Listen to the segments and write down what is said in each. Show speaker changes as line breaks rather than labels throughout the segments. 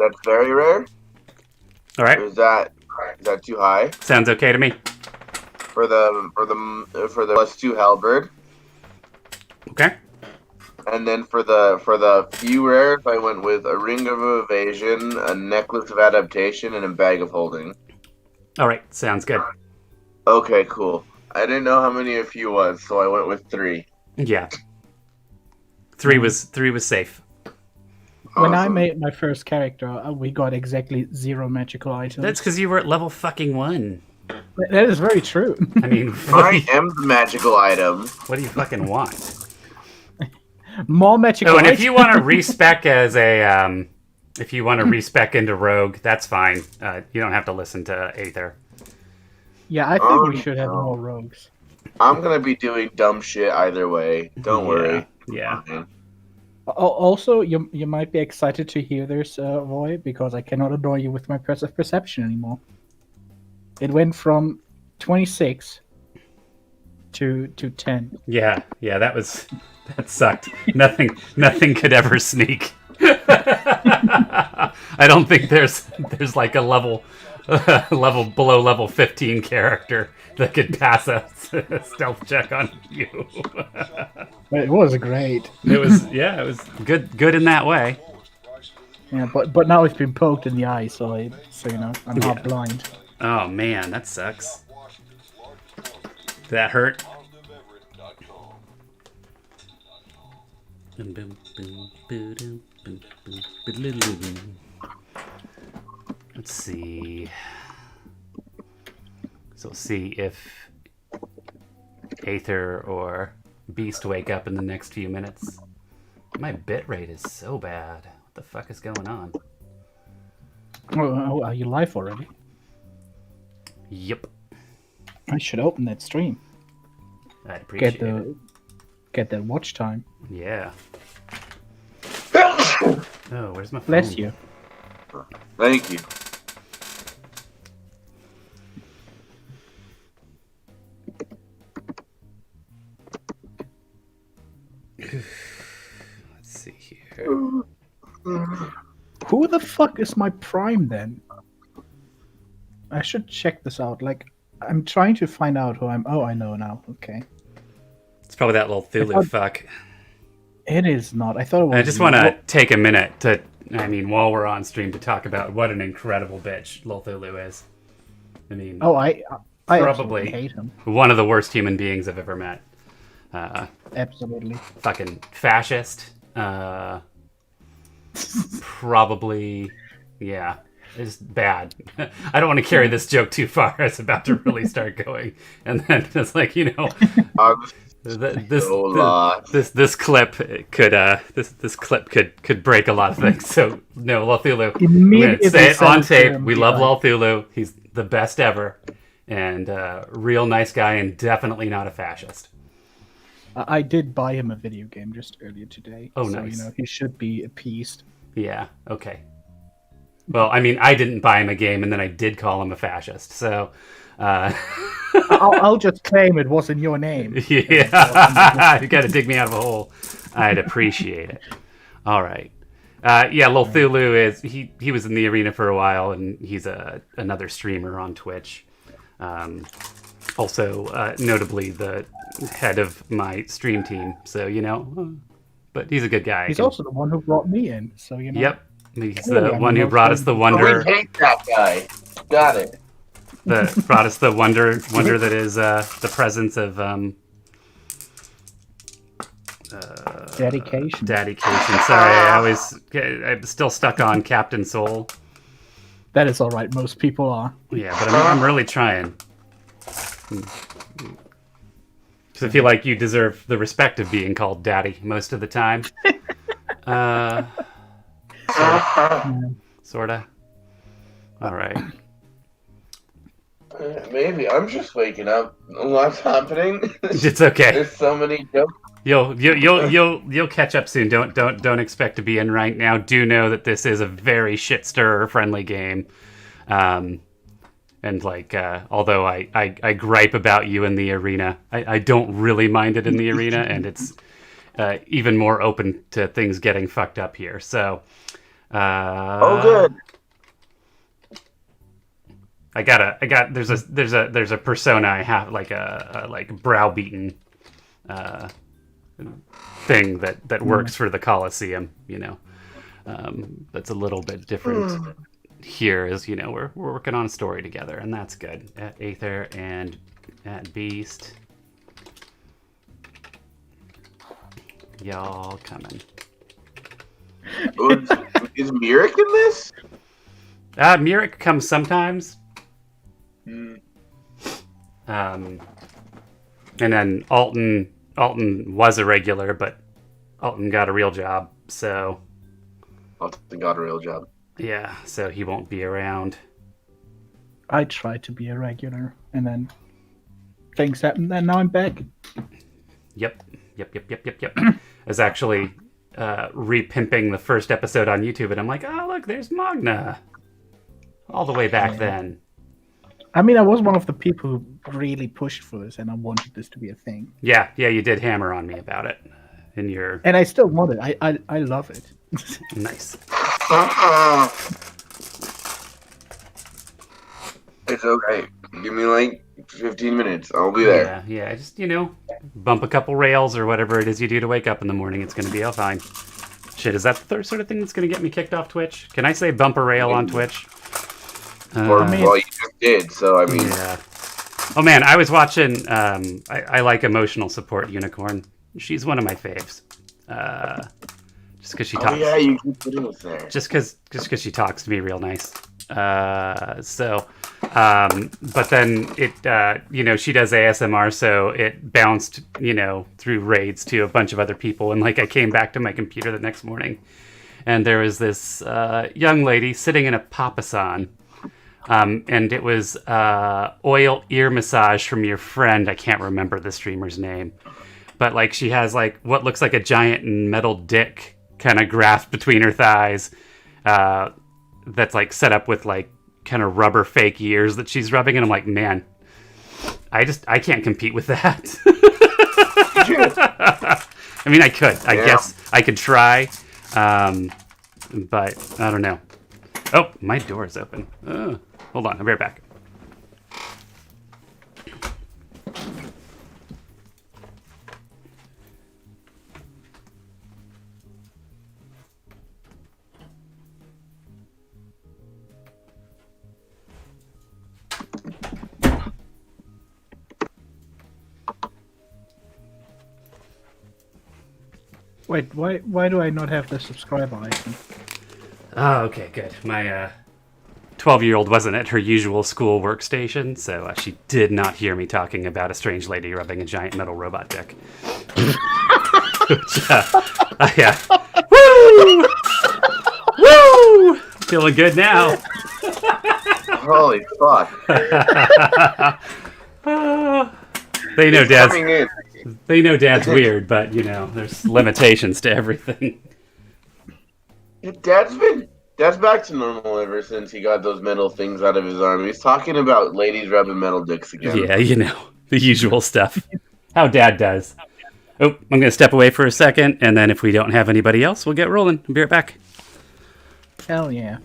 that's very rare.
All right.
Is that too high
Sounds okay to me.
for the +2 halberd?
Okay.
And then for the few rares, I went with a ring of evasion, a necklace of adaptation, and a bag of holding.
All right. Sounds good.
Okay, cool. I didn't know how many a few was, so I went with 3.
Yeah. Three was safe.
When I
Awesome.
made my first character, we got exactly 0 magical items.
That's because you were at level fucking 1.
That is very true.
I mean,
I am the magical item.
what do you fucking want?
More magical
Oh, and if
items.
you want to respec as a, if you want to respec into rogue, that's fine. You don't have to listen to Aether.
Yeah, I think we should have
no.
more rogues.
I'm gonna be doing dumb shit either way. Don't worry.
Yeah.
Fine.
Also, you might be excited to hear this, Roy, because I cannot annoy you with my press of perception anymore. It went from 26 to 10.
Yeah, that sucked. Nothing could ever sneak. I don't think there's like a level below level 15 character that could pass a stealth check on you.
It was great.
It was good in that way.
Yeah, but now it's been poked in the eye, so you know I'm half blind.
Oh man, that sucks. That hurt. Let's see. So we'll see if Aether or Beast wake up in the next few minutes. My bitrate is so bad. What the fuck is going on?
Oh, are you live already?
Yep.
I should open that stream.
I'd appreciate it.
Get that watch time.
Yeah. Oh, where's my phone?
Bless you.
Thank you.
Let's see here.
Who the fuck is my prime then? I should check this out. Like, I'm trying to find out who I'm. Oh, I know now. Okay.
It's probably that little Thulu fuck.
It is not. I thought it was.
I just want to take a minute to, while we're on stream, to talk about what an incredible bitch Lil Thulu is. I mean,
Oh, I
probably
absolutely hate him.
one of the worst human beings I've ever met.
Absolutely.
Fucking fascist. Probably, yeah. It's bad. I don't want to carry this joke too far. It's about to really start going, and then it's like, this clip could break a lot of things. So no, Lolthulu. I'm gonna say it on tape. We love Lolthulu. He's the best ever, and real nice guy, and definitely not a fascist.
I did buy him a video game just earlier today.
Oh,
so,
nice.
He should be appeased.
Yeah. Okay. Well, I didn't buy him a game, and then I did call him a fascist. So,
I'll just claim it wasn't your name.
Yeah, you got to dig me out of a hole. I'd appreciate it. All right. Lil Thulu is he was in the arena for a while, and he's another streamer on Twitch. Also, notably the head of my stream team. So but he's a good guy.
He's also the one who brought me in. So
Yep. He's the one who brought us the wonder.
We hate that guy. Got it.
Brought us the wonder that is the presence of
dedication.
Sorry, I'm still stuck on Captain Soul.
That is all right. Most people are.
Yeah, but I'm really trying. Because I feel like you deserve the respect of being called Daddy most of the time. Sorta. All right.
Maybe I'm just waking up. What's happening?
It's okay.
There's so many jokes.
You'll catch up soon. Don't expect to be in right now. Do know that this is a very shit stirrer friendly game. And although I gripe about you in the arena, I don't really mind it in the arena, and it's even more open to things getting fucked up here. So
Oh, good.
There's a persona I have, like a like browbeaten thing that works for the Coliseum, that's a little bit different here. Is we're working on a story together, and that's good. At Aether and at Beast, y'all coming.
Is Mirek in this?
Mirek comes sometimes.
Mm.
And then Alton was a regular, but Alton got a real job, so
Alton got a real job.
yeah, so he won't be around.
I tried to be a regular, and then things happened, and now I'm back.
Yep. I was actually repimping the first episode on YouTube, and I'm like, oh look, there's Magna. All the way back then.
I mean, I was one of the people who really pushed for this, and I wanted this to be a thing.
Yeah, you did hammer on me about it in your.
And I still want it. I love it.
Nice.
It's okay. Give me like 15 minutes. I'll be there.
Yeah. Just bump a couple rails or whatever it is you do to wake up in the morning. It's gonna be all fine. Shit, is that the sort of thing that's gonna get me kicked off Twitch? Can I say bump a rail on Twitch?
Well, you just did, so I mean.
Yeah. Oh man, I was watching. I like emotional support Unicorn. She's one of my faves. Just because she talks.
Oh yeah, you keep putting us there.
Just because she talks to me real nice. But then it, she does ASMR, so it bounced, through raids to a bunch of other people, and like I came back to my computer the next morning, and there was this young lady sitting in a papasan. And it was oil ear massage from your friend. I can't remember the streamer's name, but like she has like what looks like a giant metal dick kind of grasped between her thighs. That's like set up with like kind of rubber fake ears that she's rubbing, and I'm like, man, I can't compete with that. I mean, I could. I guess I could try, but I don't know. Oh, my door is open. Hold on, I'll be right back.
Wait, why do I not have the subscriber icon?
Oh, okay, good. My 12-year-old wasn't at her usual school workstation, so she did not hear me talking about a strange lady rubbing a giant metal robot dick. Yeah. Woo! Woo! Feeling good now.
Holy fuck.
They know
Coming in.
They know Dad's weird, but there's limitations to everything.
Dad's back to normal ever since he got those metal things out of his arm. He's talking about ladies rubbing metal dicks again.
Yeah, the usual stuff. How Dad does. Oh, I'm going to step away for a second, and then if we don't have anybody else, we'll get rolling. I'll be right back.
Hell yeah.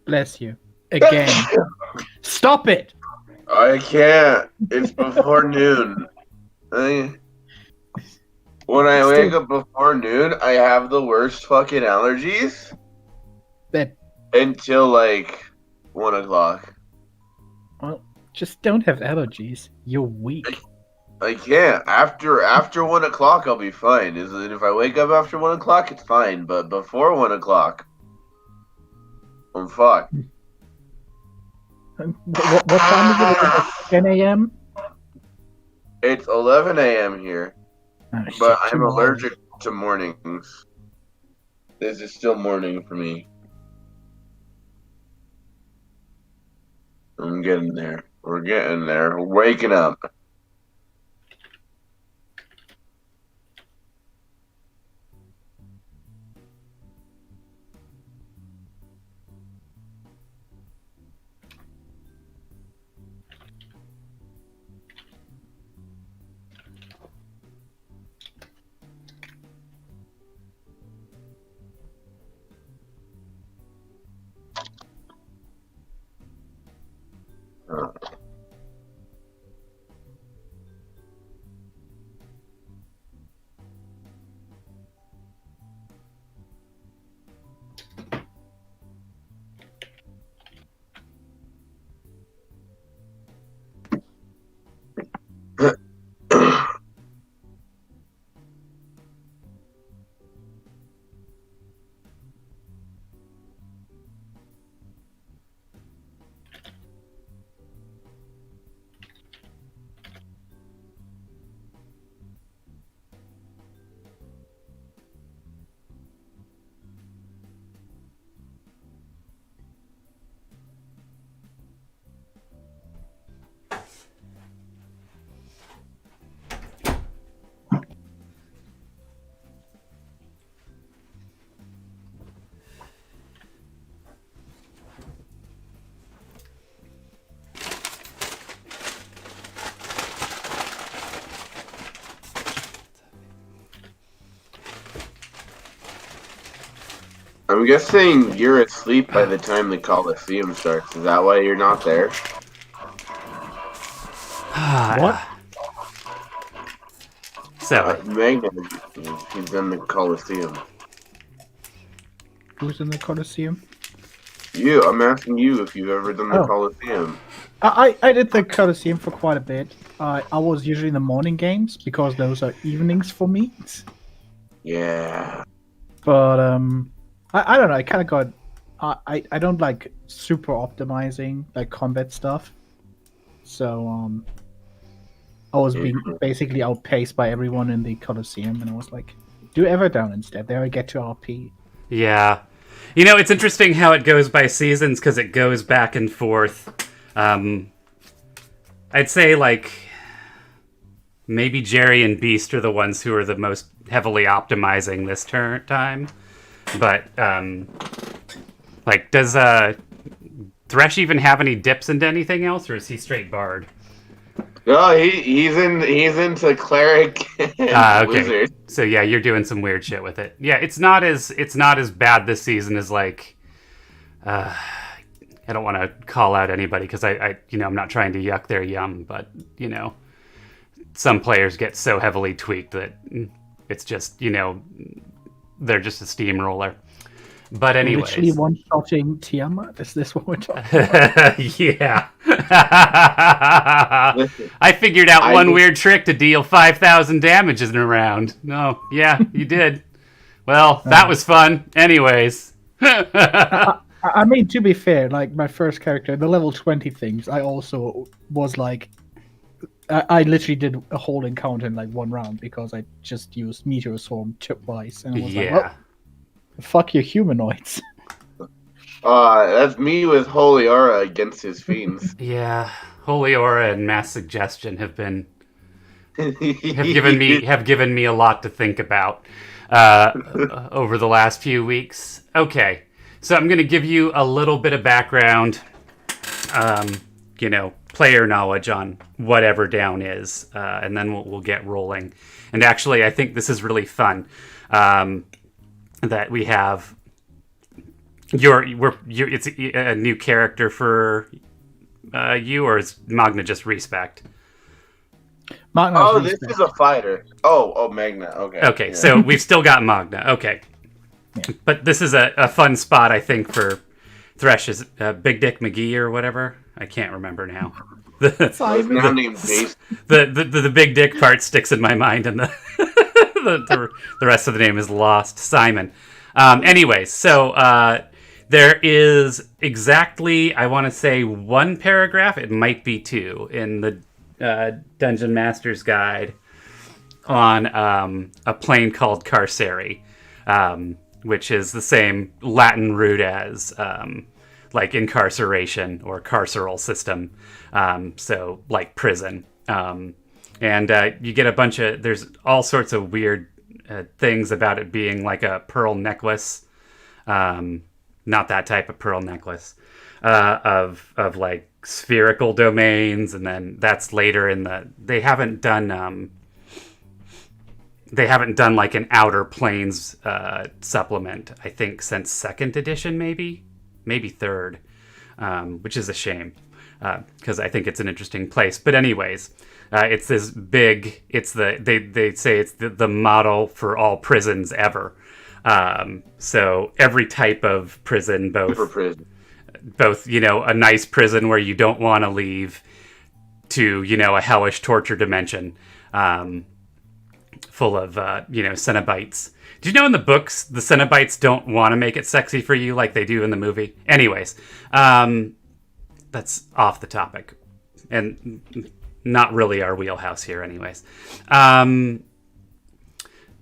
Bless you. Again. Stop it!
I can't. It's before noon. When I wake up before noon, I have the worst fucking allergies. Until like 1 o'clock.
Well, just don't have allergies. You're weak.
I can't. After 1 o'clock, I'll be fine. If I wake up after 1 o'clock, it's fine. But before 1 o'clock, I'm fucked.
What time is it? 10 a.m.?
It's 11 a.m. here.
Oh, shit,
But I'm
tomorrow.
allergic to mornings. This is still morning for me. I'm getting there. We're getting there. We're waking up. I'm guessing you're asleep by the time the Coliseum starts. Is that why you're not there?
What?
So,
Magna, he's in the Coliseum.
Who's in the Colosseum?
You, I'm asking you if you've ever done the
Oh.
Coliseum.
I did the Colosseum for quite a bit. I was usually in the morning games because those are evenings for me.
Yeah.
But I don't know. I kind of got. I don't like super optimizing like combat stuff. So I was being basically outpaced by everyone in the Colosseum, and I was like, do Everdown instead. There I get to RP.
yeah. You know, it's interesting how it goes by seasons because it goes back and forth. I'd say, like, maybe Jerry and Beast are the ones who are the most heavily optimizing this time. But, like, does Thresh even have any dips into anything else, or is he straight Bard?
No, he's into cleric and
Okay.
wizard.
So yeah, you're doing some weird shit with it. Yeah, it's not as bad this season as like. I don't want to call out anybody because I I'm not trying to yuck their yum, but some players get so heavily tweaked that it's just they're just a steamroller. But anyways,
Literally one-shotting Tiamat. Is this what we're talking about?
yeah.
Listen,
I figured out one weird trick to deal 5,000 damage in a round. No, yeah, you did. Well, that was fun. Anyways.
I mean, to be fair, like my first character, the level 20 things, I also was like, I literally did a whole encounter in like one round because I just used Meteor Swarm twice, and I was like, well, fuck your humanoids.
That's me with Holy Aura against his fiends.
Yeah, Holy Aura and Mass Suggestion have given me a lot to think about over the last few weeks. Okay, so I'm going to give you a little bit of background, player knowledge on what Everdown is, and then we'll get rolling. And actually, I think this is really fun that we have. It's a new character for you, or is Magna just respect?
Magna's
this is a fighter. Oh, Magna. Okay.
Okay,
yeah.
So we've still got Magna. Okay.
Yeah.
But this is a fun spot, I think, for Thresh's Big Dick McGee or whatever. I can't remember now.
It's now named Jason.
The Big Dick part sticks in my mind, and the rest of the name is lost. Simon. Anyways, so there is exactly, I want to say, one paragraph. It might be two in the Dungeon Master's Guide on a plane called Carceri, which is the same Latin root as like incarceration or carceral system. So like prison. And you get a bunch of, there's all sorts of weird things about it being like a pearl necklace. Not that type of pearl necklace. Of like spherical domains, and then that's later in the. They haven't done like an Outer Planes supplement, I think, since second edition, maybe third, which is a shame because I think it's an interesting place. But anyways, it's this big. It's they say it's the model for all prisons ever. So every type of prison, both, you know, a nice prison where you don't want to leave to, you know, a hellish torture dimension full of, you know, Cenobites. Do you know in the books the Cenobites don't want to make it sexy for you like they do in the movie? Anyways, that's off the topic and not really our wheelhouse here anyways.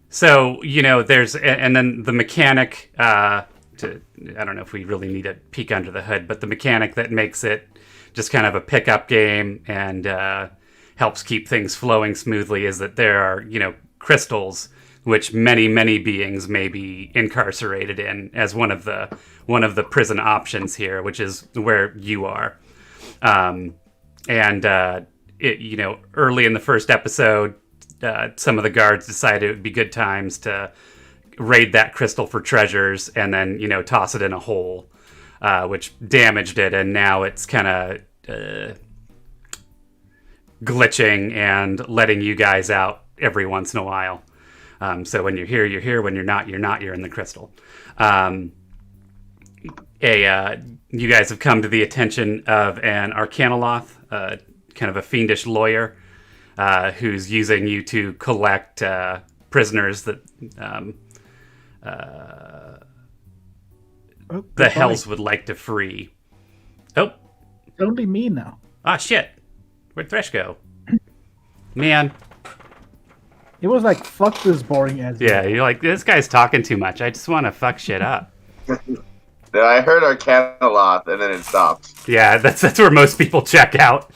So, you know, and then the mechanic, I don't know if we really need to peek under the hood, but the mechanic that makes it just kind of a pickup game and helps keep things flowing smoothly is that there are, you know, crystals which many beings may be incarcerated in as one of the prison options here, which is where you are. You know, early in the first episode, some of the guards decided it would be good times to raid that crystal for treasures and then, you know, toss it in a hole, which damaged it, and now it's kind of glitching and letting you guys out every once in a while. So when you're here, you're here. When you're not, you're in the crystal. You guys have come to the attention of an Arcanoloth, kind of a fiendish lawyer, who's using you to collect prisoners that the Hells would like to free. Oh.
Don't be mean now.
Ah, shit. Where'd Thresh go? Man.
It was like, fuck this boring ass.
Yeah, you're like, this guy's talking too much. I just want to fuck shit up.
Yeah, I heard Arcanoloth and then it stopped.
Yeah, that's where most people check out.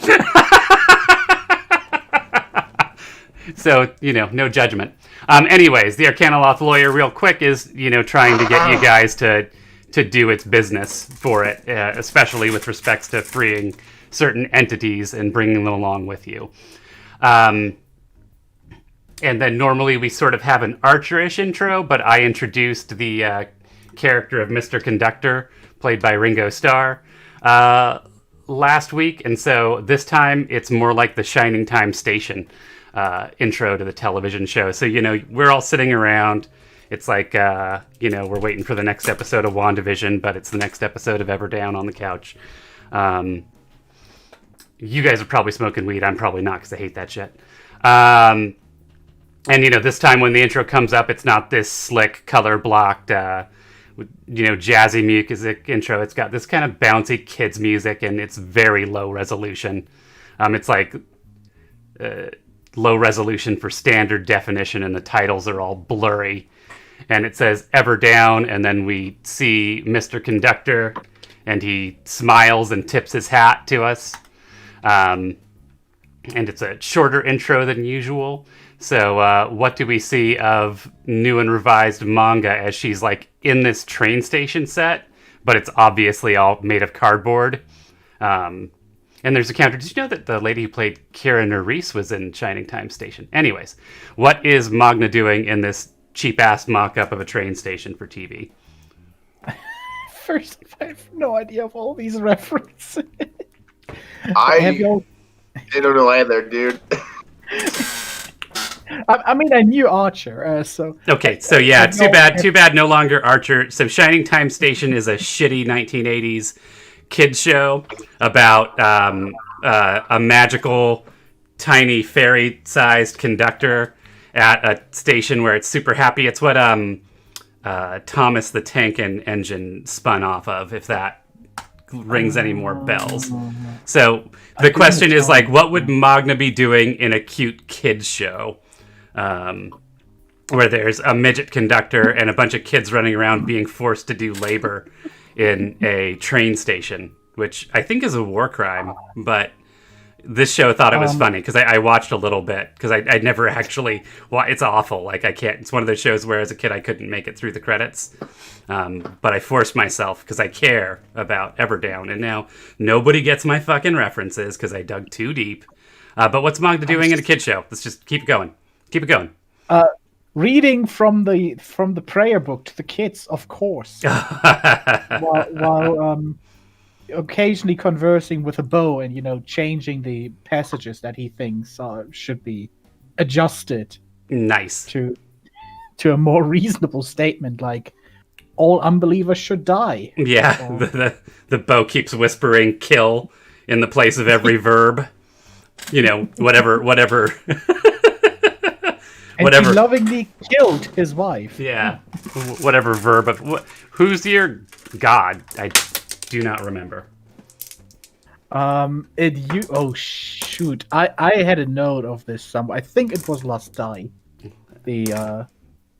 So, you know, no judgment. Anyways, the Arcanoloth lawyer, real quick, is, you know, trying to get you guys to do its business for it, especially with respects to freeing certain entities and bringing them along with you. And then normally we sort of have an Archer-ish intro, but I introduced the character of Mr. Conductor, played by Ringo Starr, last week, and so this time it's more like the Shining Time Station intro to the television show. So, you know, we're all sitting around. It's like, you know, we're waiting for the next episode of WandaVision, but it's the next episode of Everdown on the couch. You guys are probably smoking weed. I'm probably not, because I hate that shit. And, you know, this time when the intro comes up, it's not this slick, color-blocked, you know, jazzy music intro. It's got this kind of bouncy kids music, and it's very low resolution. It's like low resolution for standard definition, and the titles are all blurry. And it says Everdown, and then we see Mr. Conductor, and he smiles and tips his hat to us. And it's a shorter intro than usual. So what do we see of new and revised manga as she's like in this train station set, but it's obviously all made of cardboard. And there's a counter. Did you know that the lady who played Kira Nerys was in Shining Time Station? Anyways, what is Magna doing in this cheap-ass mock-up of a train station for TV?
First, I have no idea of all these references.
I don't know either, dude.
I mean, I knew Archer, so...
Okay, so yeah, too bad, no longer Archer. So Shining Time Station is a shitty 1980s kids show about a magical, tiny, fairy-sized conductor at a station where it's super happy. It's what Thomas the Tank Engine spun off of, if that rings any more bells. So the question is, like, what would Magna be doing in a cute kids show? Where there's a midget conductor and a bunch of kids running around being forced to do labor in a train station, which I think is a war crime, but this show thought it was funny because I watched a little bit because I never actually. Well, it's awful. Like I can't. It's one of those shows where as a kid I couldn't make it through the credits, but I forced myself because I care about Everdown, and now nobody gets my fucking references because I dug too deep. But what's Magda doing in a kid show? Let's just keep it going. Keep it going.
Reading from the prayer book to the kids, of course, while occasionally conversing with a bow and changing the passages that he thinks should be adjusted
Nice.
to a more reasonable statement, like all unbelievers should die.
Yeah, the bow keeps whispering "kill" in the place of every verb. Whatever.
And
Whatever.
he lovingly killed his wife.
Yeah, whatever verb. Who's your god? I do not remember.
Oh shoot! I had a note of this somewhere. I think it was Last Die, the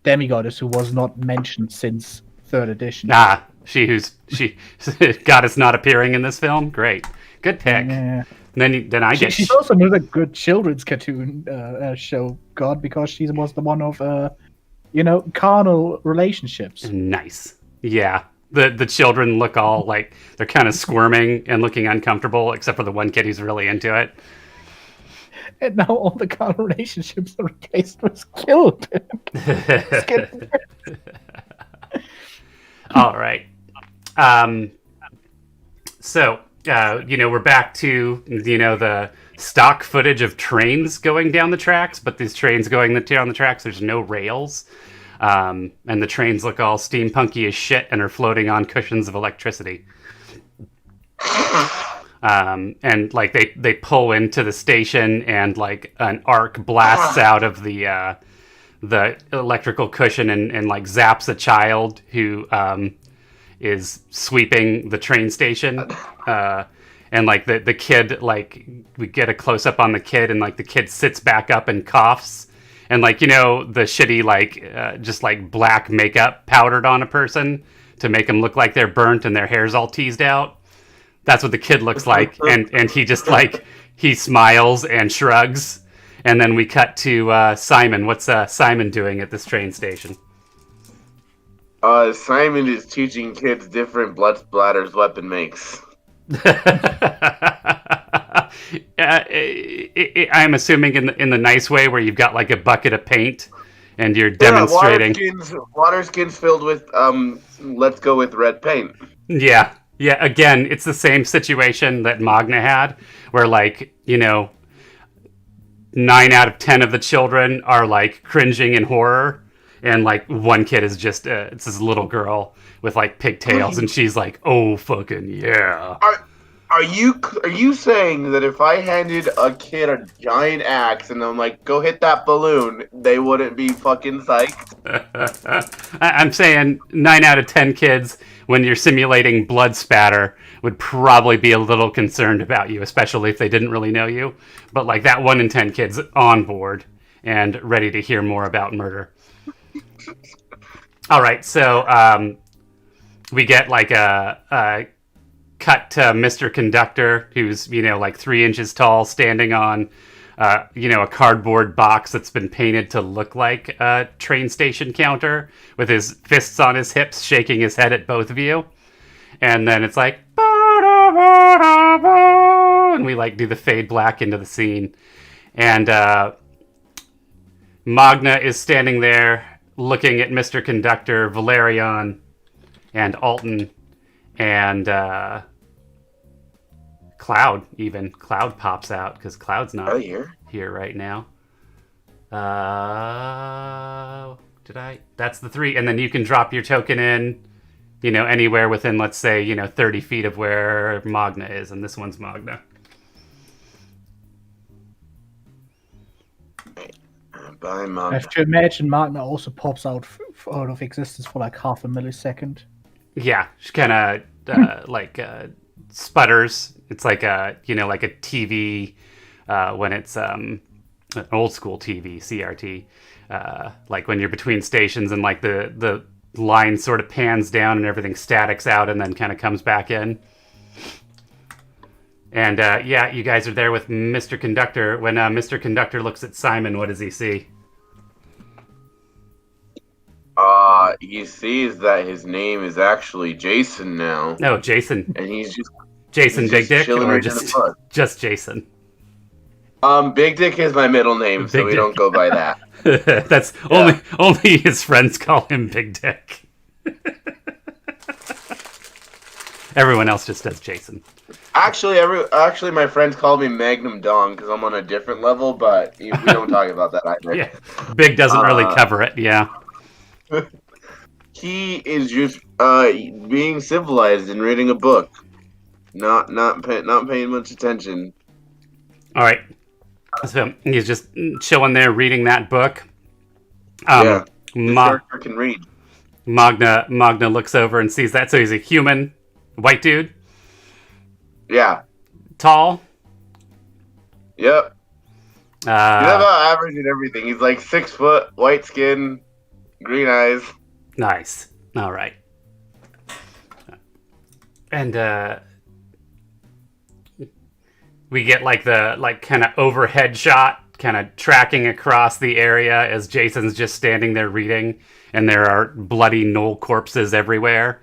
demigoddess who was not mentioned since 3rd edition.
She God is not appearing in this film. Great, good pick.
Yeah.
Then I get.
She's also another good children's cartoon show god because she was the one of carnal relationships.
Nice. Yeah. The children look all like they're kind of squirming and looking uncomfortable, except for the one kid who's really into it.
And now all the carnal relationships are replaced with killed.
All right. So, we're back to, the stock footage of trains going down the tracks, but these trains going down the tracks, there's no rails. And the trains look all steampunky as shit and are floating on cushions of electricity. And like they pull into the station and like an arc blasts out of the electrical cushion and like zaps a child who is sweeping the train station. And like the kid, like we get a close up on the kid and like the kid sits back up and coughs. And like, the shitty, like, just like black makeup powdered on a person to make them look like they're burnt and their hair's all teased out. That's what the kid looks like. And he just like, he smiles and shrugs. And then we cut to Simon. What's Simon doing at this train station?
Simon is teaching kids different blood splatters weapon makes.
I'm assuming in the nice way where you've got like a bucket of paint and you're demonstrating
water skins filled with let's go with red paint.
Yeah, again, it's the same situation that Magna had where 9 out of 10 of the children are like cringing in horror and like one kid is just it's this little girl with like pigtails and she's like, oh fucking yeah.
Are you saying that if I handed a kid a giant axe and I'm like, go hit that balloon, they wouldn't be fucking psyched?
I'm saying 9 out of 10 kids, when you're simulating blood spatter, would probably be a little concerned about you, especially if they didn't really know you. But like that 1 in 10 kids on board and ready to hear more about murder. All right, so we get like a cut to Mr. Conductor, who's, like 3 inches tall, standing on, a cardboard box that's been painted to look like a train station counter, with his fists on his hips, shaking his head at both of you. And then it's like, and we like do the fade black into the scene. And Magna is standing there looking at Mr. Conductor, Valerian, and Alton, and Cloud, even. Cloud pops out, because Cloud's not here right now. That's the 3. And then you can drop your token in, anywhere within, let's say, 30 feet of where Magna is. And this one's Magna.
Bye, Magna.
I have to imagine Magna also pops out of existence for like half a millisecond.
Yeah, she kind of sputters. It's like a like a TV when it's an old school TV CRT, like when you're between stations and like the line sort of pans down and everything statics out and then kind of comes back in. And yeah, you guys are there with Mr. Conductor. When Mr. Conductor looks at Simon, what does he see?
He sees that his name is actually Jason now.
No, Jason.
And he's
Jason
he's
Big Dick,
chilling
or
right in the bus.
just Jason?
Big Dick is my middle name, so
Big
we
Dick.
don't go by that.
That's only his friends call him Big Dick. Everyone else just does Jason.
Actually, my friends call me Magnum Dong because I'm on a different level, but we don't talk about that either.
Yeah, Big doesn't really cover it. Yeah.
He is just being civilized and reading a book, not paying much attention.
All right. So he's just chilling there reading that book.
Yeah, this character can read.
Magna looks over and sees that. So he's a human, white dude.
Yeah.
Tall.
Yep. He's about average in everything. He's like 6 foot, white skin, green eyes.
Nice. All right. And we get like the kind of overhead shot, kind of tracking across the area as Jason's just standing there reading, and there are bloody gnoll corpses everywhere,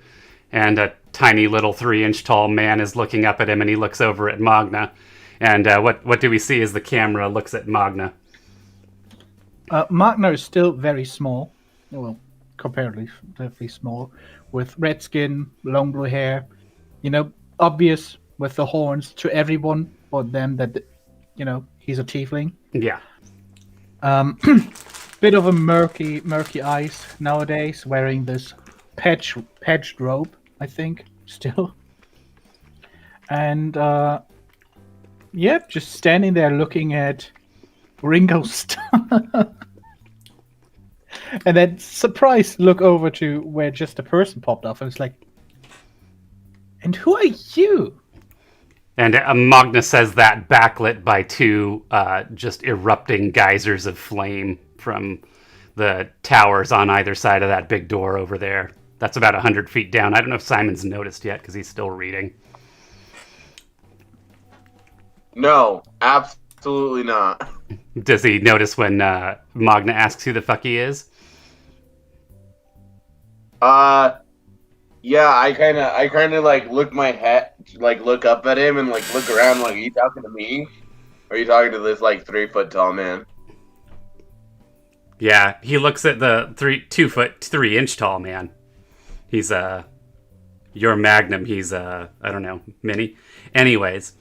and a tiny little 3-inch tall man is looking up at him, and he looks over at Magna. And what do we see as the camera looks at Magna?
Magna is still very small. Well, comparatively small, with red skin, long blue hair. Obvious with the horns to everyone but them that, he's a tiefling.
Yeah.
Bit of a murky eyes nowadays, wearing this patched robe, I think, still. And, just standing there looking at Ringo's stuff. And then surprised look over to where just a person popped off, and it's like, and who are you?
And Magna says that backlit by 2 just erupting geysers of flame from the towers on either side of that big door over there. That's about 100 feet down. I don't know if Simon's noticed yet because he's still reading.
No, absolutely not.
Does he notice when Magna asks who the fuck he is?
Yeah, I kind of like look my head, like look up at him and like look around, like, are you talking to me? Or are you talking to this like 3 foot tall man?
Yeah, he looks at the 2 foot 3-inch tall man. He's your Magnum. He's I don't know, mini. Anyways,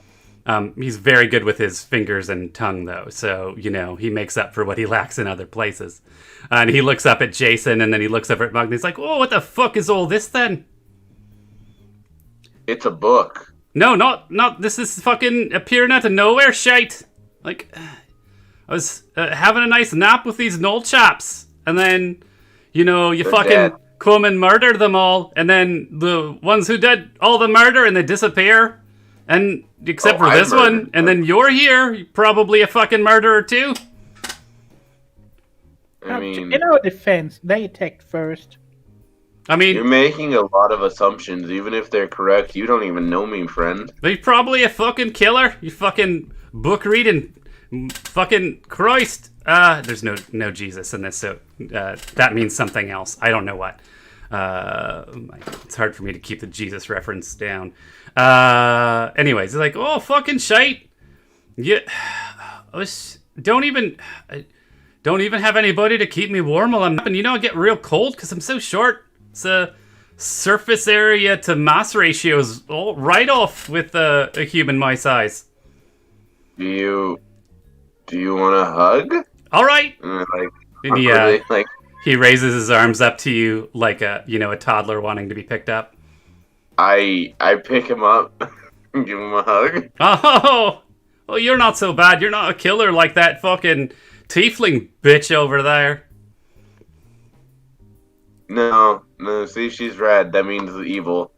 he's very good with his fingers and tongue though, so he makes up for what he lacks in other places. And he looks up at Jason, and then he looks up at Magna. He's like, "Oh, what the fuck is all this then?"
It's a book.
No, not. This is fucking appearing out of nowhere shite. Like, I was having a nice nap with these gnoll chaps, and then, you
They're
fucking
dead.
come and murder them all, and then the ones who did all the murder, and they disappear, and except for
I
this one,
murdered
and
them.
then you're here, you're probably a fucking murderer too.
I mean,
In our defense, they attacked first.
I mean,
you're making a lot of assumptions. Even if they're correct, you don't even know me, friend.
he's probably a fucking killer. You fucking book reading, fucking Christ. There's no Jesus in this, so that means something else. I don't know what. It's hard for me to keep the Jesus reference down. Anyways, it's like, oh, fucking shite. Yeah, don't even have anybody to keep me warm while I'm up, and I get real cold because I'm so short. It's a surface area to mass ratio is all right off with a human my size.
Do you want a hug?
All right.
Like,
And
awkwardly, like,
he raises his arms up to you like a toddler wanting to be picked up.
I pick him up and give him a hug.
Oh, you're not so bad. You're not a killer like that fucking tiefling bitch over there.
No, see, she's red. That means evil.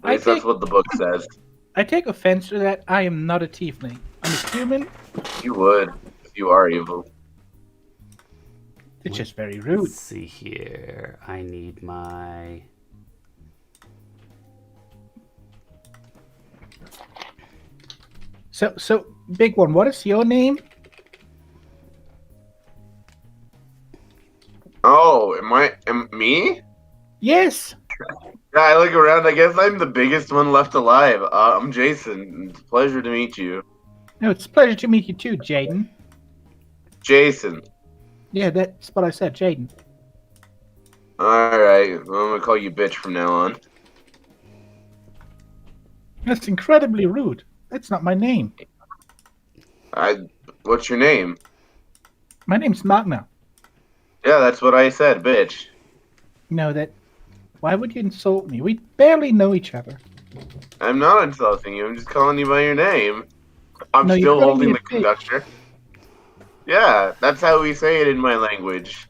At least that's what the book says.
I take offense to that. I am not a tiefling. I'm a human.
You would, if you are evil.
It's just very rude.
Let's see here. I need my...
So, big one, what is your name?
Oh, me?
Yes.
Yeah, I look around. I guess I'm the biggest one left alive. I'm Jason. It's a pleasure to meet you.
No, it's a pleasure to meet you too, Jaden.
Jason.
Yeah, that's what I said, Jaden.
Alright, I'm gonna call you bitch from now on.
That's incredibly rude. That's not my name.
What's your name?
My name's Magna.
Yeah, that's what I said, bitch.
No, that... Why would you insult me? We barely know each other.
I'm not insulting you, I'm just calling you by your name. I'm
No, you're
still
calling me
holding
a
the
bitch.
conductor. Yeah, that's how we say it in my language.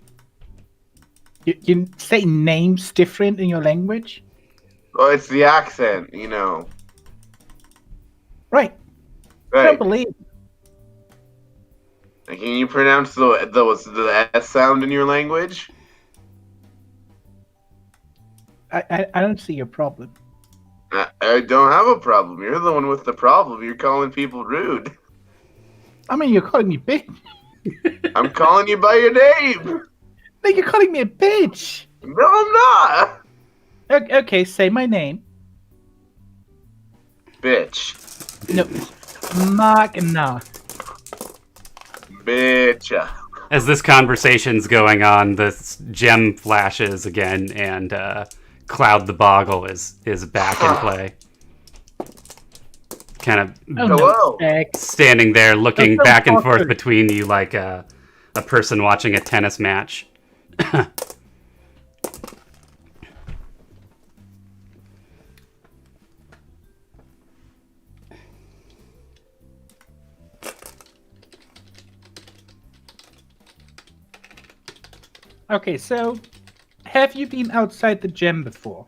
You say names different in your language?
Well, it's the accent, you know.
Right. I
Right.
don't believe it.
Can you pronounce the S sound in your language?
I don't see your problem.
I don't have a problem. You're the one with the problem. You're calling people rude.
I mean, you're calling me bitch.
I'm calling you by your name.
No, you're calling me a bitch.
No, I'm not.
Okay, say my name.
Bitch.
No, Magna.
Bitch.
As this conversation's going on, the gem flashes again, and Cloud the Boggle is back in play. Kind of
Oh,
Hello.
no, Jack.
standing there, looking
That's so
back and forth
awkward.
between you like a person watching a tennis match.
Okay, so have you been outside the gym before?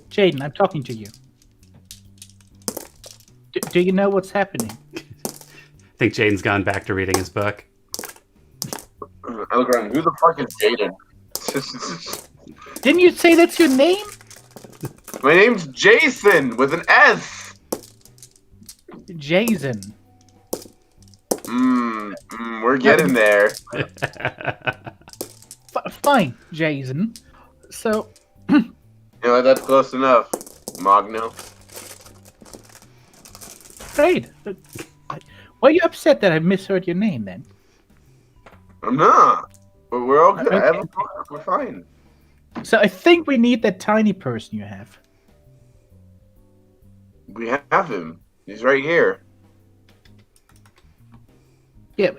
Jaden, I'm talking to you. Do you know what's happening?
I think Jaden's gone back to reading his book.
I look around. Who the fuck is Jaden?
Didn't you say that's your name?
My name's Jason with an S.
Jason.
We're getting there.
Fine, Jason. So,
You know, that's close enough. Magno.
great. Why are you upset that I misheard your name then?
I'm not. But we're all good. I have
Okay.
a book. We're fine.
So I think we need that tiny person you have.
We have him. He's right here.
Yeah.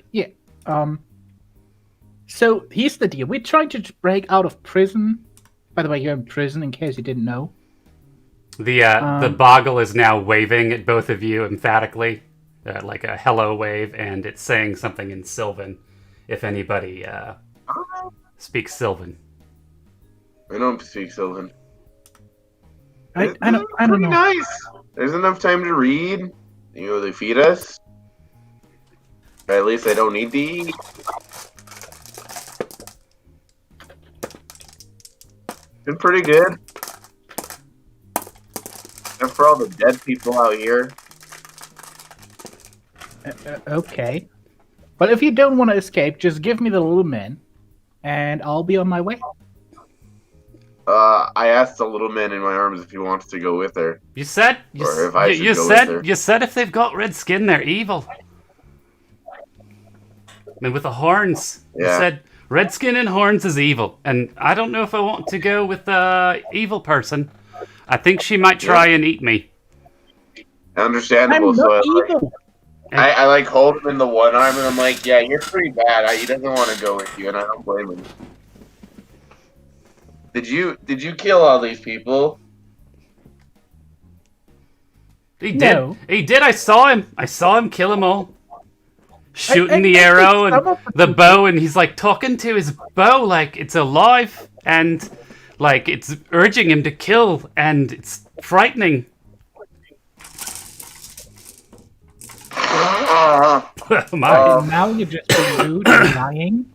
So here's the deal. We're trying to break out of prison. By the way, you're in prison in case you didn't know.
The Boggle is now waving at both of you emphatically, like a hello wave, and it's saying something in Sylvan. If anybody speaks Sylvan.
I don't speak Sylvan.
I don't
Pretty
know.
nice. There's enough time to read. You know, they feed us. Or at least I don't need to eat. Been pretty good. And for all the dead people out here.
Okay. But if you don't want to escape, just give me the little man, and I'll be on my way.
I asked the little man in my arms if he wants to go with her.
You said
Or if I should go with her.
you said if they've got red skin, they're evil. And with the horns, you
Yeah.
said red skin and horns is evil. And I don't know if I want to go with the evil person. I think she might try and eat me.
Understandable.
I'm
So
not
I,
evil.
I like hold him in the one arm and I'm like, yeah, you're pretty bad. He doesn't want to go with you, and I don't blame him. Did you kill all these people?
He did.
No.
He did. I saw him. I saw him kill them all. Shooting the
I
arrow
think
and
some of
the bow, and he's like talking to his bow like it's alive and like it's urging him to kill, and it's frightening. My.
And now you're just being rude and lying.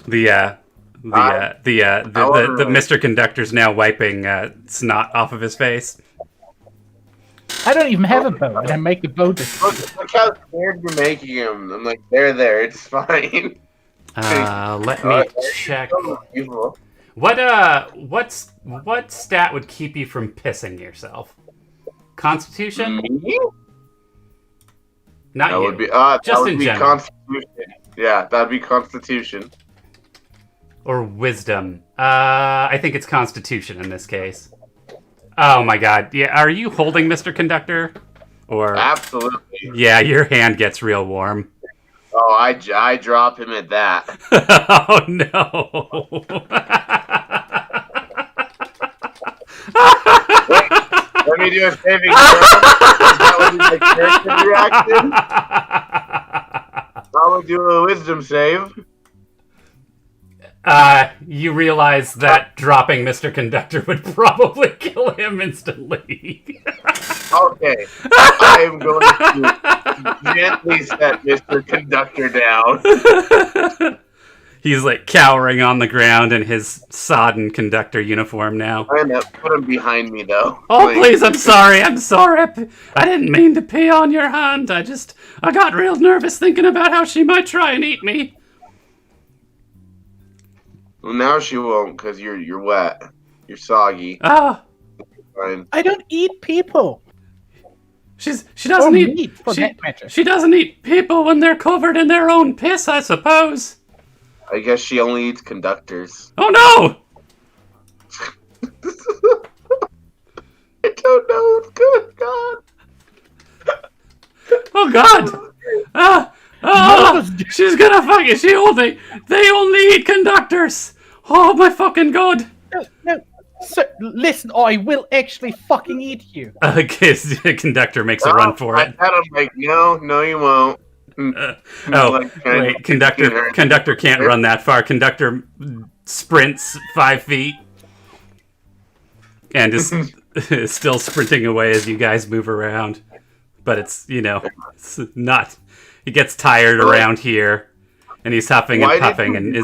I
The Mr. Conductor's now wiping snot off of his face.
I don't even have a bow, and I make a bow this.
Look how scared you're making him. I'm like, there, it's fine.
Let me check. What stat would keep you from pissing yourself? Constitution?
Me?
Not
That
you.
would be
Just in general.
Constitution. Yeah, that'd be Constitution.
Or wisdom. I think it's Constitution in this case. Oh my god. Yeah, are you holding Mr. Conductor? Or
Absolutely.
yeah, your hand gets real warm.
Oh, I drop him at that.
Oh no.
Let me do a saving throw. That would be my character reaction. I would do a wisdom save.
You realize that dropping Mr. Conductor would probably kill him instantly.
Okay. I am going to gently set Mr. Conductor down.
He's like cowering on the ground in his sodden conductor uniform now.
I'm gonna put him behind me, though.
Oh, please, I'm sorry. I didn't mean to pee on your hand. I got real nervous thinking about how she might try and eat me.
Well, now she won't, because you're wet. You're soggy.
Ah,
Fine.
I don't eat people.
she doesn't
Or
eat
meat, for that matter.
She doesn't eat people when they're covered in their own piss, I suppose.
I guess she only eats conductors.
Oh no!
I don't know. Good God.
Oh god! She's gonna fucking. They only eat conductors. Oh my fucking god!
No. Sir, listen, or I will actually fucking eat you.
His conductor makes a run for it.
I'm like, no, you won't.
Wait, conductor can't run that far. Conductor sprints 5 feet and is still sprinting away as you guys move around. But it's not. He gets tired around here, and he's huffing and puffing, and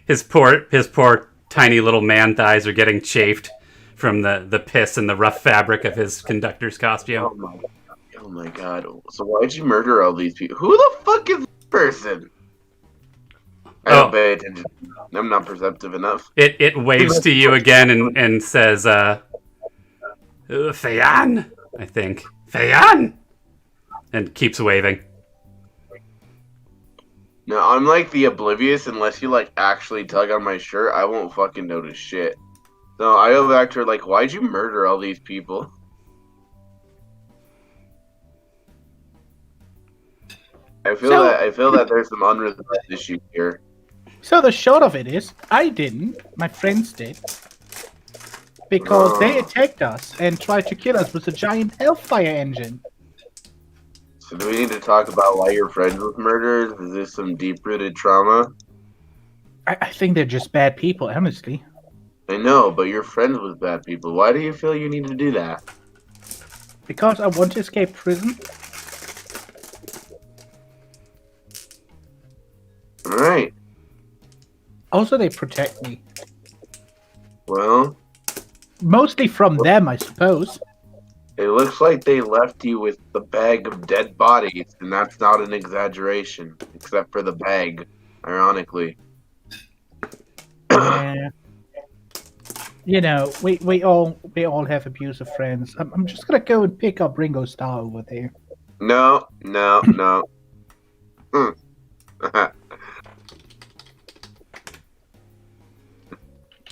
his poor tiny little man thighs are getting chafed from the piss and the rough fabric of his conductor's costume.
Oh my god. So why'd you murder all these people? Who the fuck is this person? I don't pay attention. I'm not perceptive enough.
It waves to you again and says, Fayan, I think. Fayan! And keeps waving.
No, I'm like the oblivious. Unless you like actually tug on my shirt, I won't fucking notice shit. So I go back to her like, why'd you murder all these people? I feel that there's some unresolved issue here.
So the short of it is, I didn't. My friends did. Because they attacked us and tried to kill us with a giant hellfire engine.
So do we need to talk about why you're friends with murderers? Is this some deep-rooted trauma?
I think they're just bad people, honestly.
I know, but you're friends with bad people. Why do you feel you need to do that?
Because I want to escape prison.
Alright.
Also, they protect me.
Well,
Mostly from them, I suppose.
it looks like they left you with the bag of dead bodies, and that's not an exaggeration, except for the bag, ironically.
Yeah. You know, we all have abusive friends. I'm just gonna go and pick up Ringo Starr over there.
No.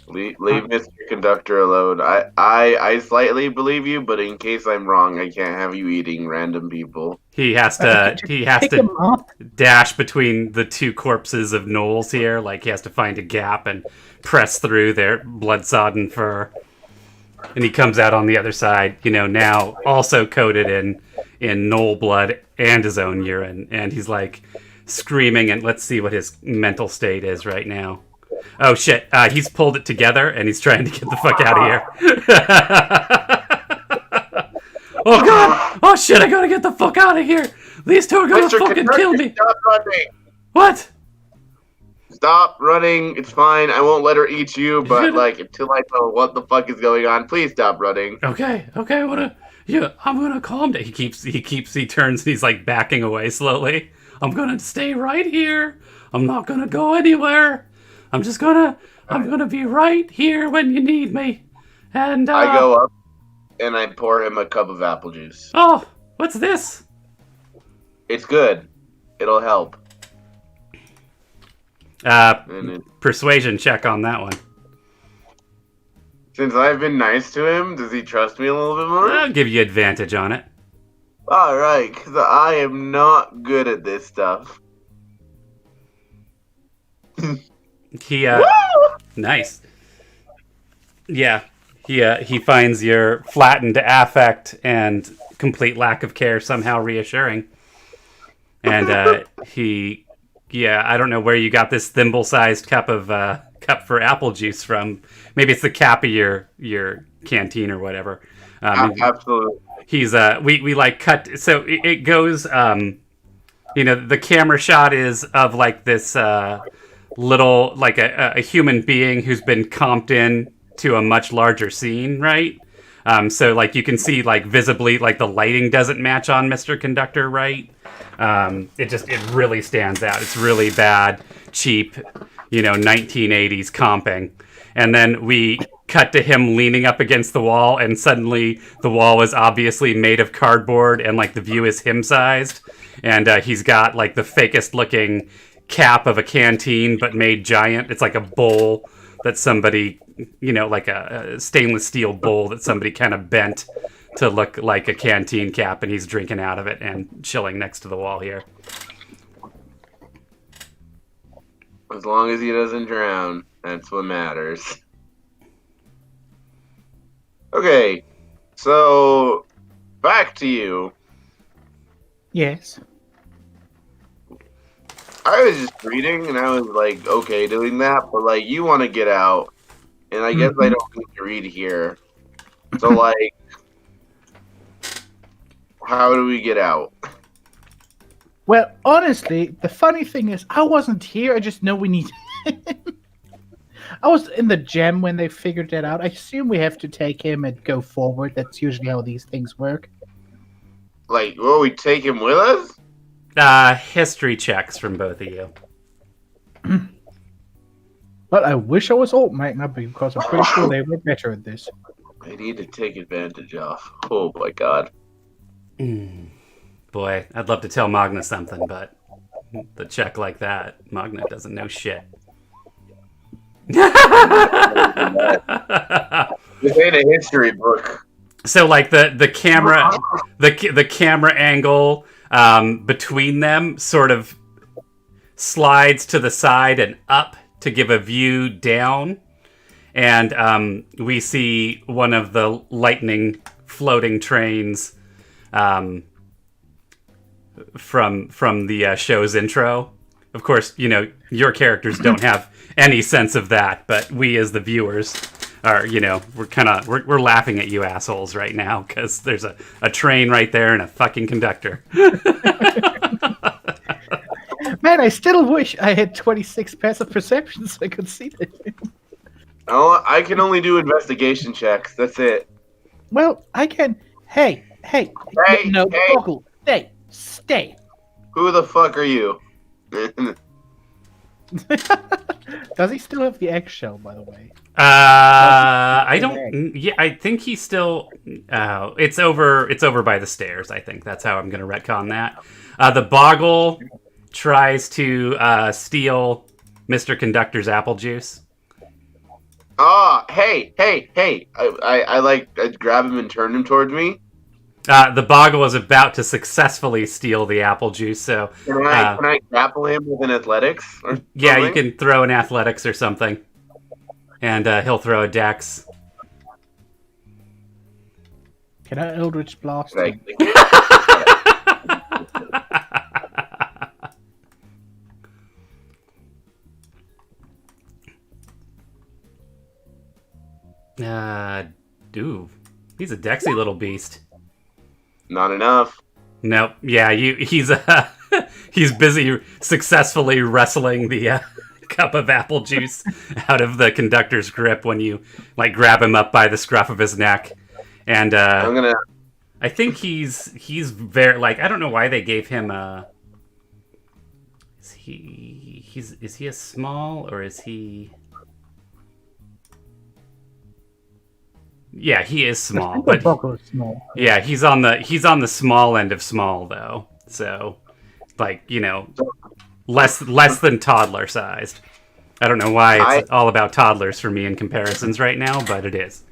Leave Mr. Conductor alone. I slightly believe you, but in case I'm wrong, I can't have you eating random people.
He has to
Pick them up.
dash between the two corpses of gnolls here. Like he has to find a gap and press through their blood-sodden fur. And he comes out on the other side, now also coated in gnoll blood and his own urine. And he's like screaming, and let's see what his mental state is right now. Oh shit, he's pulled it together and he's trying to get the fuck out of here. Oh god! Oh shit, I gotta get the fuck out of here! These two are gonna
Mr.
fucking
Conductor,
kill me.
stop running.
What?
Stop running. It's fine. I won't let her eat you, but
Should've-
like until I know what the fuck is going on, please stop running.
Okay, I'm gonna calm down. He turns and he's like backing away slowly. I'm gonna stay right here. I'm not gonna go anywhere. I'm gonna be right here when you need me. And,
I go up and I pour him a cup of apple juice.
Oh, what's this?
It's good. It'll help.
Persuasion check on that one.
Since I've been nice to him, does he trust me a little bit more?
I'll give you advantage on it.
Alright, because I am not good at this stuff.
He,
Woo!
nice. Yeah, he finds your flattened affect and complete lack of care somehow reassuring. And, I don't know where you got this thimble-sized cup for apple juice from. Maybe it's the cap of your canteen or whatever.
Absolutely.
He's we like cut, so it goes the camera shot is of like this little, like a human being who's been comped in to a much larger scene, right? So like you can see like visibly like the lighting doesn't match on Mr. Conductor, right? It really stands out. It's really bad, cheap, 1980s comping. And then we cut to him leaning up against the wall, and suddenly the wall is obviously made of cardboard, and like the view is him-sized. And he's got like the fakest looking cap of a canteen, but made giant. It's like a bowl that somebody, like a stainless steel bowl that somebody kind of bent to look like a canteen cap, and he's drinking out of it and chilling next to the wall here.
As long as he doesn't drown, that's what matters. Okay, so back to you.
Yes.
I was just reading, and I was like, okay, doing that, but like, you want to get out, and I guess I don't need to read here. So like, how do we get out?
Well, honestly, the funny thing is, I wasn't here. I just know we need. I was in the gem when they figured that out. I assume we have to take him and go forward. That's usually how these things work.
Like, will we take him with us?
History checks from both of you.
But I wish I was old right now because I'm pretty sure they were better at this.
I need to take advantage of. Oh my god.
Boy, I'd love to tell Magna something, but the check like that, Magna doesn't know shit.
This ain't a history book.
So like the camera the camera angle between them sort of slides to the side and up to give a view down, and we see one of the lightning floating trains from the show's intro. Of course, your characters don't have any sense of that, but we as the viewers are, we're laughing at you assholes right now because there's a train right there and a fucking conductor.
Man, I still wish I had 26 passive perception so I could see that.
Oh, I can only do investigation checks. That's it.
Well, I can. Hey, no,
hey.
Boggle, stay.
Who the fuck are you?
Does he still have the eggshell, by the way?
I don't. Yeah, I think he's still. It's over by the stairs. I think that's how I'm going to retcon that. The Boggle tries to steal Mr. Conductor's apple juice.
Hey! I grab him and turn him towards me.
The Boggle is about to successfully steal the apple juice, so...
Can I grapple him with an athletics? Or
yeah,
something?
you can throw an athletics or something. And he'll throw a dex.
Can I Eldritch Blast
Right.
him?
He's a dexy little beast.
Not enough.
Nope. Yeah, he's busy successfully wrestling the cup of apple juice out of the conductor's grip when you like grab him up by the scruff of his neck, and
I'm gonna.
I think he's very like I don't know why they gave him is he a small or is he? Yeah, he is small, but
Boggle is small.
yeah, he's on the small end of small though. So, like less than toddler sized. I don't know why it's all about toddlers for me in comparisons right now, but it is.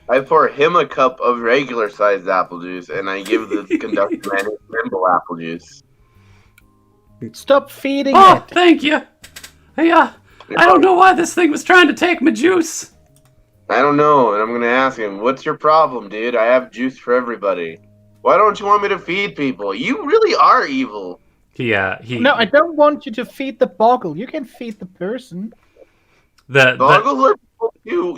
I pour him a cup of regular sized apple juice, and I give the conductor man his nimble apple juice.
Stop feeding
Oh,
it.
thank you. Hey, I don't know why this thing was trying to take my juice.
I don't know, and I'm gonna ask him, "What's your problem, dude? I have juice for everybody. Why don't you want me to feed people? You really are evil."
He
No, I don't want you to feed the boggle. You can feed the person.
Boggles are people too.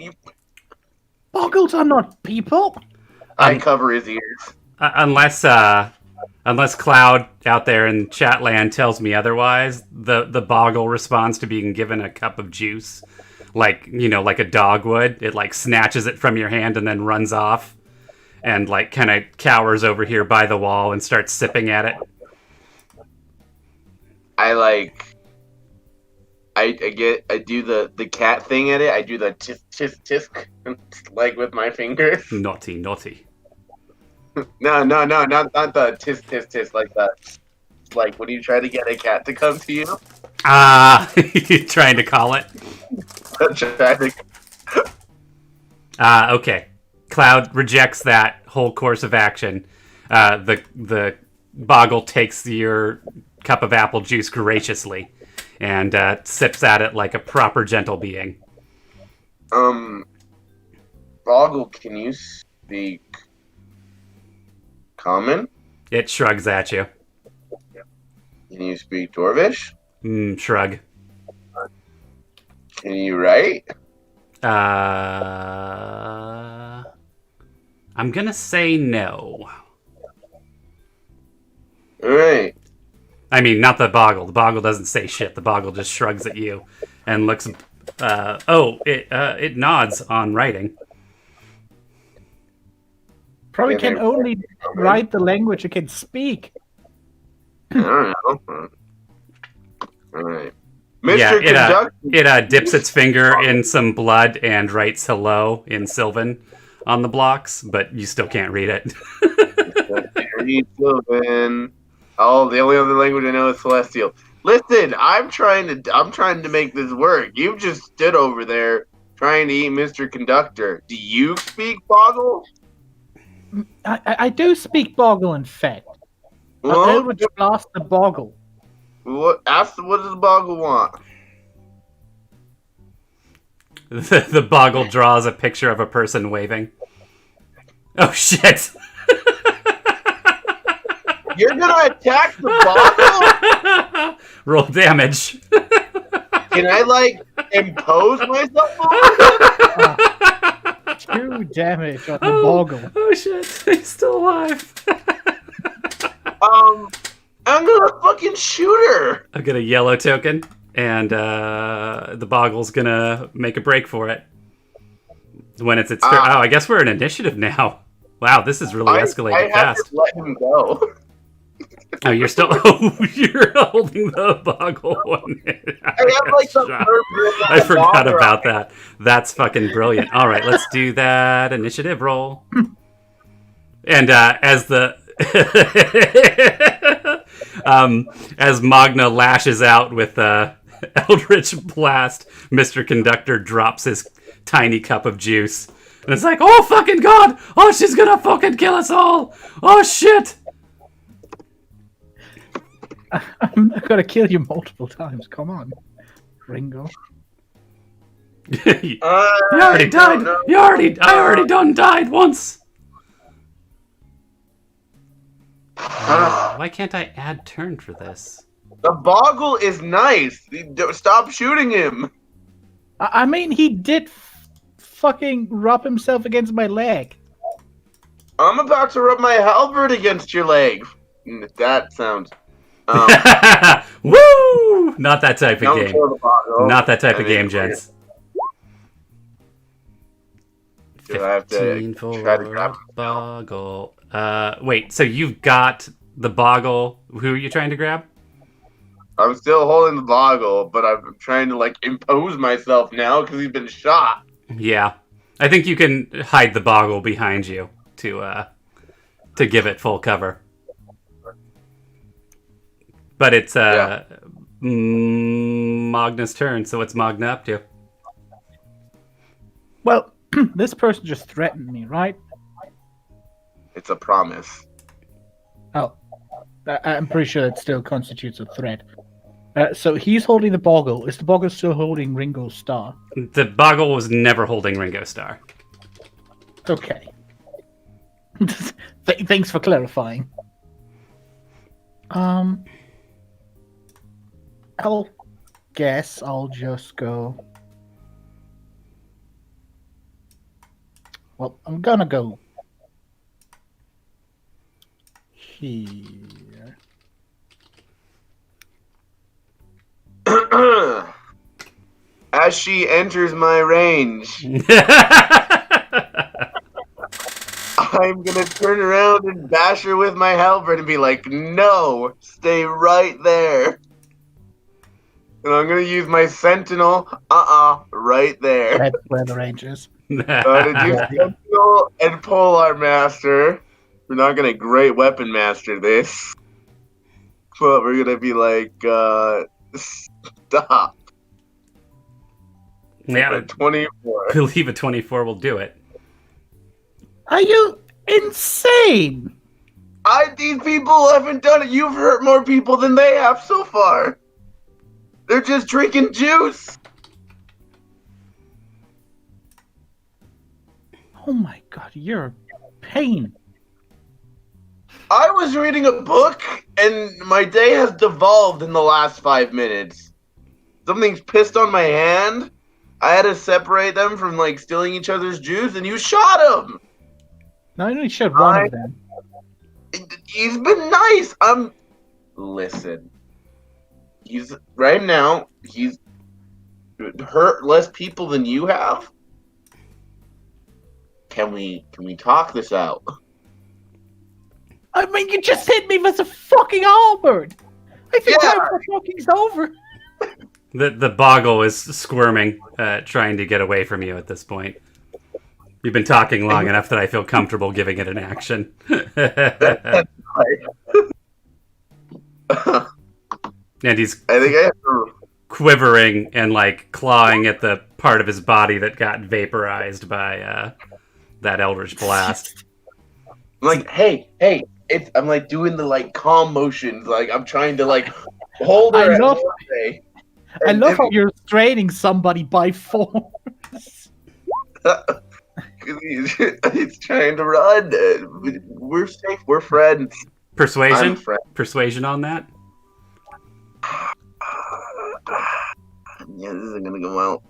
Boggles are not people.
I cover his ears.
Unless Cloud out there in Chatland tells me otherwise, the boggle responds to being given a cup of juice, like like a dog would. It like snatches it from your hand and then runs off, and like kind of cowers over here by the wall and starts sipping at it.
I do the cat thing at it. I do the tisk tisk tisk like with my fingers.
Naughty.
No, not the tisk tisk tisk like that. Like when you try to get a cat to come to you.
Trying to call it. Okay. Cloud rejects that whole course of action. The boggle takes your cup of apple juice graciously and sips at it like a proper gentle being.
Boggle, can you speak Common?
It shrugs at you.
Can you speak Dwarvish?
Shrug.
Can you write?
I'm gonna say no.
Alright.
I mean, not the boggle. The boggle doesn't say shit. The boggle just shrugs at you and looks. It nods on writing.
Probably can only write the language it can speak.
I don't know. Alright. Mr. Conductor.
It dips its finger in some blood and writes hello in Sylvan on the blocks, but you still can't read it.
Read Sylvan. Oh, the only other language I know is Celestial. Listen, I'm trying to make this work. You just stood over there trying to eat Mr. Conductor. Do you speak Boggle?
I do speak Boggle, in fact.
Well,
Eldritch Blast the Boggle.
what does the Boggle want?
The boggle draws a picture of a person waving. Oh shit!
You're gonna attack the Boggle?
Roll damage.
Can I impose myself on him?
2 damage on the Boggle.
Oh shit! He's still alive.
I'm gonna fucking shoot her.
I'll get a yellow token, and the boggle's gonna make a break for it. When it's its turn. Oh, I guess we're in initiative now. Wow, this is really escalating
I have
fast.
to let him go.
Oh, you're still. Oh, you're holding the boggle one. I forgot about that. That's fucking brilliant. All right, let's do that initiative roll. And as Magna lashes out with Eldritch Blast, Mr. Conductor drops his tiny cup of juice. And it's like, oh fucking god! Oh, she's gonna fucking kill us all! Oh shit!
I'm gonna kill you multiple times. Come on, Ringo.
You already died. I already done died once. Why can't I add turn for this?
The Boggle is nice. Stop shooting him.
I mean, he did fucking rub himself against my leg.
I'm about to rub my halberd against your leg. That sounds.
Woo! Not that type of
Don't
game.
kill the boggle.
Not that type
And
of
then
game, gents.
Do I have to
15
try to grab
for boggle. Wait, so you've got the boggle. Who are you trying to grab?
I'm still holding the boggle, but I'm trying to like impose myself now because he's been shot.
Yeah. I think you can hide the boggle behind you to give it full cover. But it's Magna's turn, so what's Magna up to?
Well, this person just threatened me, right?
It's a promise.
Oh, I'm pretty sure it still constitutes a threat. So he's holding the boggle. Is the boggle still holding Ringo's star?
The boggle was never holding Ringo Star.
Okay. Thanks for clarifying. I'll guess I'll just go. Well, I'm gonna go here.
As she enters my range, I'm gonna turn around and bash her with my halberd and be like, "No, stay right there." And I'm gonna use my sentinel. Right there.
That's where the range is.
I'm gonna do sentinel and polar master. We're not gonna great weapon master this, but we're gonna be like, stop.
Yeah,
24.
I believe a 24 will do it.
Are you insane?
These people haven't done it. You've hurt more people than they have so far. They're just drinking juice.
Oh my god, you're a pain.
I was reading a book, and my day has devolved in the last 5 minutes. Something's pissed on my hand. I had to separate them from, like, stealing each other's juice, and you shot him!
No, I only shot one of them.
He's been nice! Listen. Right now, he's hurt less people than you have? Can we talk this out?
I mean, you just hit me with a fucking halberd! I think
Yeah.
time for talking's over!
The boggle is squirming, trying to get away from you at this point. You've been talking long enough that I feel comfortable giving it an action. And he's
I think I have to...
quivering and like clawing at the part of his body that got vaporized by that Eldritch Blast.
I'm like, hey, I'm like doing the like calm motions, like I'm trying to like hold her.
I love how you're straining somebody by force.
He's trying to run. We're safe. We're friends.
Persuasion?
I'm
Persuasion on that?
Yeah, this isn't gonna go out.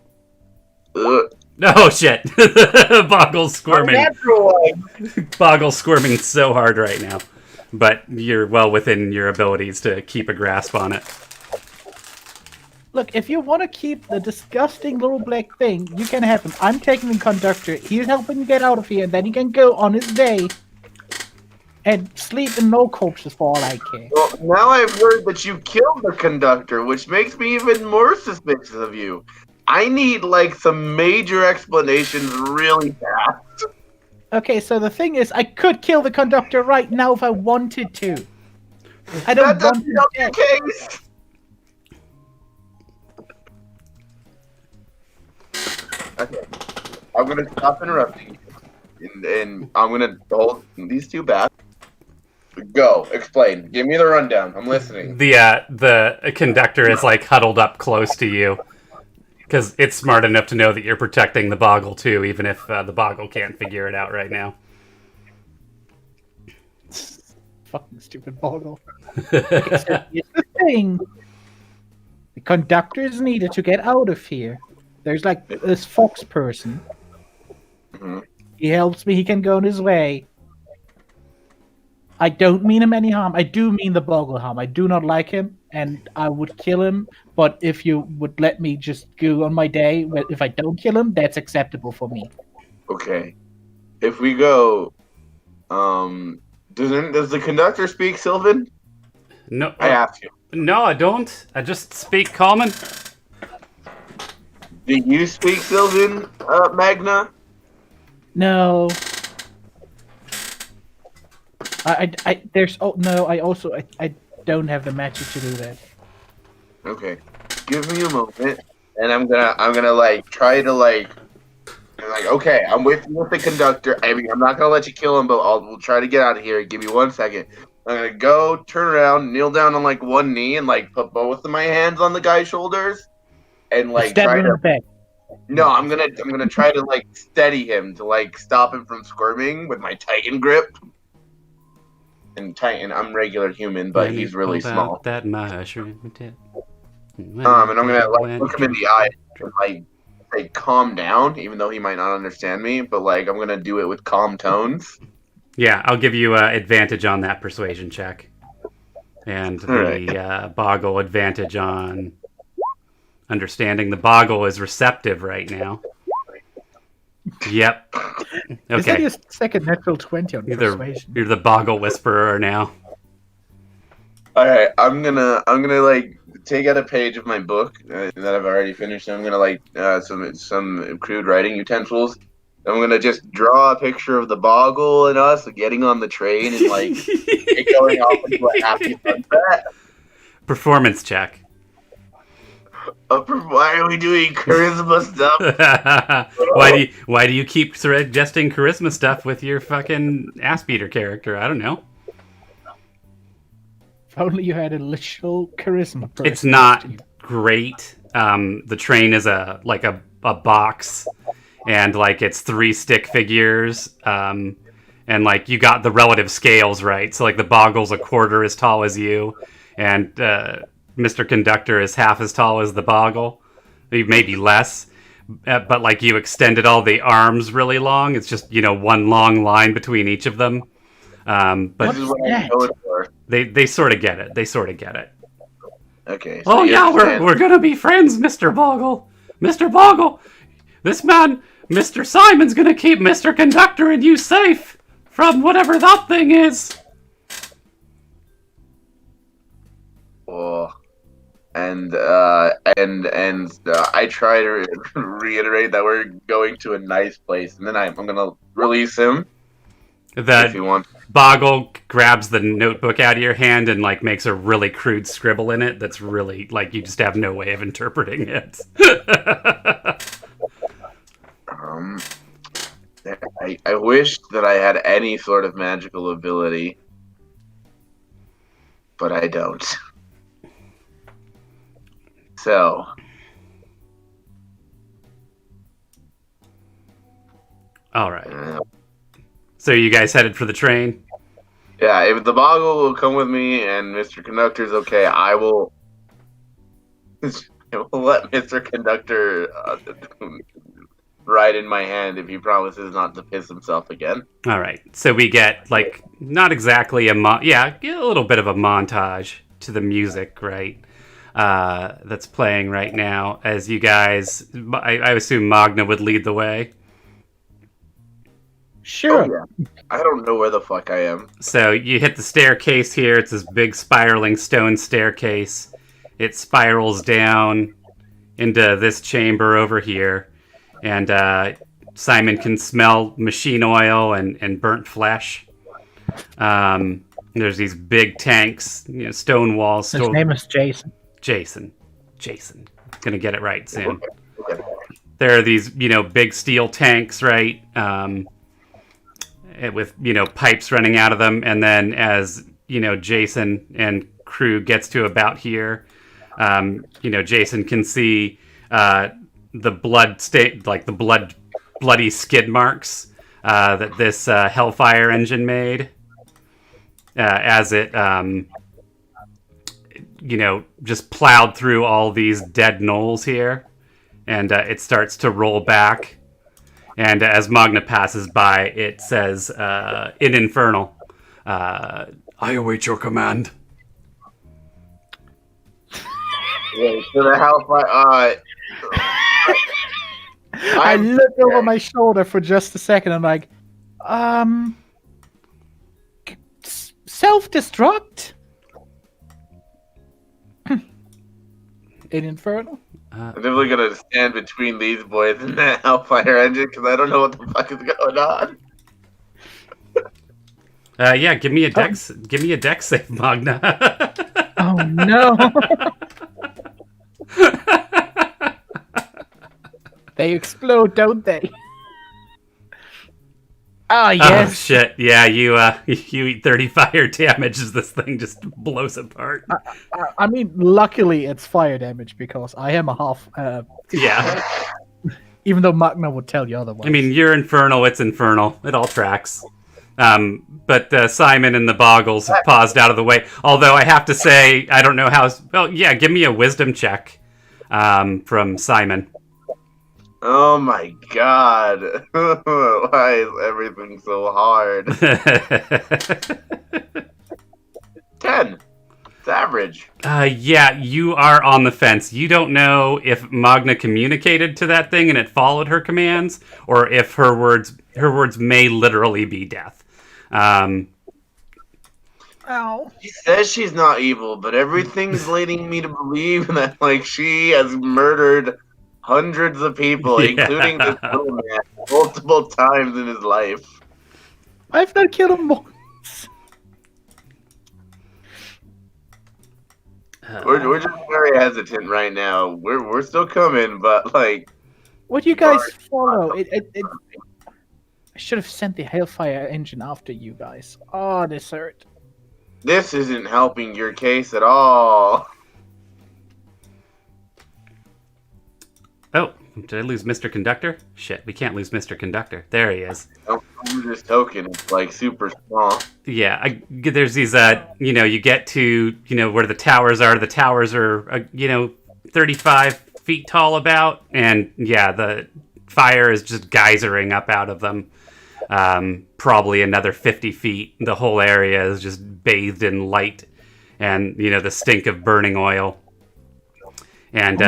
Oh shit! Boggle's squirming. Boggle's squirming so hard right now. But you're well within your abilities to keep a grasp on it.
Look, if you want to keep the disgusting little black thing, you can have him. I'm taking the conductor. He's helping you get out of here, and then he can go on his day and sleep in no corpses for all I care.
Well, now I've heard that you killed the conductor, which makes me even more suspicious of you. I need, like, some major explanations really fast.
Okay, so the thing is, I could kill the conductor right now if I wanted to. I don't
That
want
doesn't
to
help
dead.
your case. Okay, I'm gonna stop interrupting you, and I'm gonna hold these two back. Go, explain. Give me the rundown. I'm listening.
The conductor is like huddled up close to you because it's smart enough to know that you're protecting the boggle too, even if the boggle can't figure it out right now.
Fucking stupid boggle. Okay, so here's the thing. The conductor is needed to get out of here. There's like this fox person.
Mhm.
He helps me. He can go on his way. I don't mean him any harm. I do mean the Boggle harm. I do not like him, and I would kill him. But if you would let me just go on my day, if I don't kill him, that's acceptable for me.
Okay. If we go, does the conductor speak Sylvan?
No,
I asked you.
no, I don't. I just speak common.
Do you speak Sylvan, Magna?
No. There's oh no. I don't have the magic to do that.
Okay. Give me a moment, and I'm gonna like try to like. I'm like, okay, I'm with you with the conductor. I mean, I'm not gonna let you kill him, but we'll try to get out of here. Give me 1 second. I'm gonna go, turn around, kneel down on like one knee, and like put both of my hands on the guy's shoulders, and like
Stab
try
him in the
to.
back.
No, I'm gonna try to like steady him to like stop him from squirming with my Titan grip. And Titan, I'm regular human, but he's really small.
That mushroom tip.
And I'm gonna like look him in the eye and like say calm down, even though he might not understand me. But like I'm gonna do it with calm tones.
Yeah, I'll give you advantage on that persuasion check, and the Boggle advantage on understanding. The Boggle is receptive right now. Yep.
Is that
Okay.
your second natural 20 on persuasion?
You're the Boggle Whisperer now.
All right, I'm gonna like take out a page of my book that I've already finished. And I'm gonna like some crude writing utensils. I'm gonna just draw a picture of the Boggle and us getting on the train and like it going off into a happy sunset.
Performance check.
Why are we doing charisma stuff?
Why do you keep suggesting charisma stuff with your fucking ass beater character? I don't know.
If only you had a literal charisma.
It's not great. The train is a box, and like it's 3 stick figures. And like you got the relative scales right. So like the Boggle's a quarter as tall as you, and Mr. Conductor is half as tall as the Boggle, maybe less. But like you extended all the arms really long. It's just one long line between each of them. But
This is what I'm going for.
they sort of get it. They sort of get it.
Okay.
Oh yeah, we're gonna be friends, Mr. Boggle. Mr. Boggle, this man, Mr. Simon's gonna keep Mr. Conductor and you safe from whatever that thing is.
Oh. And I try to reiterate that we're going to a nice place, and then I'm gonna release him.
That
if you want.
Boggle grabs the notebook out of your hand and like makes a really crude scribble in it. That's really like you just have no way of interpreting it.
I wish that I had any sort of magical ability, but I don't. So.
All right. So you guys headed for the train?
Yeah, if the Boggle will come with me and Mr. Conductor's okay, I will let Mr. Conductor ride in my hand if he promises not to piss himself again.
All right. So we get like not exactly a little bit of a montage to the music, right? That's playing right now as you guys. I assume Magna would lead the way.
Sure.
Oh, yeah. I don't know where the fuck I am.
So you hit the staircase here. It's this big spiraling stone staircase. It spirals down into this chamber over here. And Simon can smell machine oil and burnt flesh. There's these big tanks, stone walls.
His name is Jason.
Jason. Gonna get it right soon. There are these, big steel tanks, right? With pipes running out of them, and then as Jason and crew gets to about here, Jason can see the bloody skid marks that this Hellfire engine made as it just plowed through all these dead gnolls here, and it starts to roll back. And as Magna passes by, it says, in Infernal, I await your command.
Wait, so the hellfire.
I look over my shoulder for just a second. I'm like, self-destruct in Infernal.
I'm definitely gonna stand between these boys and that hellfire engine because I don't know what the fuck is going on.
Yeah, give me a dex. Give me a dex save, Magna.
Oh no! They explode, don't they? Ah, yes.
Oh shit! Yeah, you eat 30 fire damage as this thing just blows apart.
I mean, luckily it's fire damage because I am a half.
Yeah.
Even though Magna would tell you otherwise.
I mean, you're infernal. It's infernal. It all tracks. But Simon and the Boggles have paused out of the way. Although I have to say, I don't know how. Well, yeah, give me a wisdom check from Simon.
Oh my god. Why is everything so hard? 10. It's average.
Yeah, you are on the fence. You don't know if Magna communicated to that thing and it followed her commands, or if her words may literally be death.
Ow.
She says she's not evil, but everything's leading me to believe that like she has murdered hundreds of people,
Yeah.
including this little man, multiple times in his life.
I've not killed him once.
We're just very hesitant right now. We're still coming, but like,
What do you guys follow? I should have sent the Hellfire engine after you guys. Oh, this hurt.
this isn't helping your case at all.
Oh, did I lose Mr. Conductor? Shit, we can't lose Mr. Conductor. There he is.
Don't use this token. It's like super small.
Yeah, there's these, you get to, where the towers are. The towers are, 35 feet tall about. And, yeah, the fire is just geysering up out of them. Probably another 50 feet. The whole area is just bathed in light and, the stink of burning oil. And,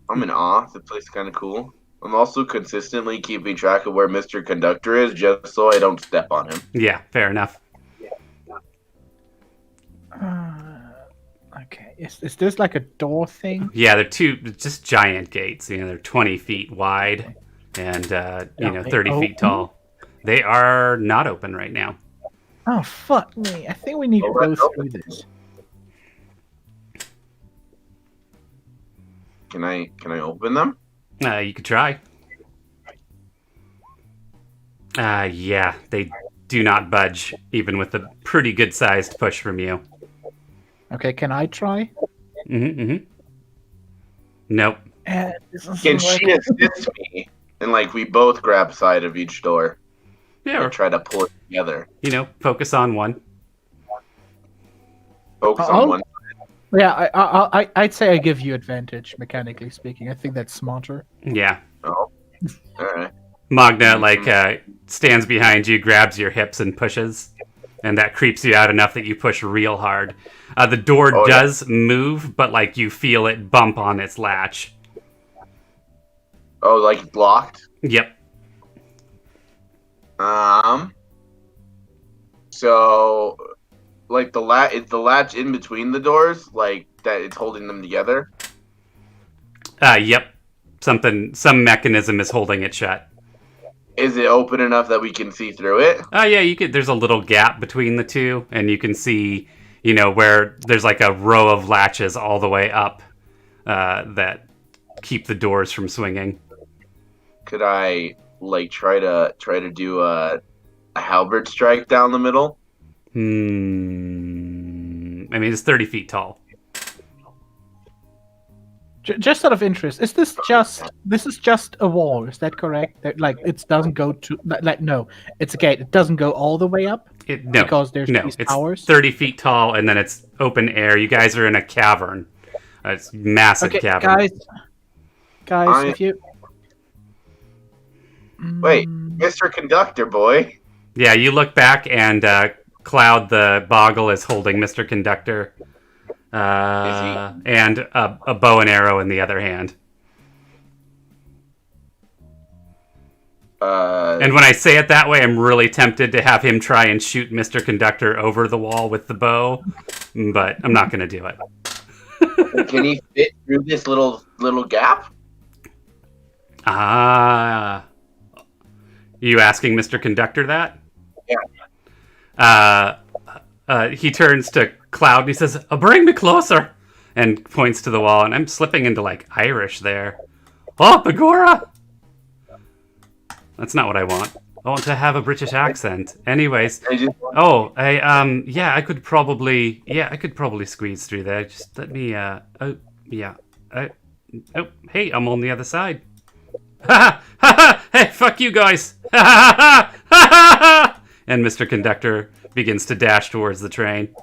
I'm in awe. The place is kind of cool. I'm also consistently keeping track of where Mr. Conductor is, just so I don't step on him.
yeah, fair enough.
Okay. Is this like a door thing?
Yeah, they're just giant gates. They're 20 feet wide and, 30 feet tall. They are not open right now.
Oh, fuck me. I think we need to go through this.
Can I open them?
You could try. Yeah, they do not budge, even with a pretty good-sized push from you.
Okay, can I try?
Nope.
Can she assist me? And like we both grab side of each door.
Yeah,
and try to pull it together.
Focus on one.
Focus on one.
Yeah, I'd say I give you advantage, mechanically speaking. I think that's smarter.
Yeah.
Oh. Alright.
Magna, stands behind you, grabs your hips and pushes. And that creeps you out enough that you push real hard. The door does move, but, you feel it bump on its latch.
Oh, like blocked?
Yep.
So, like is the latch in between the doors, like that it's holding them together?
Yep. Some mechanism is holding it shut.
Is it open enough that we can see through it?
Yeah, there's a little gap between the two, and you can see, where there's like a row of latches all the way up that keep the doors from swinging.
Could I try to do a halberd strike down the middle?
I mean, it's 30 feet tall.
Just out of interest, this is just a wall? Is that correct? It doesn't go to no, it's a gate. It doesn't go all the way up.
No,
because there's these
it's
towers.
30 feet tall, and then it's open air. You guys are in a cavern. It's massive cavern.
Guys, if you
wait, Mr. Conductor boy.
Yeah, you look back, and Cloud the Boggle is holding Mr. Conductor, and a bow and arrow in the other hand. And when I say it that way, I'm really tempted to have him try and shoot Mr. Conductor over the wall with the bow, but I'm not going to do it.
Can he fit through this little gap?
You asking Mr. Conductor that?
Yeah.
He turns to Cloud and he says, bring me closer, and points to the wall, and I'm slipping into, like, Irish there. Oh, Begorra! That's not what I want. I want to have a British accent. Anyways. I could probably squeeze through there. Just let me, hey, I'm on the other side. Ha ha! Hey, fuck you guys! Ha ha ha! And Mr. Conductor begins to dash towards the train.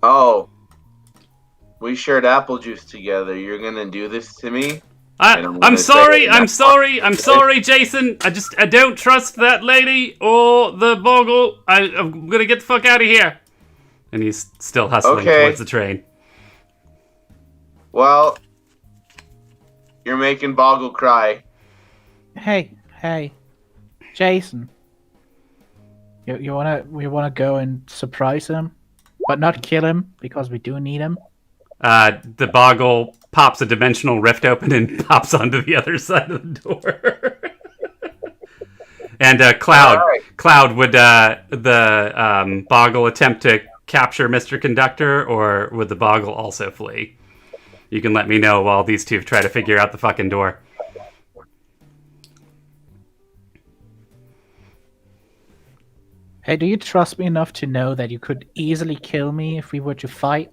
Oh. We shared apple juice together. You're gonna do this to me?
I'm sorry, Jason. I don't trust that lady or the Boggle. I'm gonna get the fuck out of here. And he's still hustling towards the train.
Well, you're making Boggle cry.
Hey, Jason. We wanna go and surprise him, but not kill him because we do need him.
The Boggle pops a dimensional rift open and pops onto the other side of the door. And Cloud, would the Boggle attempt to capture Mr. Conductor, or would the Boggle also flee? You can let me know while these two try to figure out the fucking door.
Hey, do you trust me enough to know that you could easily kill me if we were to fight?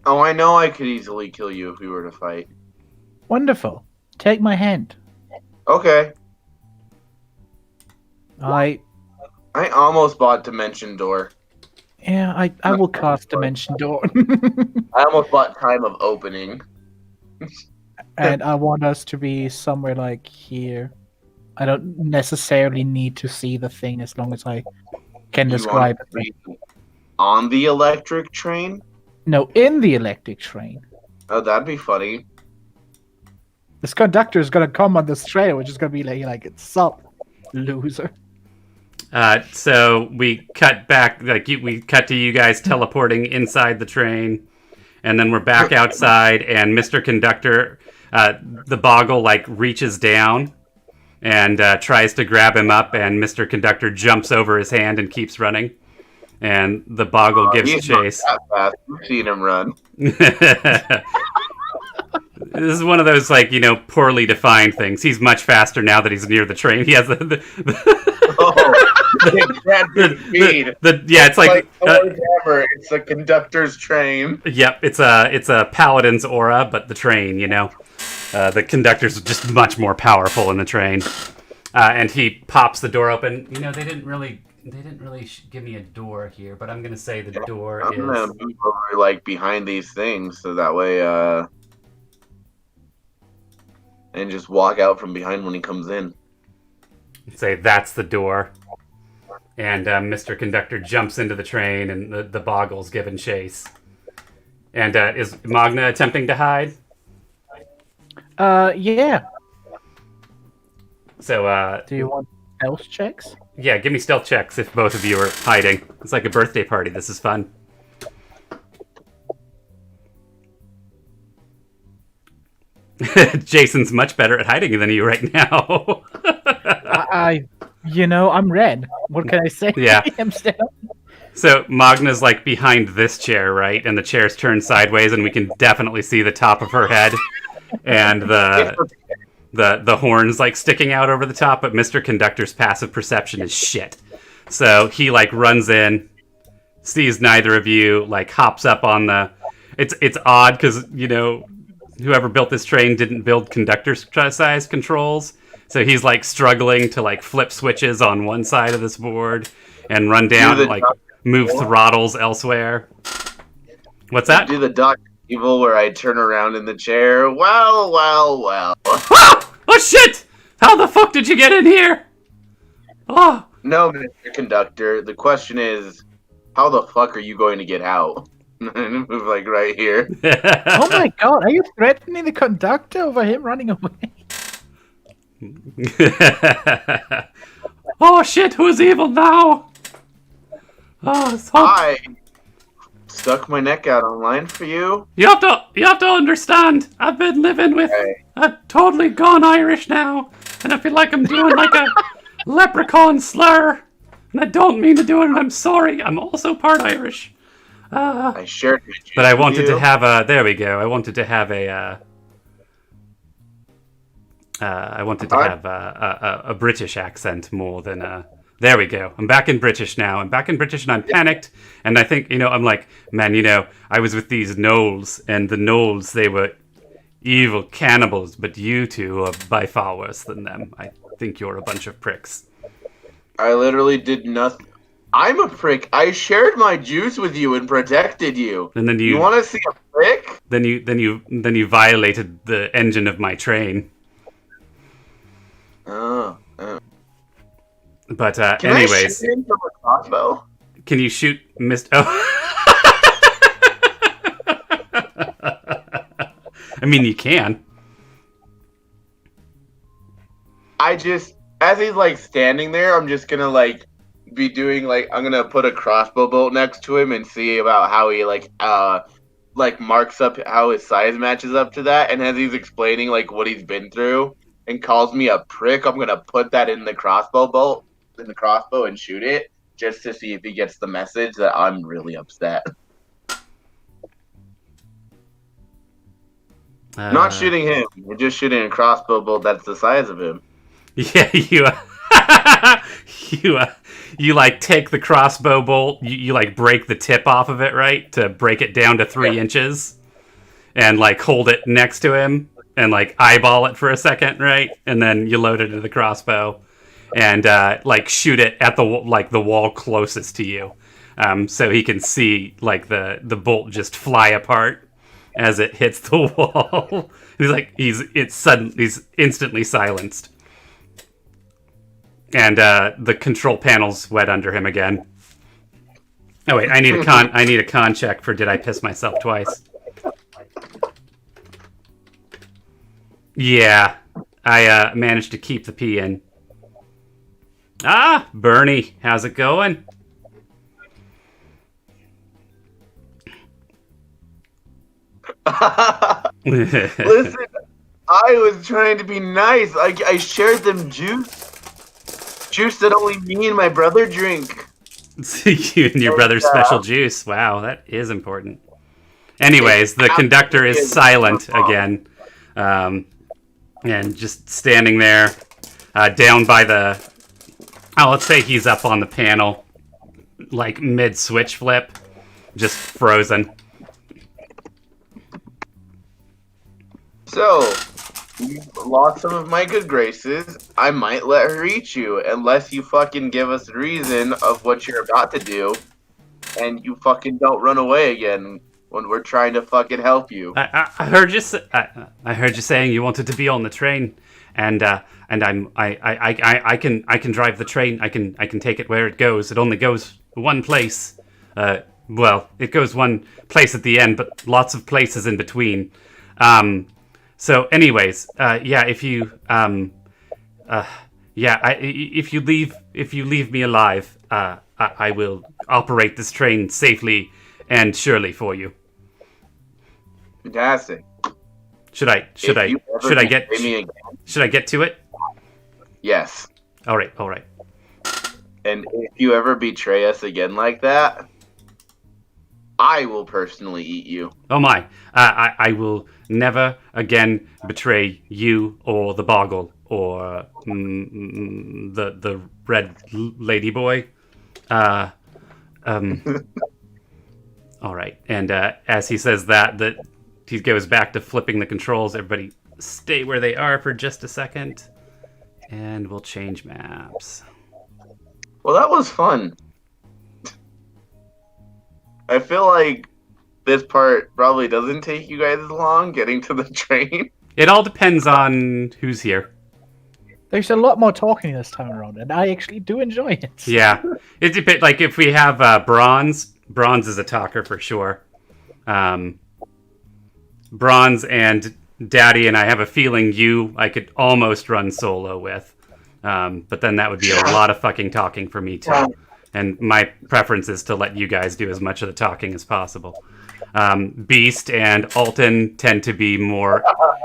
Oh, I know I could easily kill you if we were to fight.
Wonderful. Take my hand.
Okay.
I
almost bought Dimension Door.
Yeah, I will cast Dimension Door.
I almost bought Time of Opening.
And I want us to be somewhere like here. I don't necessarily need to see the thing as long as I can describe it.
On the electric train?
No, in the electric train.
Oh, that'd be funny.
This conductor is gonna come on this train, which is gonna be like it's up, loser.
So we cut back, we cut to you guys teleporting inside the train, and then we're back outside, and Mr. Conductor, the Boggle, reaches down and tries to grab him up, and Mr. Conductor jumps over his hand and keeps running. And the Boggle gives chase.
Not that fast. We've seen him run.
This is one of those, poorly defined things. He's much faster now that he's near the train. He has the it's like
it's a conductor's train.
Yep, it's a paladin's aura, but the train, the conductor's just much more powerful in the train. And he pops the door open. They didn't really give me a door here, but I'm gonna say the door is.
I'm gonna move over behind these things so that way, and just walk out from behind when he comes in.
Say that's the door, and Mr. Conductor jumps into the train, and the Boggle's given chase. And is Magna attempting to hide?
Yeah.
So,
do you want stealth checks?
Yeah, give me stealth checks if both of you are hiding. It's like a birthday party. This is fun. Jason's much better at hiding than you right now.
I'm red. What can I say?
Yeah.
I'm still...
So Magna's behind this chair, right? And the chair's turned sideways, and we can definitely see the top of her head, and the horns sticking out over the top. But Mr. Conductor's passive perception is shit. So he runs in, sees neither of you, hops up on the. It's odd because whoever built this train didn't build conductor-size controls. So he's struggling to flip switches on one side of this board and run down move throttles elsewhere. What's that?
Do the Dr. Evil where I turn around in the chair. Well.
Ah! Oh shit! How the fuck did you get in here? Oh!
No, Mr. Conductor. The question is, how the fuck are you going to get out? Move like right here.
Oh my god, are you threatening the conductor over him running away?
Oh shit, who's evil now? Oh, so
I stuck my neck out online for you.
you have to understand. I've been living with
Hey,
a totally gone Irish now, and I feel like I'm doing like a leprechaun slur. And I don't mean to do it, and I'm sorry. I'm also part Irish.
I shared my juice
But I
with
wanted
you.
to have a. There we go. I wanted to have a. I wanted to have a British accent more than a. There we go. I'm back in British now. I'm back in British and I'm panicked. And I think, I'm like, man, I was with these gnolls, and the gnolls, they were evil cannibals, but you two are by far worse than them. I think you're a bunch of pricks.
I literally did nothing. I'm a prick. I shared my juice with you and protected you.
And then
You want to see a prick?
then you violated the engine of my train.
Oh.
But
Can
anyways,
I shoot him from a crossbow?
can you shoot Mist? Oh. I mean, you can.
As he's like standing there, I'm just gonna like be doing like I'm gonna put a crossbow bolt next to him and see about how he like marks up how his size matches up to that. And as he's explaining like what he's been through and calls me a prick, I'm gonna put that in the crossbow bolt in the crossbow and shoot it just to see if he gets the message that I'm really upset. Not shooting him. We're just shooting a crossbow bolt that's the size of him.
Yeah, you like take the crossbow bolt, you like break the tip off of it, right, to break it down to 3 inches, and like hold it next to him and like eyeball it for a second, right, and then you load it into the crossbow and like shoot it at the wall closest to you, so he can see like the bolt just fly apart as it hits the wall. He's instantly silenced. And the control panel's wet under him again. Oh wait, I need a con check for did I piss myself twice? Yeah, I managed to keep the pee in. Ah, Bernie, how's it going?
Listen, I was trying to be nice. I shared them juice. Juice that only me and my brother drink.
You and your brother's special juice. Wow, that is important. Anyways, the conductor is silent again. And just standing there, down by the... Oh, let's say he's up on the panel, like mid-switch flip, just frozen.
So, you lost some of my good graces. I might let her eat you, unless you fucking give us a reason of what you're about to do, and you fucking don't run away again when we're trying to fucking help you.
I heard you. I heard you saying you wanted to be on the train, and I can drive the train. I can take it where it goes. It only goes one place. Well, it goes one place at the end, but lots of places in between. So, anyways, yeah. If you if you leave me alive, I will operate this train safely and surely for you.
Fantastic.
Should I get to it?
Yes.
All right.
And if you ever betray us again like that, I will personally eat you.
Oh my! I will never again betray you or the Boggle or the red lady boy. All right. And as he says that he goes back to flipping the controls. Everybody, stay where they are for just a second, and we'll change maps.
Well, that was fun. I feel like this part probably doesn't take you guys as long getting to the train.
It all depends on who's here.
There's a lot more talking this time around, and I actually do enjoy it.
Yeah, it's a bit like if we have bronze. Bronze is a talker for sure. Bronze and Daddy, and I have a feeling I could almost run solo with. But then that would be a lot of fucking talking for me too. And my preference is to let you guys do as much of the talking as possible. Beast and Alton tend to be more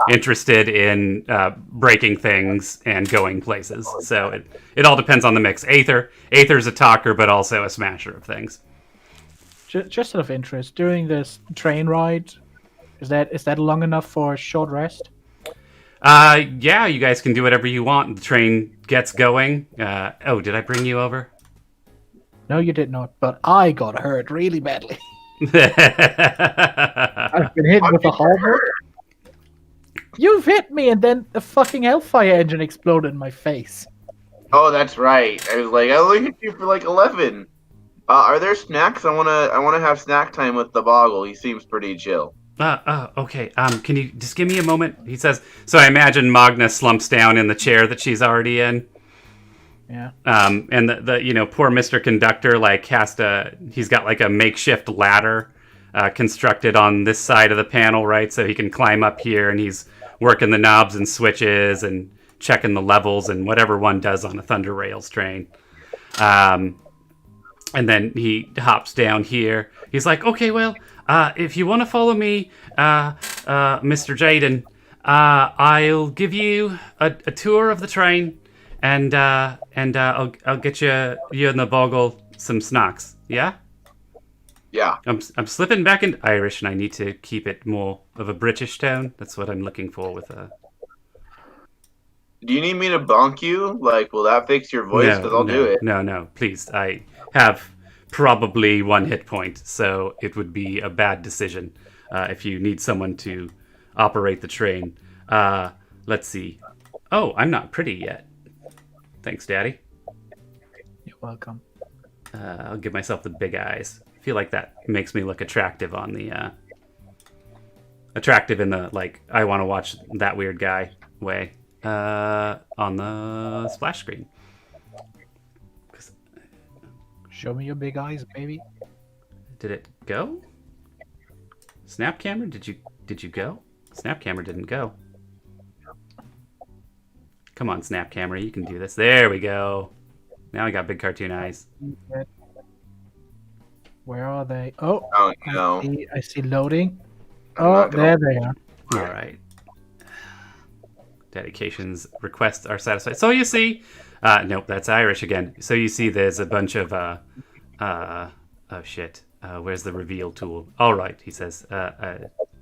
interested in breaking things and going places. So it all depends on the mix. Aether's a talker, but also a smasher of things.
Just out of interest, during this train ride, is that long enough for a short rest?
Yeah, you guys can do whatever you want. The train gets going. Did I bring you over?
No, you did not, but I got hurt really badly. I've been hit with a halberd. You've hit me, and then the fucking Hellfire engine exploded in my face.
Oh, that's right. I was like, I only hit you for like 11. Are there snacks? I wanna have snack time with the Boggle. He seems pretty chill.
Okay. Can you just give me a moment? He says. So I imagine Magna slumps down in the chair that she's already in.
Yeah.
And the poor Mr. Conductor he's got like a makeshift ladder constructed on this side of the panel, right? So he can climb up here, and he's working the knobs and switches and checking the levels and whatever one does on a Thunder Rails train. And then he hops down here. He's like, okay, well, if you want to follow me, Mr. Jaden, I'll give you a tour of the train, and I'll get you and the Boggle some snacks. Yeah?
Yeah.
I'm slipping back into Irish, and I need to keep it more of a British tone. That's what I'm looking for with a...
Do you need me to bonk you? Like, will that fix your voice? Because I'll do it.
No, please. I have probably 1 hit point, so it would be a bad decision if you need someone to operate the train. Let's see. Oh, I'm not pretty yet. Thanks, Daddy.
You're welcome.
I'll give myself the big eyes. I feel like that makes me look attractive on the... attractive in the, like, I want to watch that weird guy way. On the splash screen.
Show me your big eyes, baby.
Did it go? Snap camera? Did you go? Snap camera didn't go. Come on, snap camera, you can do this. There we go. Now I got big cartoon eyes.
Where are they? Oh,
no.
I see loading. Oh, there they are.
All right. Dedications requests are satisfied. So you see, nope, that's Irish again. So you see, there's a bunch of oh shit. Where's the reveal tool? All right, he says.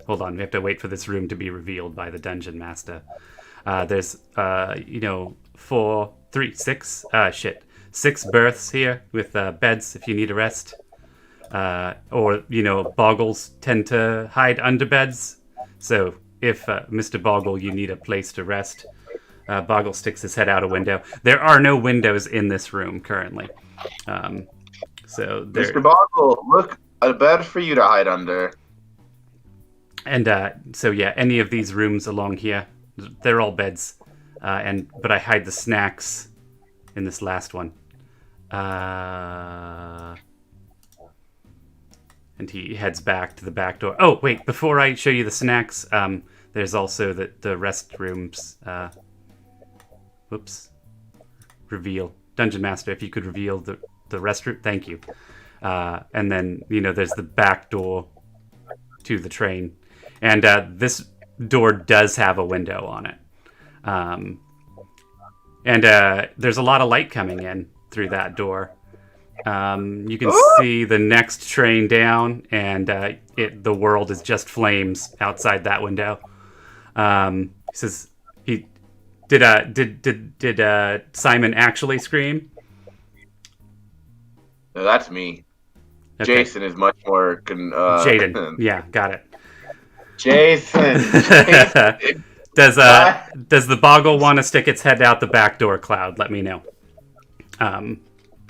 Hold on, we have to wait for this room to be revealed by the dungeon master. There's 6 berths here with beds if you need a rest. Or Boggles tend to hide under beds. So if Mr. Boggle, you need a place to rest, Boggle sticks his head out a window. There are no windows in this room currently.
Mr. Boggle, look, a bed for you to hide under.
And any of these rooms along here, they're all beds. But I hide the snacks in this last one. And he heads back to the back door. Oh, wait, before I show you the snacks, there's also the restrooms. Whoops. Reveal. Dungeon Master, if you could reveal the restroom. Thank you. And then, there's the back door to the train. And this door does have a window on it. And there's a lot of light coming in through that door. You can see the next train down, and the world is just flames outside that window. He says, did Simon actually scream?
No, that's me. Okay. Jason is much more.
Jaden, yeah, got it.
Jason.
Does the Boggle want to stick its head out the back door, Cloud? Let me know.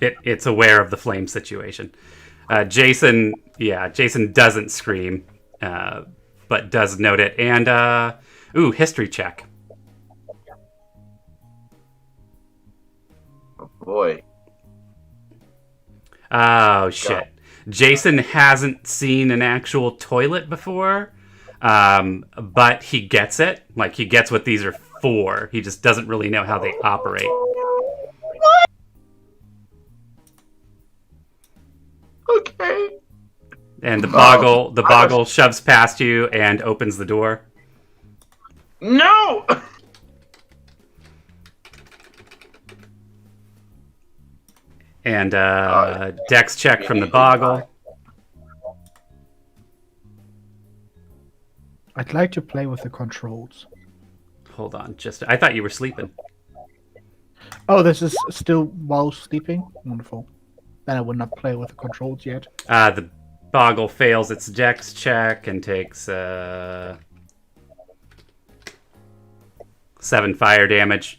It's aware of the flame situation. Jason doesn't scream, but does note it. And history check.
boy.
Oh, shit. Jason hasn't seen an actual toilet before, but he gets it. Like, he gets what these are for. He just doesn't really know how they operate.
Okay.
And the boggle shoves past you and opens the door.
No!
And dex check from the boggle.
I'd like to play with the controls.
Hold on, I thought you were sleeping.
Oh, this is still while sleeping? Wonderful. Then I would not play with the controls yet.
The boggle fails its dex check and takes 7 fire damage.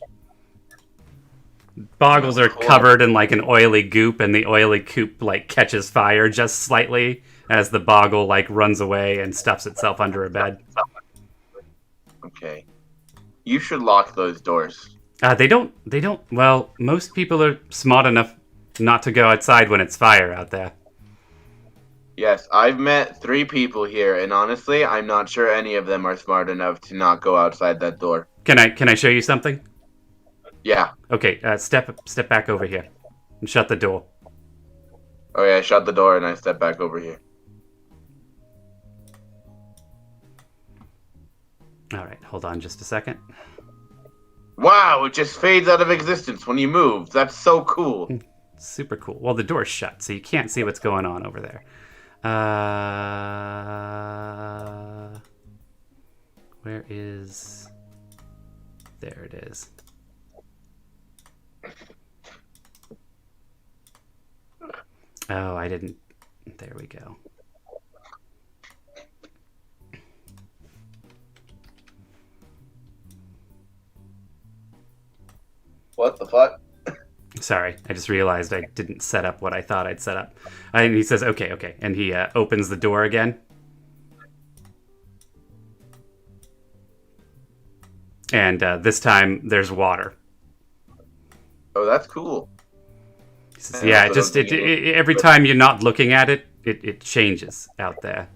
Boggles are covered in like an oily goop, and the oily goop like catches fire just slightly as the boggle like runs away and stuffs itself under a bed.
Okay. You should lock those doors.
They don't. Well, most people are smart enough not to go outside when it's fire out there.
Yes, I've met 3 people here, and honestly, I'm not sure any of them are smart enough to not go outside that door.
Can I show you something?
Yeah.
Okay, step back over here and shut the door.
Okay, I shut the door and I step back over here.
All right, hold on just a second.
Wow, it just fades out of existence when you move. That's so cool.
Super cool. Well, the door's shut, so you can't see what's going on over there. Where is... There it is. Oh, I didn't... There we go.
What the fuck?
Sorry, I just realized I didn't set up what I thought I'd set up. And he says, okay. And he opens the door again. And this time, there's water.
Oh, that's cool.
He says, yeah, every time you're not looking at it, it changes out there.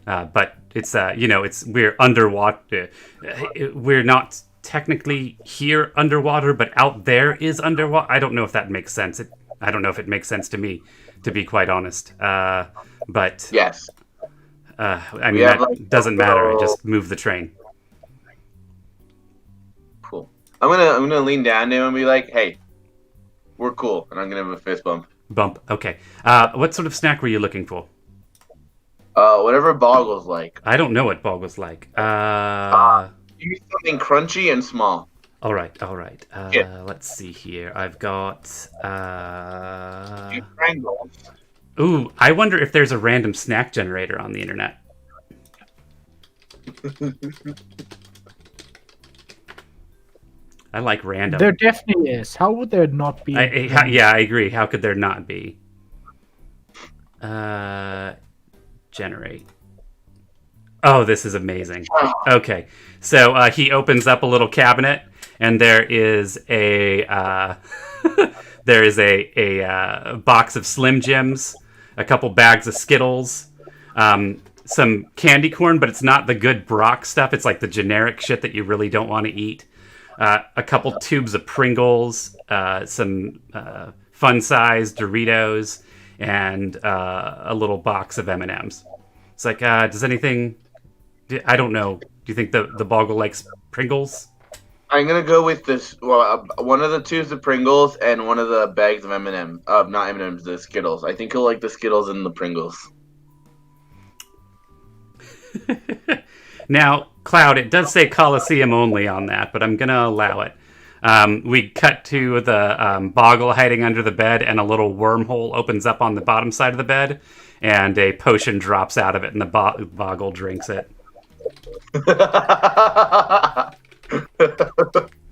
But it's, we're underwater. We're not technically here underwater, but out there is underwater. I don't know if that makes sense. I don't know if it makes sense to me, to be quite honest. But
yes,
I mean that doesn't matter. I just move the train.
Cool. I'm gonna lean down to him and be like, "Hey, we're cool," and I'm gonna have a fist bump.
Okay. What sort of snack were you looking for?
Whatever Boggle's like.
I don't know what Boggle's like.
Use something crunchy and small.
All right. Yeah. Let's see here. I've got... Ooh, I wonder if there's a random snack generator on the internet. I like random.
There definitely is. How would there not be?
I agree. How could there not be? Generate. Oh, this is amazing. Okay, so he opens up a little cabinet, and there is a box of Slim Jims, a couple bags of Skittles, some candy corn, but it's not the good Brock stuff. It's like the generic shit that you really don't want to eat. A couple tubes of Pringles, some fun-sized Doritos, and a little box of M&Ms. It's like, does anything... I don't know. Do you think the Boggle likes Pringles?
I'm gonna go with this. Well, one of the tubes of Pringles and one of the bags of M&M. Not M&Ms, the Skittles. I think he'll like the Skittles and the Pringles.
Now, Cloud, it does say Coliseum only on that, but I'm gonna allow it. We cut to the Boggle hiding under the bed, and a little wormhole opens up on the bottom side of the bed, and a potion drops out of it, and the Boggle drinks it.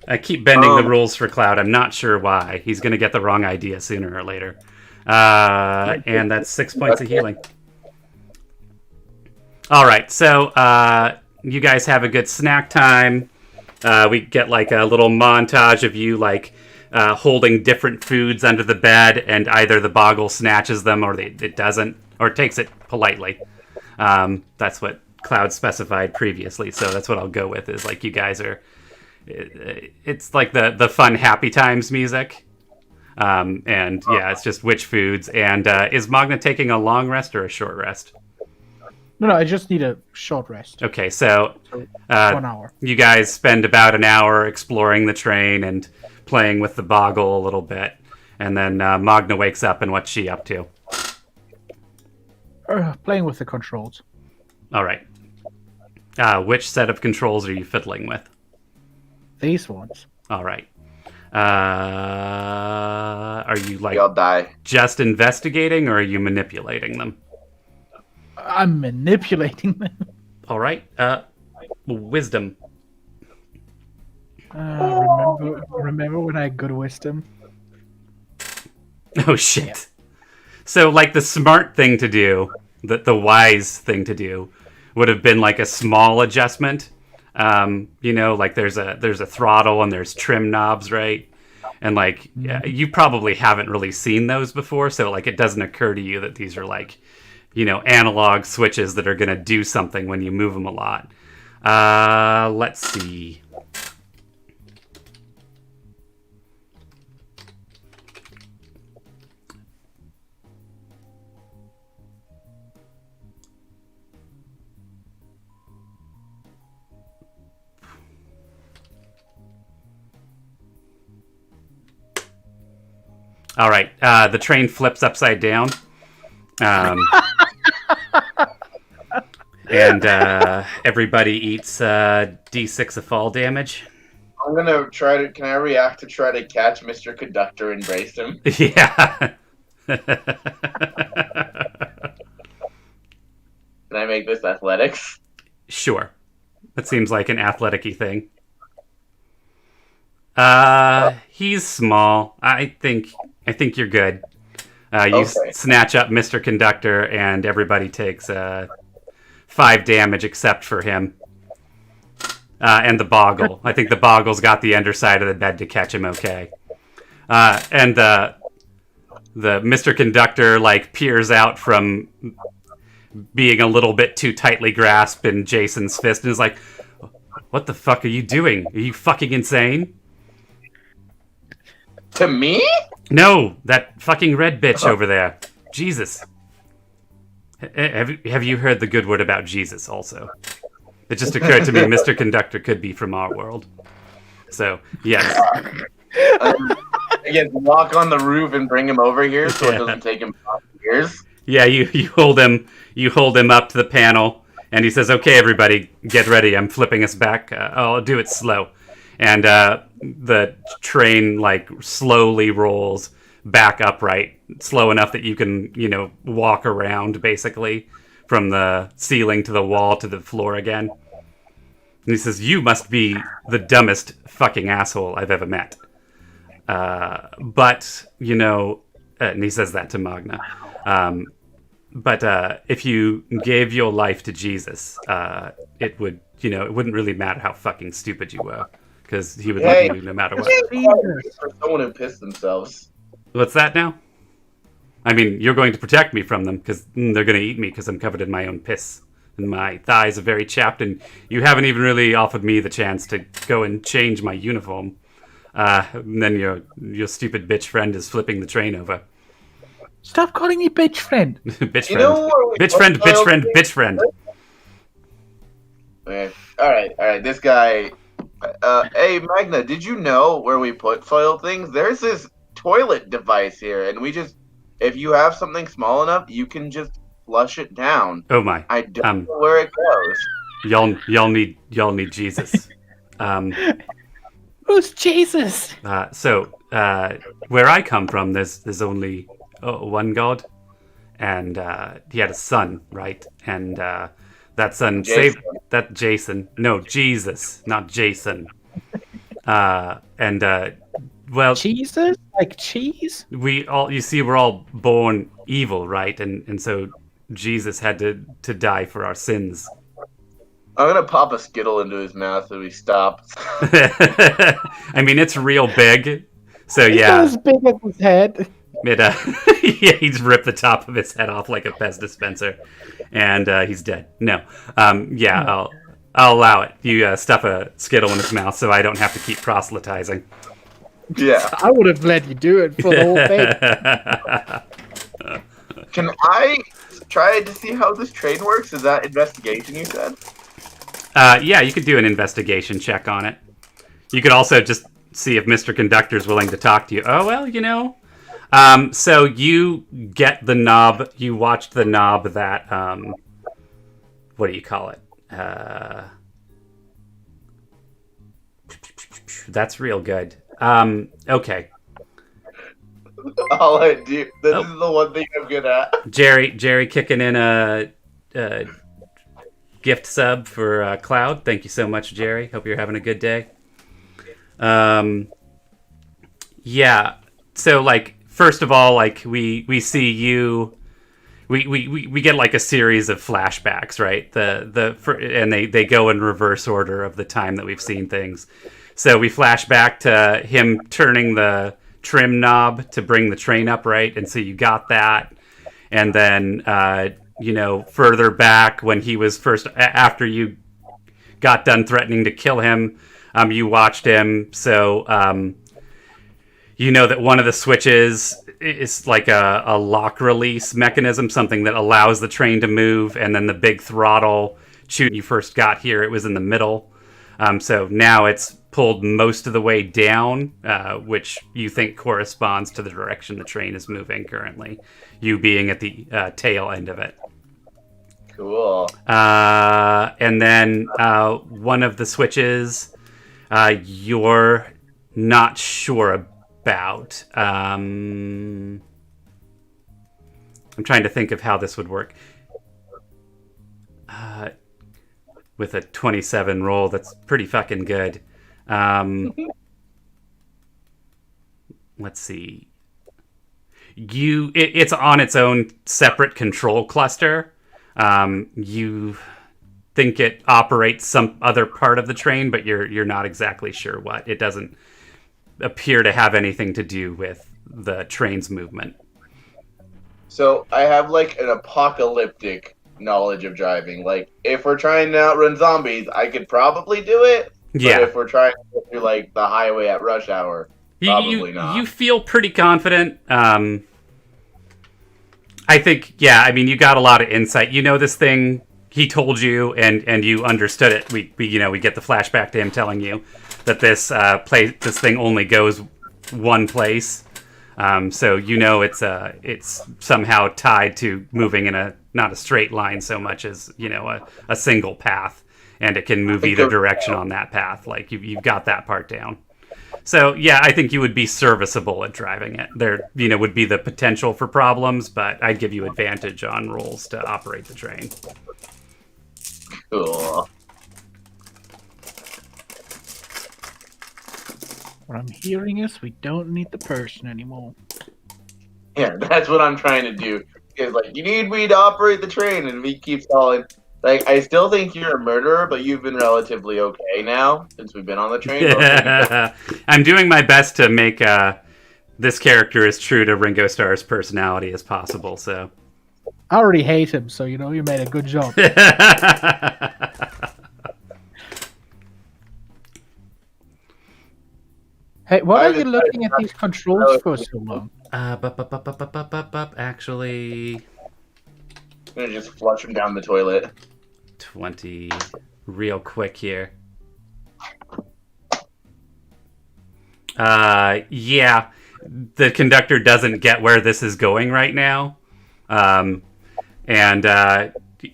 I keep bending the rules for Cloud. I'm not sure why. He's going to get the wrong idea sooner or later. And that's 6 points of healing. All right, so you guys have a good snack time. We get like a little montage of you like holding different foods under the bed, and either the boggle snatches them or it doesn't, or takes it politely. That's what Cloud specified previously, so that's what I'll go with. Is like you guys are. It's like the fun happy times music. And yeah, it's just which foods. And is Magna taking a long rest or a short rest?
No, I just need a short rest.
Okay, so
1 hour.
you guys spend about an hour exploring the train and playing with the boggle a little bit. And then Magna wakes up, and what's she up to?
Playing with the controls.
All right. Which set of controls are you fiddling with?
These ones.
All right. Are you like
I'll die.
just investigating, or are you manipulating them?
I'm manipulating them.
All right. Wisdom.
Remember when I had good wisdom?
Oh shit. Yeah. So like the smart thing to do, the wise thing to do, would have been like a small adjustment. Like there's a throttle and there's trim knobs, right? And like you probably haven't really seen those before, so like it doesn't occur to you that these are like, analog switches that are gonna do something when you move them a lot. Let's see. All right, the train flips upside down, and everybody eats D6 of fall damage.
I'm gonna try to. Can I react to try to catch Mr. Conductor and brace him?
Yeah.
Can I make this athletics?
Sure. That seems like an athletic-y thing. He's small. I think you're good. You snatch up Mr. Conductor, and everybody takes 5 damage except for him. And the boggle. I think the boggle's got the underside of the bed to catch him okay. And the Mr. Conductor like peers out from being a little bit too tightly grasped in Jason's fist and is like, "What the fuck are you doing? Are you fucking insane?"
To me?
No, that fucking red bitch over there. Jesus. Have you heard the good word about Jesus also? It just occurred to me Mr. Conductor could be from our world. So, yes.
Again, walk on the roof and bring him over here so it doesn't take him 5 years.
Yeah, you hold him up to the panel, and he says, "Okay, everybody, get ready. I'm flipping us back. I'll do it slow." And the train like slowly rolls back upright, slow enough that you can, walk around basically from the ceiling to the wall to the floor again. And he says, "You must be the dumbest fucking asshole I've ever met. But, and he says that to Magna. But if you gave your life to Jesus, it would, it wouldn't really matter how fucking stupid you were. Because he would love you no matter what."
For someone who pissed themselves.
What's that now? I mean, you're going to protect me from them, because they're going to eat me because I'm covered in my own piss. And my thighs are very chapped, and you haven't even really offered me the chance to go and change my uniform. And then your stupid bitch friend is flipping the train over.
Stop calling me bitch friend.
Bitch friend. Bitch friend, bitch friend, bitch friend.
Okay. All right. This guy... hey, Magna, did you know where we put foil things? There's this toilet device here, and if you have something small enough, you can just flush it down.
Oh my!
I don't know where it goes.
Y'all need Jesus.
Who's Jesus?
So where I come from, there's only one God, and he had a son, right? And that son saved that Jason. No, Jesus, not Jason. Well,
Jesus, like cheese.
We're all born evil, right? And so Jesus had to die for our sins.
I'm gonna pop a Skittle into his mouth if he stops.
I mean, it's real big, So
It's not
yeah,
as big as his head.
it yeah, he's ripped the top of his head off like a Pez dispenser, and he's dead. No, yeah, I'll allow it. You stuff a Skittle in his mouth, so I don't have to keep proselytizing.
Yeah.
I would have let you do it for the whole thing.
Can I try to see how this train works? Is that investigation you said?
Yeah, you could do an investigation check on it. You could also just see if Mr. Conductor's willing to talk to you. Oh, well, you know. So you get the knob. You watched the knob that, what do you call it? That's real good. Okay.
I'll let you. This is the one thing I'm good at.
Jerry kicking in a gift sub for Cloud. Thank you so much, Jerry. Hope you're having a good day. Yeah. So, like, first of all, like, we see you. We get like a series of flashbacks, right? And they go in reverse order of the time that we've seen things. So we flash back to him turning the trim knob to bring the train up, right? And so you got that. And then, further back when he was first, after you got done threatening to kill him, you watched him. So, you know that one of the switches is like a lock release mechanism, something that allows the train to move. And then the big throttle, when you first got here, it was in the middle. So now it's pulled most of the way down, which you think corresponds to the direction the train is moving currently, you being at the tail end of it.
Cool.
And then one of the switches you're not sure about. I'm trying to think of how this would work. With a 27 roll, that's pretty fucking good. Let's see. It's on its own separate control cluster. You think it operates some other part of the train, but you're not exactly sure what. It doesn't appear to have anything to do with the train's movement.
So I have like an apocalyptic knowledge of driving. Like, if we're trying to outrun zombies, I could probably do it.
Yeah.
But if we're trying to go through like the highway at rush hour, probably not.
You feel pretty confident. I think, yeah, I mean, you got a lot of insight. You know this thing, he told you, and you understood it. We get the flashback to him telling you that this thing only goes one place. So you know it's somehow tied to moving in not a straight line so much as, a single path, and it can move either direction on that path. Like you've got that part down. So yeah, I think you would be serviceable at driving it. There, would be the potential for problems, but I'd give you advantage on rolls to operate the train.
Cool.
What I'm hearing is we don't need the person anymore.
Yeah, that's what I'm trying to do. Is like, you need me to operate the train, and we keep telling. Like, I still think you're a murderer, but you've been relatively okay now since we've been on the train.
I'm doing my best to make this character as true to Ringo Starr's personality as possible. So
I already hate him, so you made a good job. Hey, why are you looking at these controls for so long?
Actually,
I'm gonna just flush him down the toilet.
20, real quick here. Yeah, the conductor doesn't get where this is going right now, and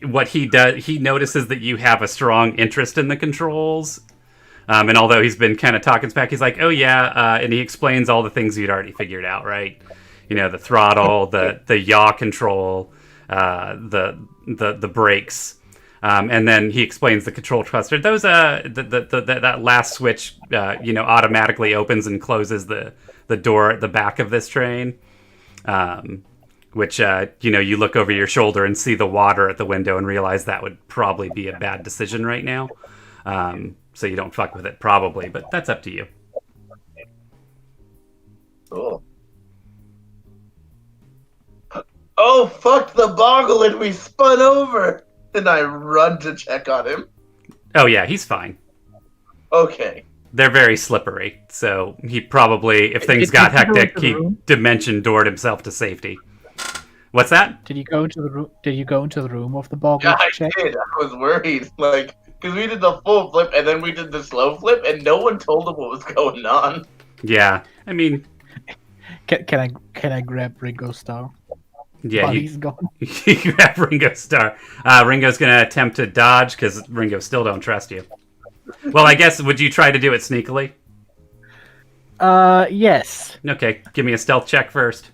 what he does, he notices that you have a strong interest in the controls. And although he's been kind of talking smack, he's like, "Oh yeah," and he explains all the things you'd already figured out, right? The throttle, the yaw control, the brakes, and then he explains the control cluster. Those that last switch, automatically opens and closes the door at the back of this train, which you look over your shoulder and see the water at the window and realize that would probably be a bad decision right now. So you don't fuck with it, probably, but that's up to you.
Cool. Oh, fuck the boggle, and we spun over. And I run to check on him.
Oh yeah, he's fine.
Okay.
They're very slippery, so he probably, if things
Did
got
you go
hectic,
into the
he
room?
dimension doored himself to safety. What's that?
Did you go into the room? Did you go into the room of the boggle
Yeah,
to
I
check?
did. I was worried. Like, because we did the full flip and then we did the slow flip, and no one told him what was going on.
Yeah, I mean,
Can I grab Ringo Starr?
yeah,
While
you,
he's gone.
you have Ringo Starr. Ringo's gonna attempt to dodge because Ringo still don't trust you. Well, I guess, would you try to do it sneakily?
Yes.
Okay, give me a stealth check first.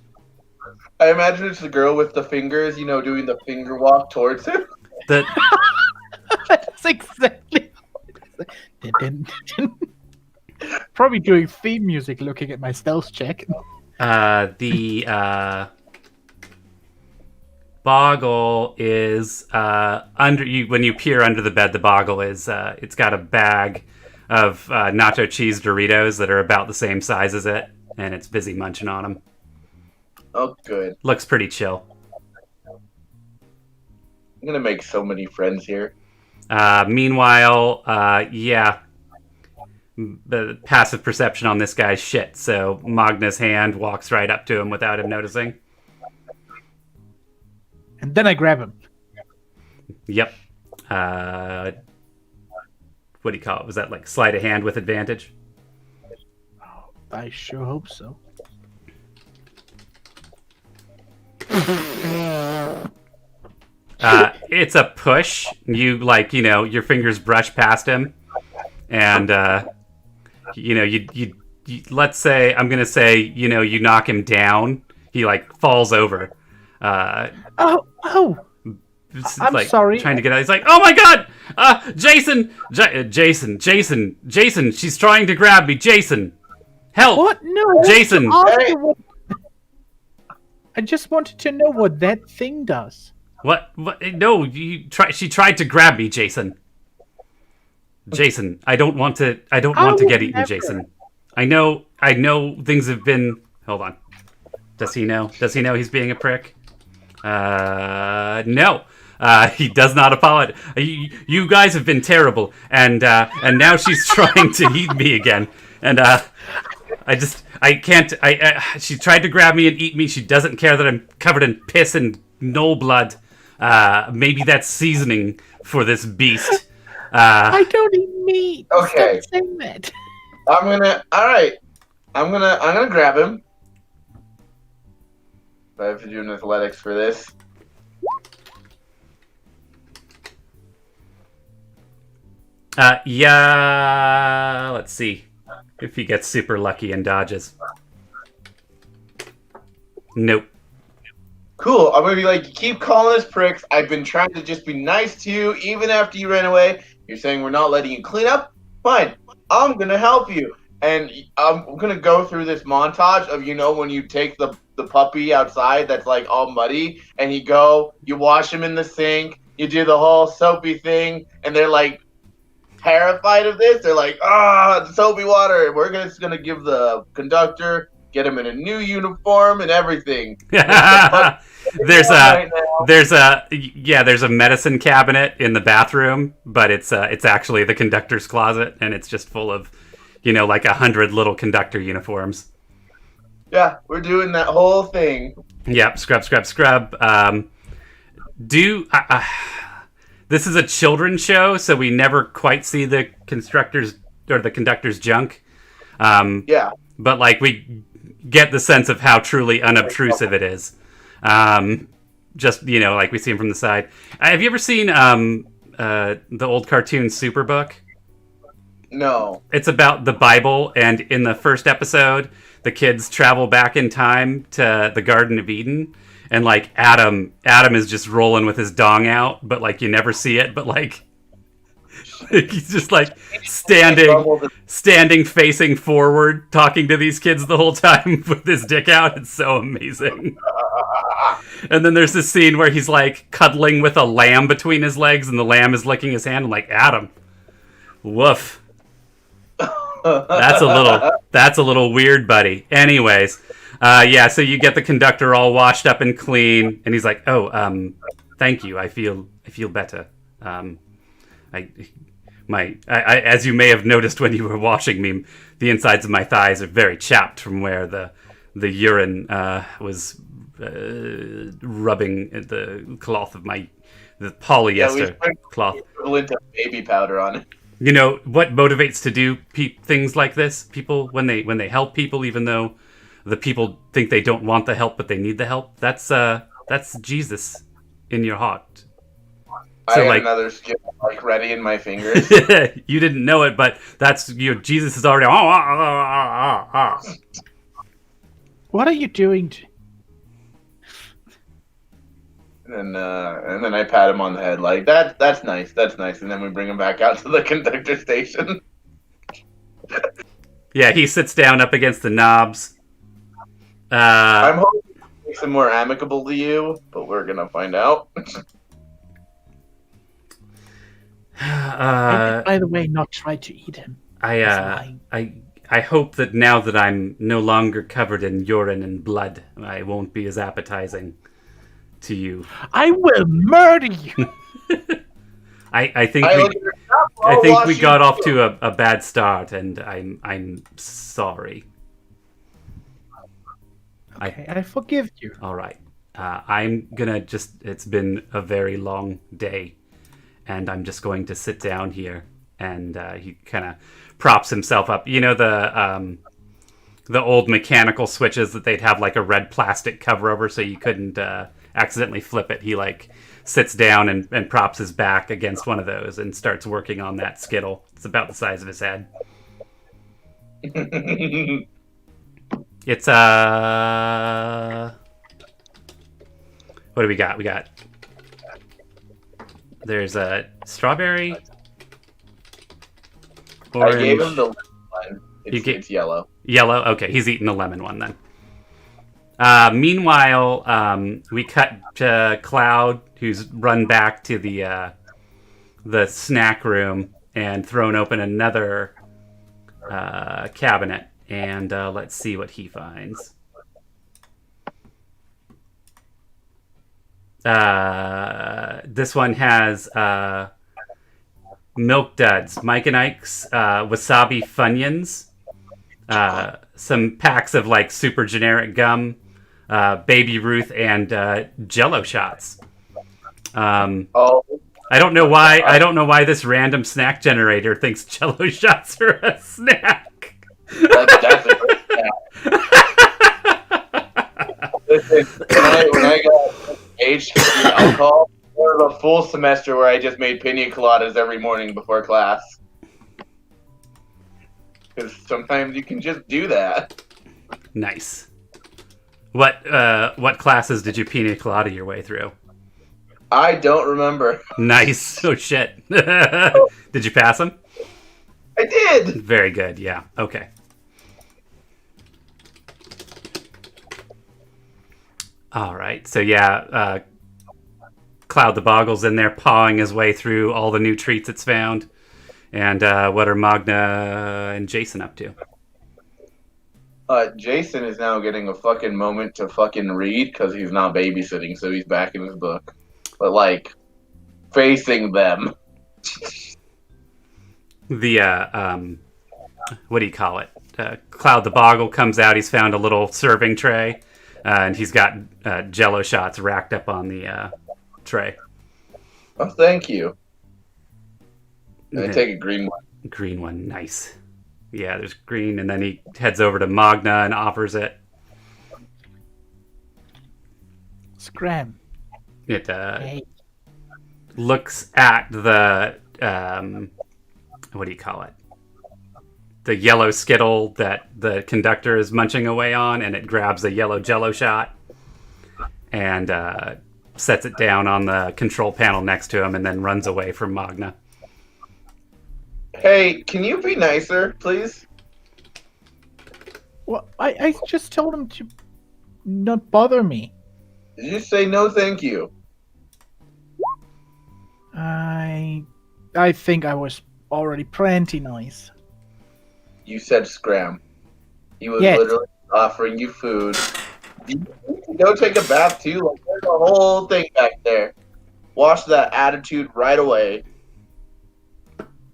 I imagine it's the girl with the fingers, doing the finger walk towards him.
The
That's exactly. Probably doing theme music, looking at my stealth check.
the boggle is under you. When you peer under the bed, the boggle is it's got a bag of nacho cheese Doritos that are about the same size as it, and it's busy munching on them.
Oh, good.
Looks pretty chill.
I'm gonna make so many friends here.
Meanwhile, yeah, the passive perception on this guy's shit. So Magna's hand walks right up to him without him noticing.
And then I grab him.
Yep. What do you call it? Was that like sleight of hand with advantage?
I sure hope so.
It's a push. You your fingers brush past him, and you let's say I'm gonna say you knock him down. He falls over.
Oh! I'm
like,
sorry.
Trying to get out. He's like, "Oh my god, Jason, Jason! She's trying to grab me, Jason! Help,
What? No,
Jason!"
Hey.
I just wanted to know what that thing does.
What? No, she tried to grab me, Jason. Jason, I don't want to. I don't want to get eaten,
never.
Jason. I know things have been. Hold on. Does he know? Does he know he's being a prick? No. He does not apologize. You guys have been terrible, and now she's trying to eat me again. And I can't. She tried to grab me and eat me. She doesn't care that I'm covered in piss and gnoll blood. Maybe that's seasoning for this beast.
I don't eat meat.
Okay.
Stop saying that.
All right. I'm gonna grab him. I have to do an athletics for this.
Yeah. Let's see if he gets super lucky and dodges. Nope.
Cool. I'm gonna be like, keep calling us pricks. I've been trying to just be nice to you, even after you ran away. You're saying we're not letting you clean up? Fine. I'm gonna help you. And I'm gonna go through this montage of when you take the puppy outside that's all muddy, and you wash him in the sink, you do the whole soapy thing, and they're terrified of this. They're like, soapy water. We're just gonna give the conductor, get him in a new uniform and everything.
There's a medicine cabinet in the bathroom, but it's actually the conductor's closet, and it's just full of 100 little conductor uniforms.
Yeah, we're doing that whole thing.
Yep, scrub. This is a children's show, so we never quite see the constructors or the conductor's junk.
Yeah.
But we get the sense of how truly unobtrusive it is. Just we see him from the side. Have you ever seen the old cartoon Superbook?
No.
It's about the Bible, and in the first episode, the kids travel back in time to the Garden of Eden, and Adam is just rolling with his dong out, but you never see it, but he's just standing facing forward, talking to these kids the whole time with his dick out. It's so amazing. And then there's this scene where he's cuddling with a lamb between his legs, and the lamb is licking his hand. I'm like, Adam, woof. That's That's a little weird, buddy. Anyways, yeah. So you get the conductor all washed up and clean, and he's like, "Oh, thank you. I feel better. Um, I, as you may have noticed when you were washing me, the insides of my thighs are very chapped from where the urine was rubbing the cloth of the polyester cloth.
Equivalent of baby powder on it.
You know what motivates to do things like this? People when they help people, even though the people think they don't want the help, but they need the help. That's Jesus in your heart.
So, I got another skill ready in my fingers.
You didn't know it, but that's Jesus is already.
What are you doing?
And then I pat him on the head like that's nice, and then we bring him back out to the conductor station.
Yeah, he sits down up against the knobs.
I'm hoping it makes him more amicable to you, but we're gonna find out.
I did, by the way, not try to eat him.
I hope that now that I'm no longer covered in urine and blood, I won't be as appetizing to you.
I will murder you.
I think we got off to a bad start, and I'm sorry.
Okay, I forgive you.
All right. I'm gonna it's been a very long day, and I'm just going to sit down here. And he kind of props himself up. You know the old mechanical switches that they'd have like a red plastic cover over so you couldn't accidentally flip it. He like sits down and props his back against one of those and starts working on that skittle. It's about the size of his head. It's what do we got? There's a strawberry, orange.
I gave him the lemon one. It's yellow.
Yellow? Okay, he's eating the lemon one then. Meanwhile, we cut to Cloud, who's run back to the snack room and thrown open another cabinet. And let's see what he finds. This one has Milk Duds, Mike and Ike's Wasabi Funyuns, some packs of like super generic gum, Baby Ruth, and Jello shots. I don't know why this random snack generator thinks Jello shots are a snack.
That's definitely a snack. Listen, when I got aged in alcohol, there was a full semester where I just made pina coladas every morning before class. Because sometimes you can just do that.
Nice. What classes did you pina colada your way through?
I don't remember.
Nice. Oh shit. Did you pass them?
I did.
Very good. Yeah. Okay. All right. So yeah, Cloud the Boggle's in there pawing his way through all the new treats it's found. And what are Magna and Jason up to?
Jason is now getting a fucking moment to fucking read because he's not babysitting, so he's back in his book. But like, facing them.
The what do you call it? Cloud the Boggle comes out. He's found a little serving tray, and he's got Jello shots racked up on the tray.
Oh, thank you. And I take a green one.
Green one, nice. Yeah, there's green, and then he heads over to Magna and offers it.
Scram.
It looks at the what do you call it? The yellow Skittle that the conductor is munching away on, and it grabs a yellow Jello shot and sets it down on the control panel next to him, and then runs away from Magna.
Hey, can you be nicer, please?
Well, I just told him to not bother me.
Did you say no thank you?
I think I was already plenty nice.
You said scram. He was
Yet.
literally offering you food. You can go take a bath too. Like, there's a whole thing back there. Wash that attitude right away.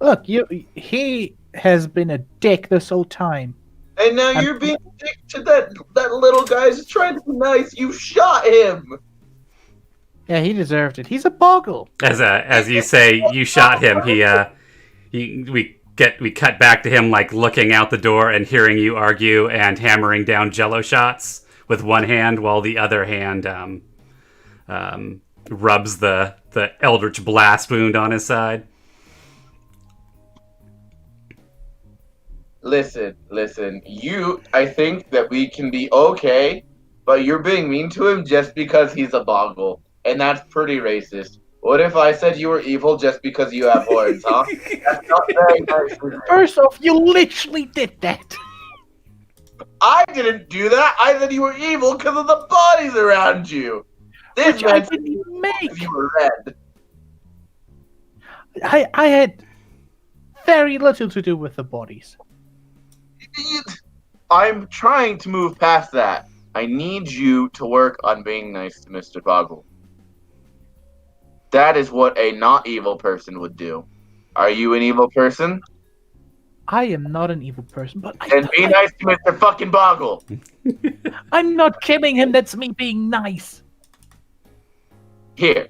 Look, he has been a dick this whole time.
And now
I'm-
you're being a dick to that little guy who's trying to be nice. You shot him.
Yeah, he deserved it. He's a boggle.
As you say, you shot him. We cut back to him like looking out the door and hearing you argue and hammering down Jello shots with one hand while the other hand rubs the Eldritch Blast wound on his side.
Listen. I think that we can be okay, but you're being mean to him just because he's a boggle, and that's pretty racist. What if I said you were evil just because you have horns, huh? That's not very nice.
First off, you literally did that.
I didn't do that. I said you were evil because of the bodies around you. This
Which I
man
didn't even make.
you were red.
I had very little to do with the bodies.
I'm trying to move past that. I need you to work on being nice to Mr. Boggle. That is what a not evil person would do. Are you an evil person?
I am not an evil person, but
Then be nice to Mr. fucking Boggle.
I'm not killing him. That's me being nice.
Here.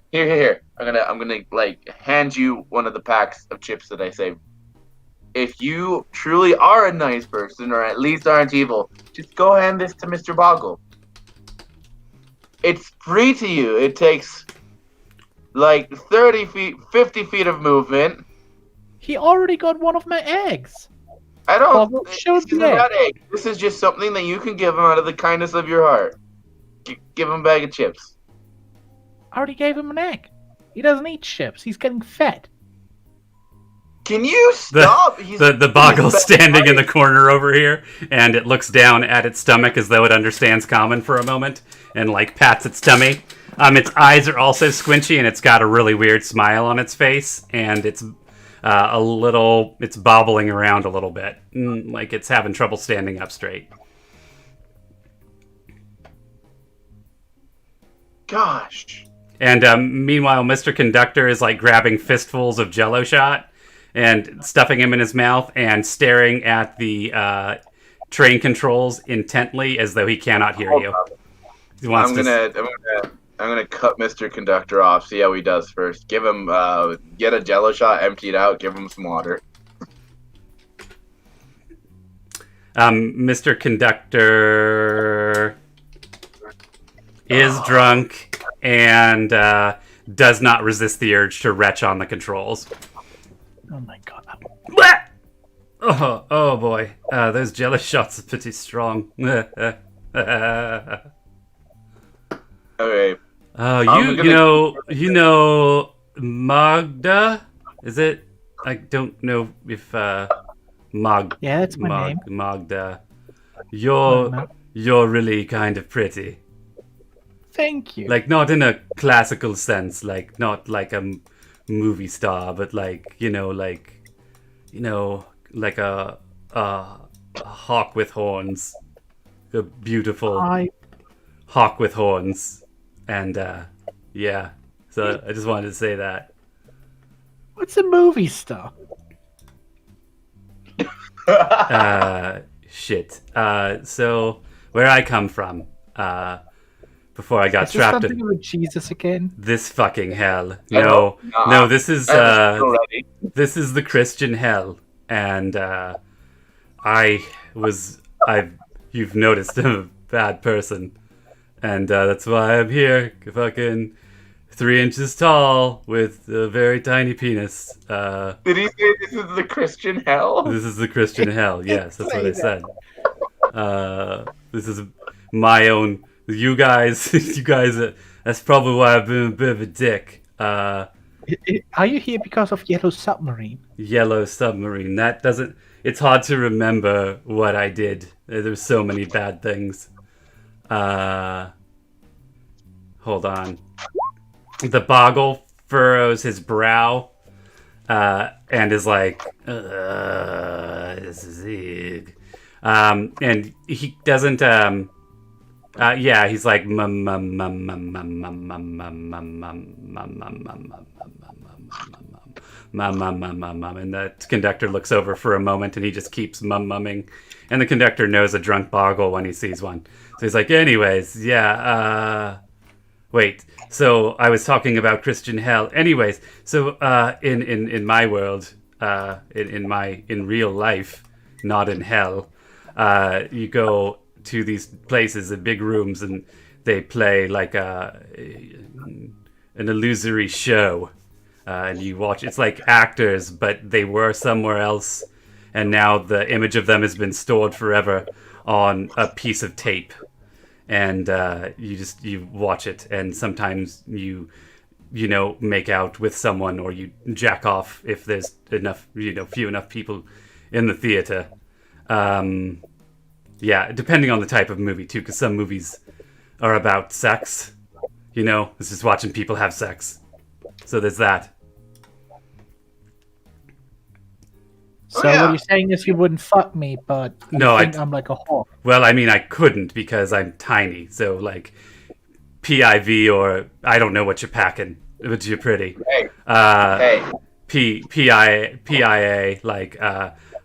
I'm gonna like hand you one of the packs of chips that I saved. If you truly are a nice person, or at least aren't evil, just go hand this to Mr. Boggle. It's free to you. It takes like 30 feet, 50 feet of movement.
He already got one of my eggs.
I don't.
Boggle, show
This isn't
the egg.
about egg. This is just something that you can give him out of the kindness of your heart. Give him a bag of chips.
I already gave him an egg. He doesn't eat chips. He's getting fed.
Can you stop?
The boggle's standing in the corner over here, and it looks down at its stomach as though it understands common for a moment, and like pats its tummy. Its eyes are also squinchy, and it's got a really weird smile on its face, and it's bobbling around a little bit, like it's having trouble standing up straight.
Gosh.
And meanwhile, Mr. Conductor is like grabbing fistfuls of Jello shot and stuffing him in his mouth and staring at the train controls intently as though he cannot hear you. He wants
I'm gonna cut Mr. Conductor off. See how he does first. Give him get a Jello shot emptied out. Give him some water.
Mr. Conductor is drunk and does not resist the urge to retch on the controls.
Oh my god.
Oh boy. Those Jello shots are pretty strong.
Okay.
You know Magda? Is it? I don't know if
Yeah, that's my name.
Magda. You're really kind of pretty.
Thank you.
Like not in a classical sense, like not like a movie star, but like like a hawk with horns, a beautiful hawk with horns, and yeah. So I just wanted to say that.
What's a movie star?
Shit. So where I come from, before I got
Is this
trapped
something
in
with Jesus again?
this fucking hell.
No.
No, this is
Already.
this is the Christian hell, and you've noticed I'm a bad person, and that's why I'm here, fucking 3 inches tall with a very tiny penis.
Did he say this is the Christian hell?
This is the Christian hell. Yes, that's what I said. This is my own. You guys. That's probably why I've been a bit of a dick.
Are you here because of Yellow Submarine?
Yellow Submarine. That doesn't. It's hard to remember what I did. There's so many bad things. Hold on. The boggle furrows his brow. and is like, this is it. And he doesn't. Yeah, he's like, and the conductor looks over for a moment, and he just keeps mumming. And the conductor knows a drunk boggle when he sees one, so he's like, anyways, yeah. Wait, so I was talking about Christian hell. Anyways, so in my world, in real life, not in hell, you go to these places in big rooms and they play like an illusory show, and you watch. It's like actors, but they were somewhere else, and now the image of them has been stored forever on a piece of tape. And you watch it, and sometimes you make out with someone, or you jack off if there's enough few enough people in the theater. Yeah, depending on the type of movie too, because some movies are about sex. It's just watching people have sex. So there's that.
So what you're saying is you wouldn't fuck me, but you
No,
think I'm like a whore.
Well, I mean, I couldn't because I'm tiny. So like, PIV, or I don't know what you're packing, but you're pretty.
Hey.
PIA, like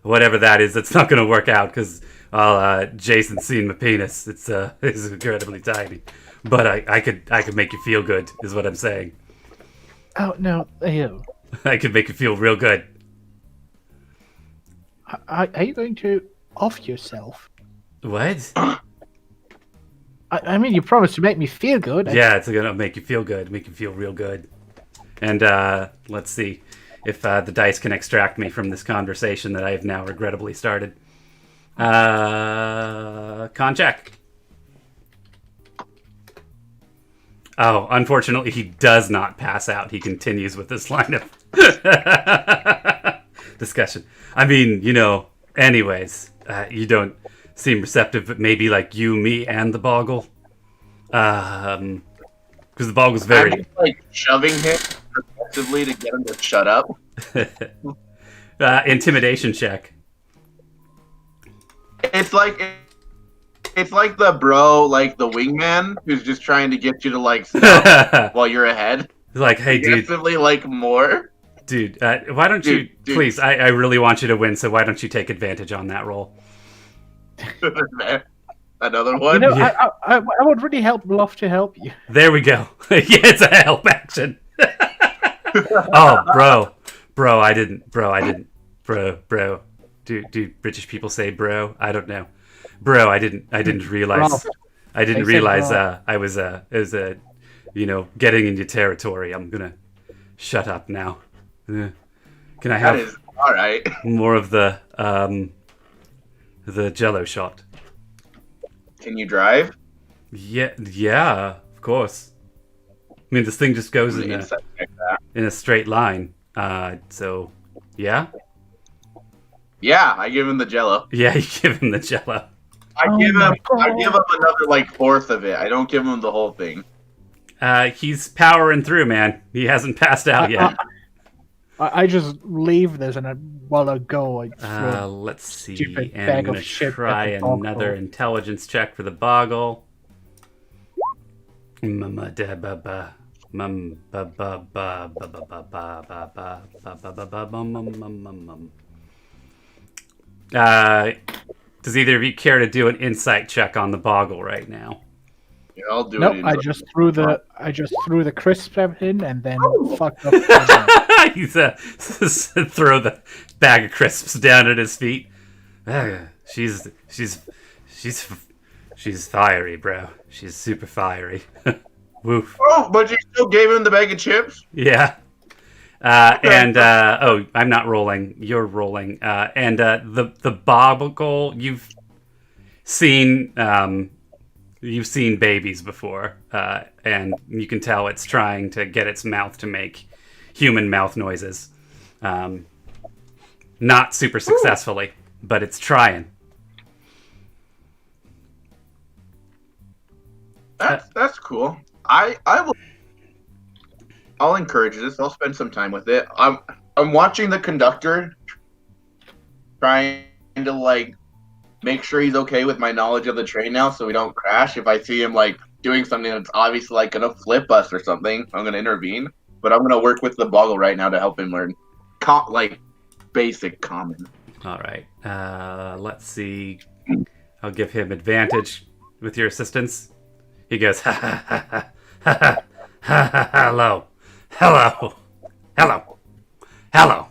whatever that is, it's not going to work out because Jason's seen my penis. It's incredibly tiny, but I could make you feel good, is what I'm saying.
Oh no, ew.
I could make you feel real good.
Are you going to off yourself?
What?
I mean, you promised to make me feel good.
Yeah, it's gonna make you feel good, make you feel real good. And let's see if the dice can extract me from this conversation that I have now regrettably started. Con check. Oh, unfortunately, he does not pass out. He continues with this line of discussion. I mean, anyways, you don't seem receptive, but maybe like you, me, and the boggle. Because the boggle's very...
I'm like shoving him aggressively to get him to shut up.
Intimidation check.
It's like the bro, like the wingman, who's just trying to get you to like stop while you're ahead.
Like, hey, dude.
Aggressively, like more.
Dude, why don't you... Please, I really want you to win, so why don't you take advantage on that roll?
Another one?
Yeah. I would really love to help you.
There we go. Yeah, it's a help action. Oh, bro, I didn't. Bro. Do British people say bro? I don't know. Bro, I didn't realize. I didn't realize I was getting into territory. I'm gonna shut up now. Can I have
that is all right.
more of the Jello shot?
Can you drive?
Yeah, of course. I mean, this thing just goes in a straight line. So, yeah.
Yeah, I give him the Jello.
Yeah, you give him the Jello.
I give him another like fourth of it. I don't give him the whole thing.
He's powering through, man. He hasn't passed out yet.
I just leave this, and while I go, I throw
let's see.
stupid
And
bag
I'm
of
gonna
shit
try
at the boggle.
another intelligence check for the boggle. Does either of you care to do an insight check on the boggle right now?
Yeah, I'll do
nope,
it.
I just threw the crisp in and then fucked up.
He's throw the bag of crisps down at his feet. She's fiery, bro. She's super fiery. Woof.
Oh, but you still gave him the bag of chips?
Yeah. And I'm not rolling. You're rolling. And the boggle, you've seen babies before, and you can tell it's trying to get its mouth to make human mouth noises. Not super successfully, but it's trying.
That's cool. I'll encourage this. I'll spend some time with it. I'm watching the conductor, trying to like make sure he's okay with my knowledge of the train now, so we don't crash. If I see him like doing something that's obviously like gonna flip us or something, I'm gonna intervene. But I'm gonna work with the boggle right now to help him learn, like basic common.
All right. Let's see. I'll give him advantage with your assistance. He goes, ha ha ha ha ha ha ha. Hello, hello, hello, hello.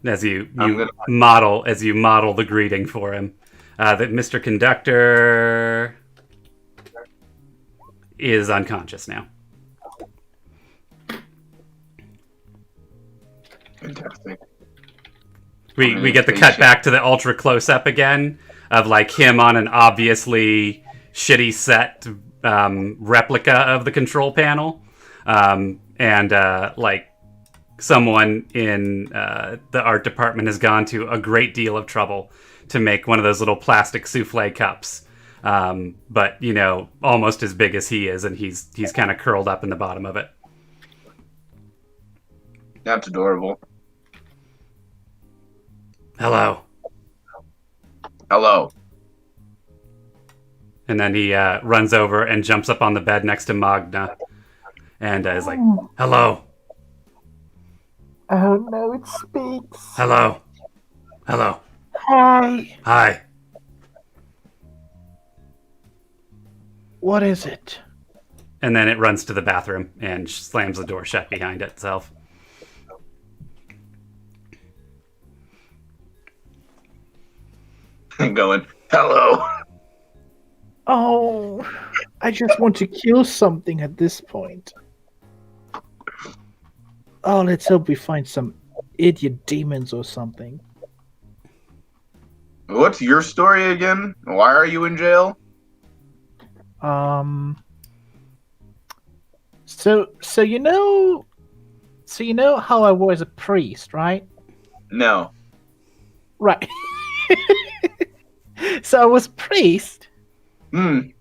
As you model the greeting for him, that Mr. Conductor is unconscious now.
Fantastic.
We get the cut back to the ultra close up again of like him on an obviously shitty set replica of the control panel, and like someone in the art department has gone to a great deal of trouble to make one of those little plastic souffle cups, but you know, almost as big as he is, and he's kind of curled up in the bottom of it.
That's adorable.
Hello.
Hello.
And then he runs over and jumps up on the bed next to Magna, and is like, hello.
Oh no, it speaks.
Hello. Hello.
Hi.
Hi.
What is it?
And then it runs to the bathroom and slams the door shut behind itself.
I'm going, hello.
Oh, I just want to kill something at this point. Oh, let's hope we find some idiot demons or something.
What's your story again? Why are you in jail?
So you know how I was a priest, right?
No.
Right. So I was a priest, and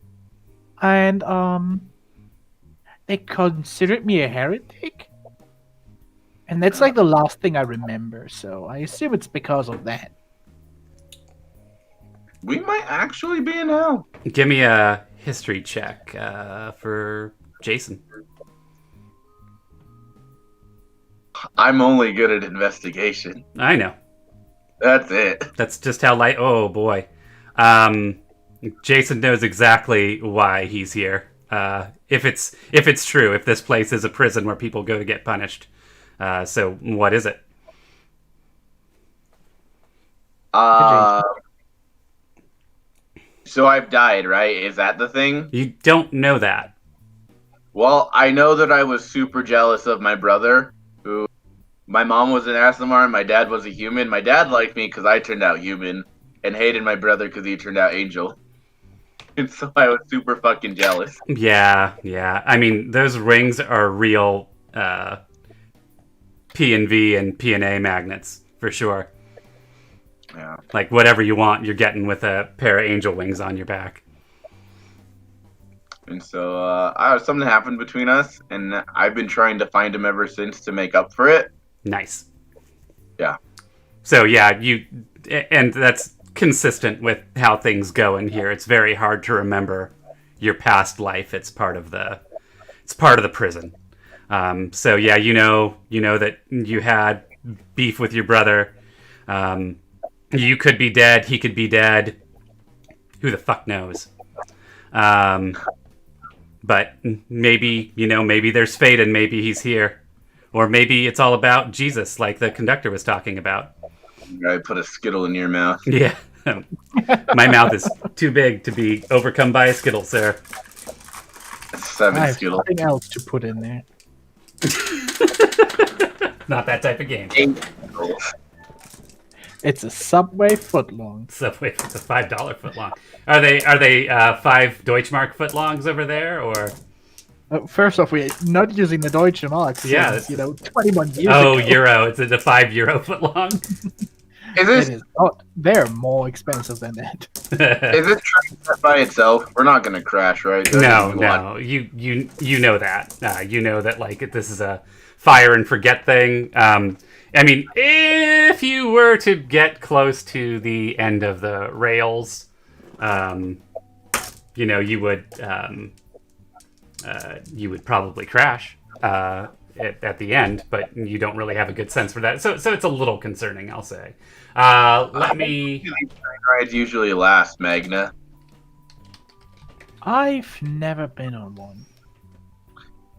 they considered me a heretic, and that's like the last thing I remember. So I assume it's because of that.
We might actually be in hell.
Give me a history check for Jason.
I'm only good at investigation.
I know.
That's it.
That's just how light. Oh boy. Jason knows exactly why he's here. If it's true, if this place is a prison where people go to get punished. So what is it?
So I've died, right? Is that the thing?
You don't know that.
Well, I know that I was super jealous of my brother, who my mom was an Asimar and my dad was a human. My dad liked me because I turned out human, and hated my brother because he turned out angel. And so I was super fucking jealous.
Yeah. I mean, those rings are real P&V and P&A magnets, for sure.
Yeah.
Like, whatever you want, you're getting with a pair of angel wings on your back.
And so something happened between us, and I've been trying to find him ever since to make up for it.
Nice.
Yeah.
So, yeah, and that's consistent with how things go in here. It's very hard to remember your past life. It's part of the prison. So yeah, you know that you had beef with your brother. You could be dead. He could be dead. Who the fuck knows? But maybe there's fate and maybe he's here, or maybe it's all about Jesus, like the conductor was talking about.
I put a Skittle in your mouth.
Yeah. My mouth is too big to be overcome by a Skittle, sir.
7
I have
Skittle.
something else to put in there.
Not that type of game.
8 Skittles.
It's a Subway footlong.
Subway, it's a $5 footlong. Are they 5 Deutschmark footlongs over there, or?
First off, we're not using the Deutsche Mark since,
Yeah,
21 years
Oh,
ago.
euro. It's a €5 footlong.
Is this
It is not. They're more expensive than that.
is this train set by itself? We're not gonna crash, right?
No. You know that. You know that like this is a fire and forget thing. I mean, if you were to get close to the end of the rails, you would probably crash at the end, but you don't really have a good sense for that. So it's a little concerning, I'll say. Let me.
These train rides usually last, Magna.
I've never been on one.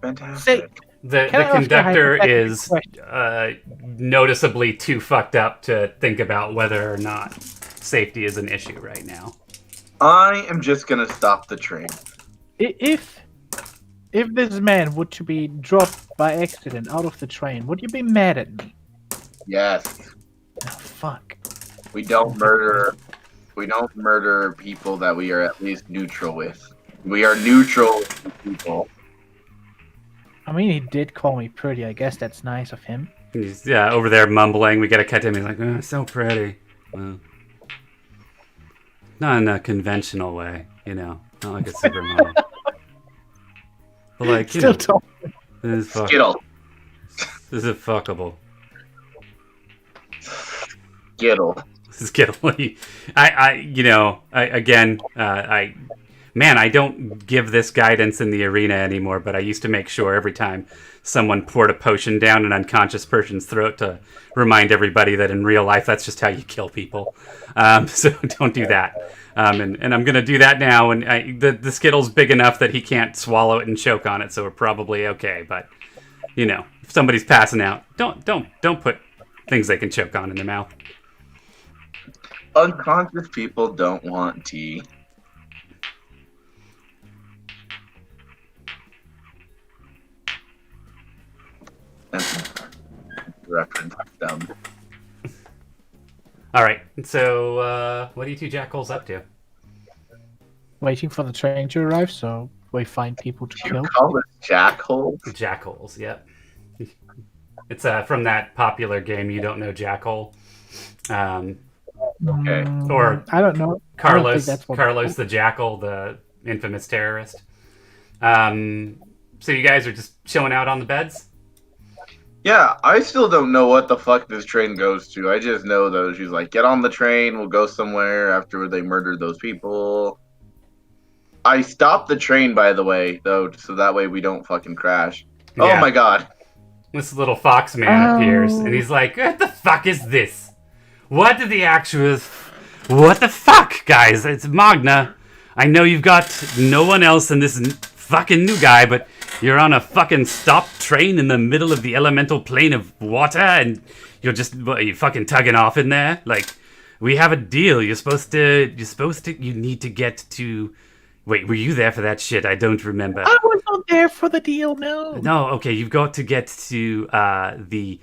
Fantastic.
The
Can I ask you a
conductor
hypothetical
is
question?
noticeably too fucked up to think about whether or not safety is an issue right now.
I am just gonna stop the train.
If this man were to be dropped by accident out of the train, would you be mad at me?
Yes.
Oh, fuck.
We don't murder. We don't murder people that we are at least neutral with. We are neutral with people.
I mean, he did call me pretty. I guess that's nice of him.
He's over there mumbling. We gotta cut him. He's like, "Oh, so pretty." Well, not in a conventional way, not like a supermodel. But like,
Still talking.
this is
Skittle.
This is fuckable.
Skittle.
This is Skittle. I don't give this guidance in the arena anymore, but I used to make sure every time someone poured a potion down an unconscious person's throat to remind everybody that in real life, that's just how you kill people. So don't do that. And I'm going to do that now. And the Skittle's big enough that he can't swallow it and choke on it, so we're probably okay. But, if somebody's passing out, don't put things they can choke on in their mouth.
Unconscious people don't want tea. Reference dumb.
All right. So, what are you two jackholes up to?
Waiting for the train to arrive, so we find people to
You
kill.
call this jackhole?
Jackholes, yep. It's from that popular game, You Don't Know Jackhole.
Okay.
Or
I don't know. I don't think that's what
Carlos the Jackal, the infamous terrorist. So you guys are just chilling out on the beds?
Yeah, I still don't know what the fuck this train goes to. I just know though she's like, get on the train, we'll go somewhere after they murdered those people. I stopped the train, by the way, though, so that way we don't fucking crash.
Yeah.
Oh my god.
This little fox man appears, and he's like, what the fuck is this? What the fuck, guys? It's Magna. I know you've got no one else in this fucking new guy, but you're on a fucking stopped train in the middle of the elemental plane of water, and you're just, you fucking tugging off in there? Like, we have a deal. You need to get to... Wait, were you there for that shit? I don't remember.
I was not there for the deal, no.
No, okay, you've got to get to the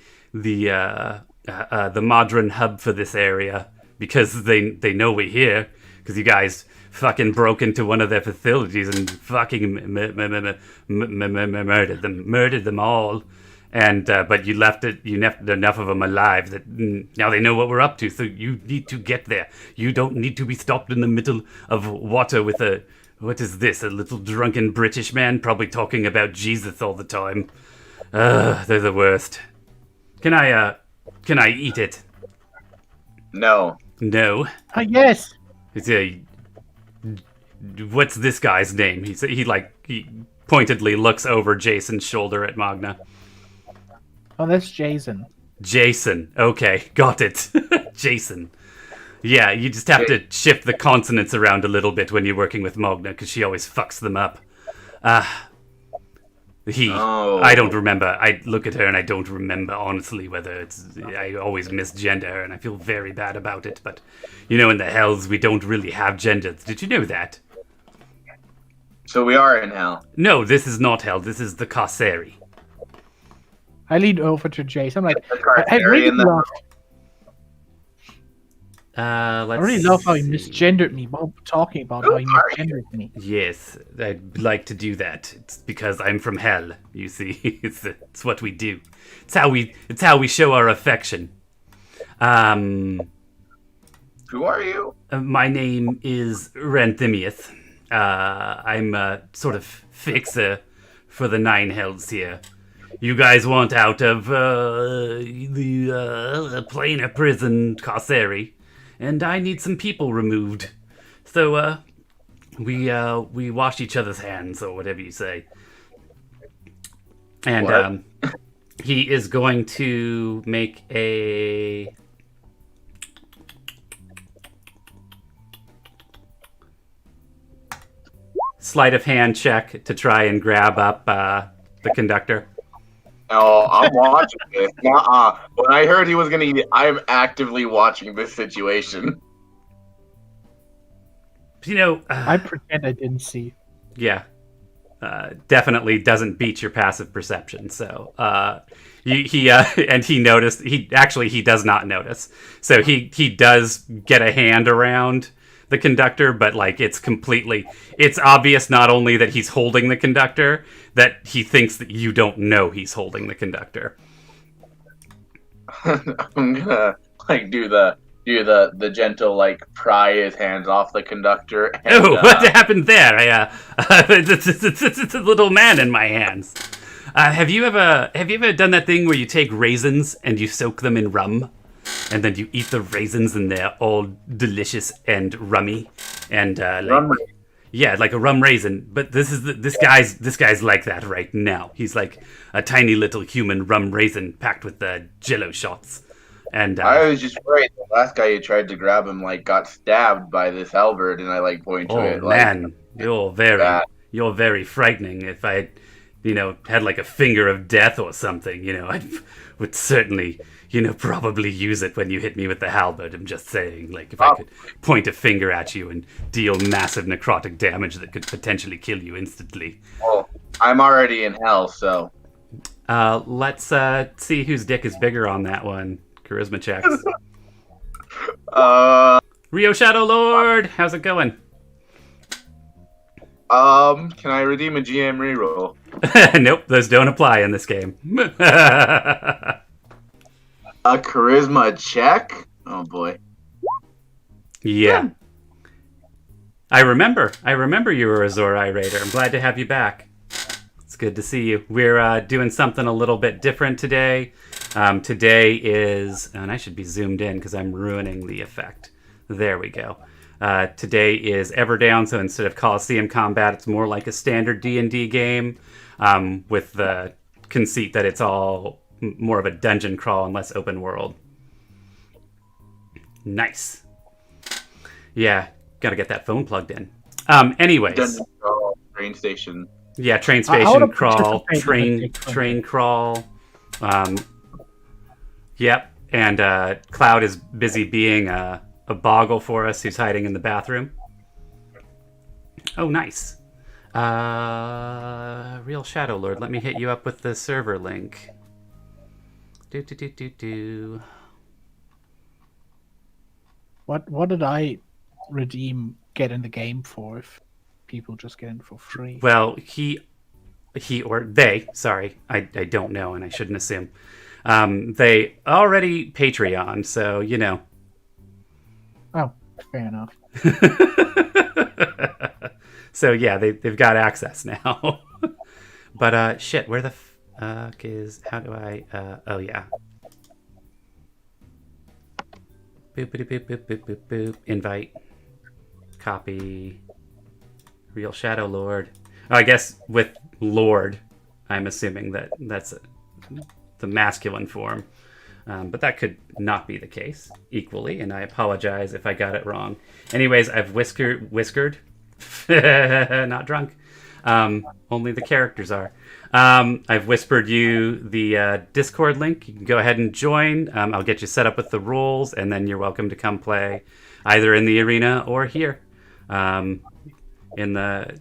modern hub for this area because they know we're here because you guys fucking broke into one of their facilities and fucking murdered them all. And but you left enough of them alive that now they know what we're up to. So you need to get there. You don't need to be stopped in the middle of water with a... What is this? A little drunken British man probably talking about Jesus all the time. They're the worst. Can I eat it?
No.
No.
Yes.
It's what's this guy's name? He pointedly looks over Jason's shoulder at Magna.
Oh, that's Jason.
Jason. Okay, got it. Jason. Yeah, you just have to shift the consonants around a little bit when you're working with Magna, because she always fucks them up. I don't remember. I look at her and I don't remember, honestly, whether it's... I always misgender her, and I feel very bad about it, but, in the Hells, we don't really have genders. Did you know that?
So we are in hell.
No, this is not Hell. This is the Carceri.
I lean over to Jason. I'm like,
Carceri
I really
in the-
love...
I
really love how he misgendered me while talking about how he misgendered me.
Yes, I'd like to do that. It's because I'm from hell, you see. It's what we do. It's how we show our affection.
Who are you?
My name is Ranthimius. I'm a sort of fixer for the Nine Hells here. you guys want out of the planar prison carceri, and I need some people removed. So we wash each other's hands, or whatever you say. And
What?
he is going to make a sleight of hand check to try and grab up the conductor.
Oh, I'm watching this. Nuh-uh. When I heard he was gonna eat it, I'm actively watching this situation.
You know,
I pretend I didn't see.
yeah, definitely doesn't beat your passive perception. So he and he noticed. He does not notice. So he does get a hand around the conductor, but like it's obvious not only that he's holding the conductor, that he thinks that you don't know he's holding the conductor.
I'm gonna like do the gentle like pry his hands off the conductor. And,
Oh, what happened there? It's a little man in my hands. Have you ever done that thing where you take raisins and you soak them in rum, and then you eat the raisins and they're all delicious and rummy, and
Rum
yeah, like a rum raisin. But this guy's like that right now. He's like a tiny little human rum raisin packed with Jello shots. And
I was just worried the last guy who tried to grab him like got stabbed by this halberd, and I like point to it. Like,
man, you're very frightening. If I, had like a finger of death or something, I would certainly, probably use it when you hit me with the halberd. I'm just saying, like, if I could point a finger at you and deal massive necrotic damage that could potentially kill you instantly.
Well, I'm already in hell, so.
Let's see whose dick is bigger on that one. Charisma checks. Rio Shadow Lord, how's it going?
Can I redeem a GM reroll?
Nope, those don't apply in this game.
A charisma check? Oh boy.
Yeah. I remember you were a Zorai Raider. I'm glad to have you back. It's good to see you. We're doing something a little bit different today. Today is, and I should be zoomed in because I'm ruining the effect. There we go. Today is Everdown, so instead of Coliseum combat, it's more like a standard D&D game, with the conceit that it's all more of a dungeon crawl and less open world. Nice. Yeah, gotta get that phone plugged in. Anyways.
Dungeon crawl, train station.
Yeah, train station crawl, train crawl. Yep, and Cloud is busy being a boggle for us who's hiding in the bathroom. Oh, nice. Real Shadow Lord, let me hit you up with the server link.
What did I get in the game for if people just get in for free?
Well, he or they, sorry, I don't know and I shouldn't assume. They already Patreon, so
Oh, fair enough.
So yeah, they've got access now. But shit, where the fuck is? How do I? Oh yeah. Boop boop boop boop boop boop boop. Invite. Copy. Real Shadow Lord. Oh, I guess with Lord, I'm assuming that's the masculine form. But that could not be the case equally, and I apologize if I got it wrong. Anyways, I've whiskered. Not drunk. Only the characters are. I've whispered you the Discord link. You can go ahead and join. I'll get you set up with the rules, and then you're welcome to come play either in the arena or here in the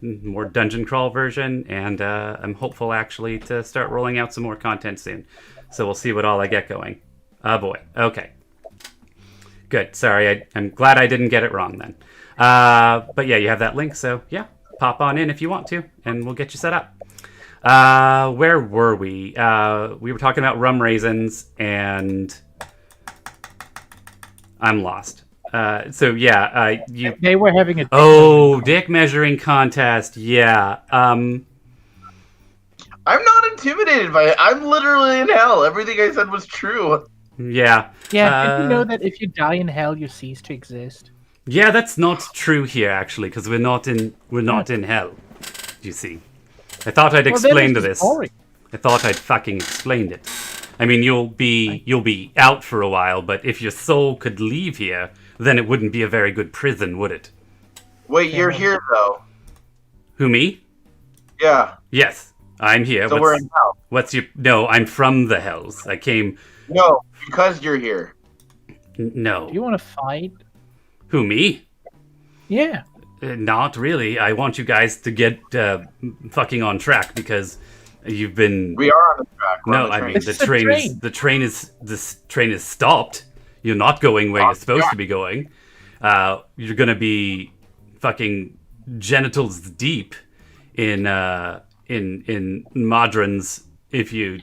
more dungeon crawl version. And I'm hopeful actually to start rolling out some more content soon. So we'll see what all I get going. Oh boy. Okay. Good. Sorry, I'm glad I didn't get it wrong then. But yeah, you have that link, so yeah, pop on in if you want to, and we'll get you set up. Where were we? We were talking about rum raisins, and I'm lost. So yeah,
They were having a
dick measuring contest. Yeah.
I'm not intimidated by it. I'm literally in hell. Everything I said was true.
Yeah.
Yeah, did you know that if you die in hell, you cease to exist?
Yeah, that's not true here actually, because we're not in hell. You see, I thought I'd
Well, then
explained
this is
this.
boring.
I thought I'd fucking explained it. I mean, you'll be out for a while, but if your soul could leave here, then it wouldn't be a very good prison, would it?
Wait, you're here though.
Who, me?
Yeah.
Yes, I'm here.
So we're in hell.
What's your? No, I'm from the hells. I came.
No, because you're here.
No.
Do you want to fight?
Who, me?
Yeah.
Not really. I want you guys to get fucking on track because you've been.
We are on the track. We're
No,
on the
I
train.
mean the train is stopped. You're not going where you're supposed to be going. You're gonna be fucking genitals deep in Madrons if you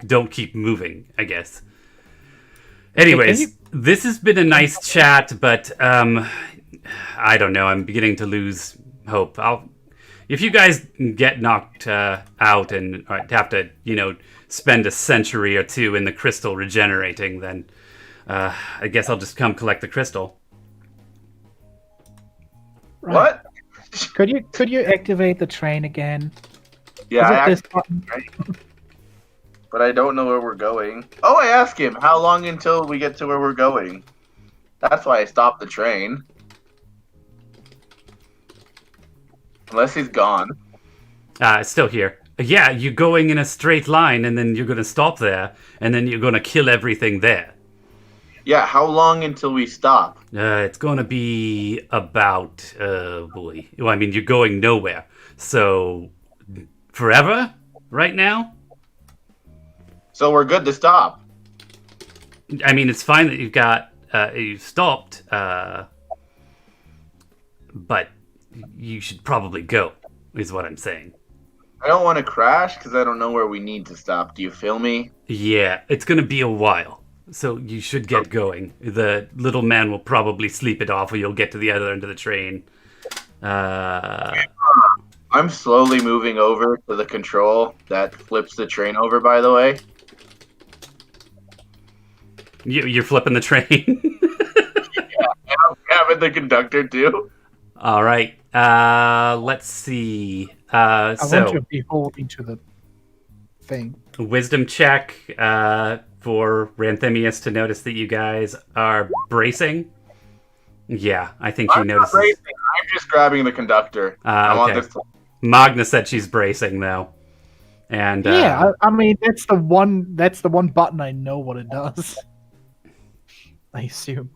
don't keep moving, I guess. Anyways, this has been a nice chat, but I don't know. I'm beginning to lose hope. If you guys get knocked out and have to, spend a century or two in the crystal regenerating, then I guess I'll just come collect the crystal.
Right.
What?
Could you activate the train again?
Yeah,
Is it this button?
but I don't know where we're going. Oh, I asked him, how long until we get to where we're going? That's why I stopped the train. Unless he's gone.
It's still here. Yeah, you're going in a straight line, and then you're going to stop there, and then you're going to kill everything there.
Yeah, how long until we stop?
It's going to be about, boy. Well, I mean, you're going nowhere. So, forever? Right now?
So we're good to stop.
I mean, it's fine that you've stopped, but you should probably go, is what I'm saying.
I don't want to crash because I don't know where we need to stop. Do you feel me?
Yeah, it's going to be a while. So you should get going. The little man will probably sleep it off, or you'll get to the other end of the train.
I'm slowly moving over to the control that flips the train over, by the way.
You're flipping the train?
Yeah, and I'm grabbing the conductor, too.
All right. Let's see.
I want to be holding to the thing.
Wisdom check for Ranthemius to notice that you guys are bracing. Yeah, I think she notices.
I'm just grabbing the conductor. I want
Okay.
this to...
Magna said she's bracing though, and
Yeah, I mean that's the one button I know what it does. I assume.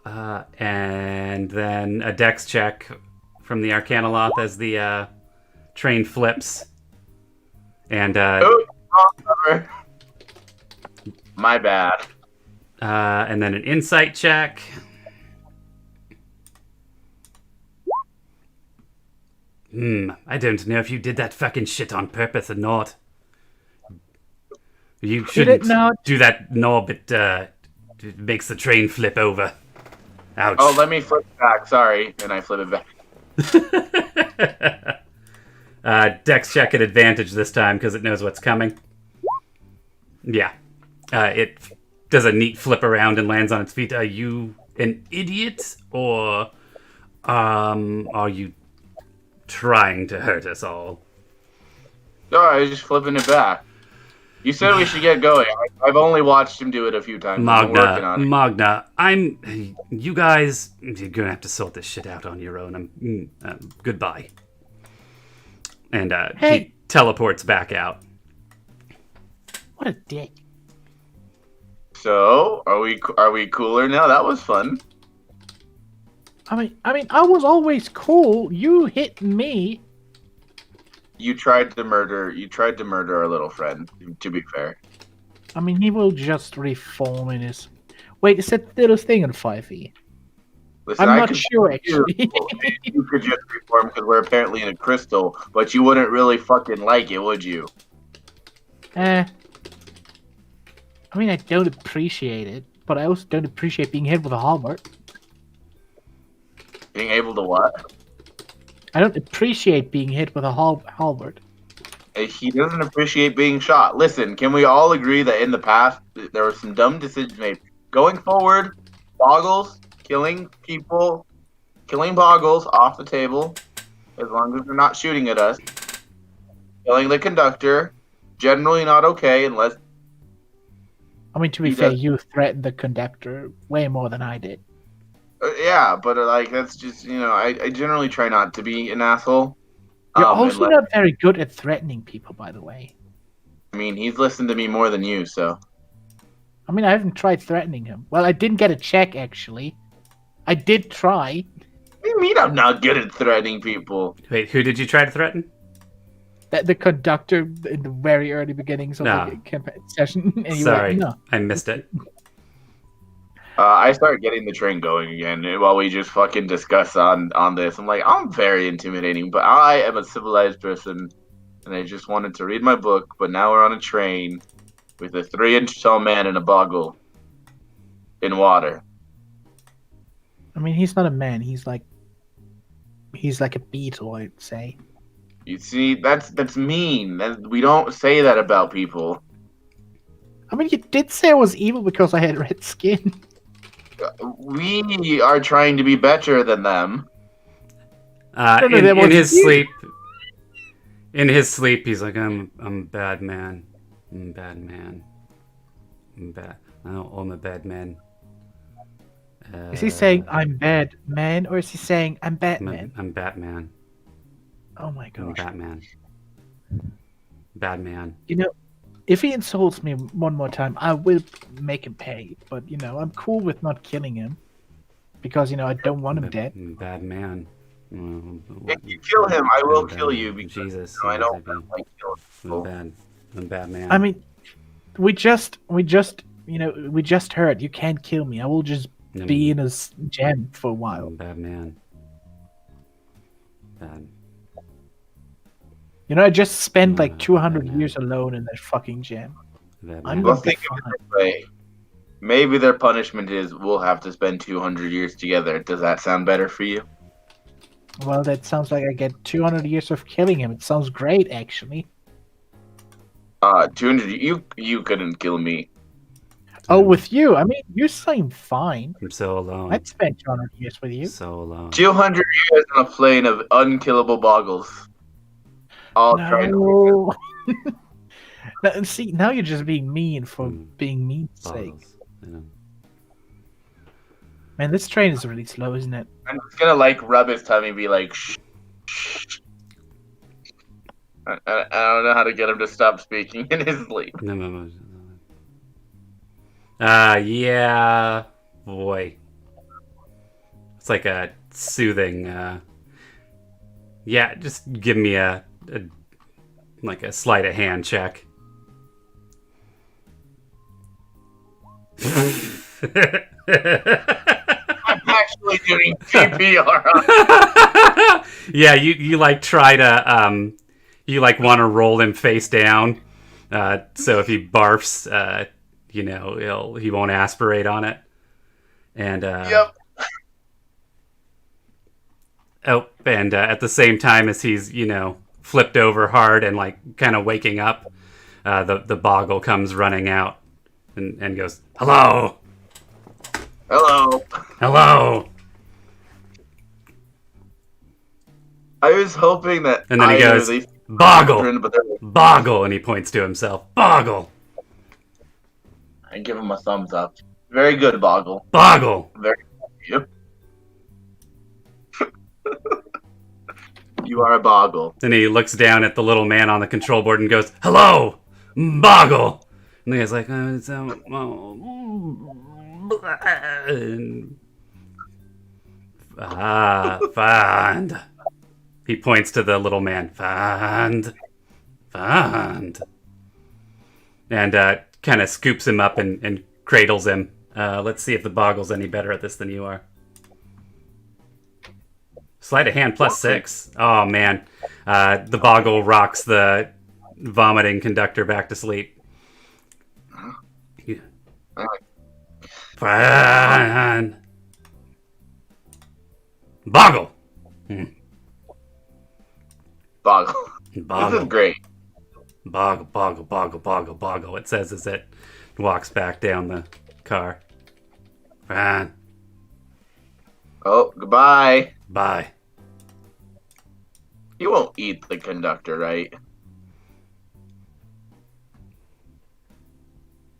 And then a dex check from the Arcanoloth as the train flips, and
My bad.
and then an insight check. I don't know if you did that fucking shit on purpose or not. You shouldn't do that, Nob. It makes the train flip over. Ouch.
Oh, let me flip it back. Sorry. And I flip it back.
Dex check at advantage this time because it knows what's coming. Yeah. It does a neat flip around and lands on its feet. Are you an idiot or are you trying to hurt us all?
No, I was just flipping it back. You said we should get going. I've only watched him do it a few times. I'm working on it.
Magna, you guys, you're gonna have to sort this shit out on your own. Goodbye. And he teleports back out.
What a dick.
So, are we cooler now? That was fun.
I mean, I was always cool. You hit me.
You tried to murder our little friend, to be fair.
I mean, he will just reform in his... Wait, is that little thing in 5e?
Listen,
I'm not sure, actually.
You could just reform because we're apparently in a crystal, but you wouldn't really fucking like it, would you?
I mean, I don't appreciate it, but I also don't appreciate being hit with a halberd.
Being able to what?
I don't appreciate being hit with a halberd.
He doesn't appreciate being shot. Listen, can we all agree that in the past there were some dumb decisions made? Going forward, Boggles killing people, killing Boggles off the table, as long as they're not shooting at us. Killing the conductor, generally not okay unless
I mean, to be
he
fair,
does.
you threatened the conductor way more than I did.
Yeah, but like that's just I generally try not to be an asshole.
You're also
Unless
not very good at threatening people, by the way.
I mean he's listened to me more than you, so.
I mean, I haven't tried threatening him. Well, I didn't get a check, actually. I did try.
What do you mean I'm not good at threatening people?
Wait, who did you try to threaten?
The conductor in the very early beginnings of
No.
the campaign session, and you were
Sorry,
like, no.
I missed it.
I start getting the train going again while we just fucking discuss on this. I'm like, I'm very intimidating, but I am a civilized person, and I just wanted to read my book. But now we're on a train with a 3-inch tall man in a boggle in water.
I mean, he's not a man. He's like a beetle, I'd say.
You see, that's mean. We don't say that about people.
I mean, you did say I was evil because I had red skin.
We are trying to be better than them.
No, that
In
wasn't
his
you.
sleep, he's like, I'm a bad man. I'm a bad man. I'm bad. I'm a bad man.
Is he saying I'm bad man, or is he saying I'm Batman?
I'm Batman.
Oh my
I'm
gosh.
Batman. Bad man.
You know, if he insults me one more time, I will make him pay. But, I'm cool with not killing him. Because, I don't want him dead.
Bad man.
If you kill him, I will kill you because
Jesus.
I don't like killing people.
I'm Batman.
I mean, we just heard you can't kill me. I will just be in a gem for a while.
I'm Batman. Bad.
I just spent like
Yeah,
200
Batman.
years alone in that fucking gem.
Batman.
I'm
Well,
gonna be
think of it
fine.
this way. Maybe their punishment is we'll have to spend 200 years together. Does that sound better for you?
Well, that sounds like I get 200 years of killing him. It sounds great, actually.
200. You couldn't kill me.
Oh, with you? I mean, you seem fine.
I'm so alone.
I'd spend 200 years with you.
So alone.
200 years on a plane of unkillable boggles. All trying to.
No. Now, see, now you're just being mean for being mean's sake.
Bottles. You know.
Man, this train is really slow, isn't it?
I'm just gonna rub his tummy and be like, shh. Shh. I don't know how to get him to stop speaking in his sleep.
No. Yeah, boy. It's like a soothing. Yeah, just give me a sleight of hand check.
I'm actually doing CPR.
Yeah, you like try to you like want to roll him face down, so if he barfs, he won't aspirate on it, and
Yep.
oh, and at the same time as he's flipped over hard and like kind of waking up, the boggle comes running out and goes, hello.
Hello. I was hoping that.
And then he
either
goes,
they-
Boggle!
but they're like,
Boggle! And he points to himself. Boggle!
I give him a thumbs up. Very good, Boggle.
Boggle!
Very good. You are a Boggle.
Then he looks down at the little man on the control board and goes, hello! Boggle! And the guy's like, find. He points to the little man. Find. And kind of scoops him up and cradles him. Let's see if the Boggle's any better at this than you are. Sleight of hand +6. Oh, man. The Boggle rocks the vomiting conductor back to sleep. Fine. Boggle!
Boggle. This is
Boggle.
great.
Boggle, boggle, boggle, boggle, boggle. It says as it walks back down the car. Fine.
Oh, goodbye.
Bye.
You won't eat the conductor, right?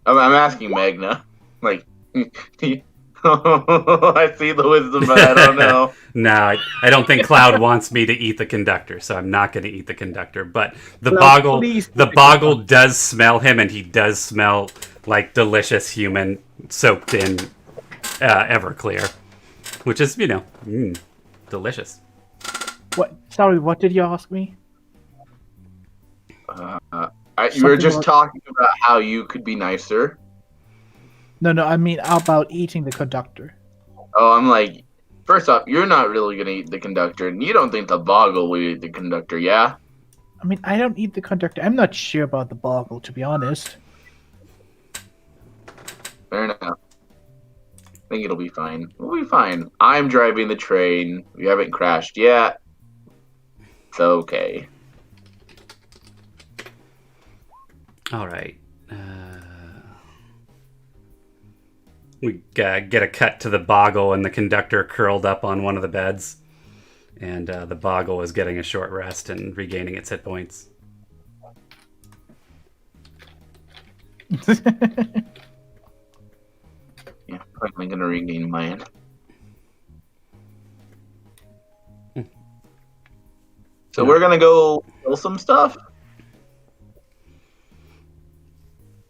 I'm asking Magna. Like, I see the wisdom, but I don't know.
No, I don't think Cloud wants me to eat the conductor, so I'm not going to eat the conductor. But the
Cloud,
boggle,
please
the
eat the
boggle does smell him, and he does smell like delicious human soaked in Everclear, which is delicious.
What? Sorry, what did you ask me?
You were just talking about how you could be nicer.
No, I mean about eating the conductor.
Oh, I'm like, first off, you're not really gonna eat the conductor, and you don't think the boggle will eat the conductor, yeah?
I mean, I don't eat the conductor. I'm not sure about the boggle, to be honest.
Fair enough. I think it'll be fine. We'll be fine. I'm driving the train. We haven't crashed yet. It's okay.
All right. We get a cut to the boggle and the conductor curled up on one of the beds. And the boggle is getting a short rest and regaining its hit points.
Yeah, probably gonna regain mine. So we're gonna go kill some stuff?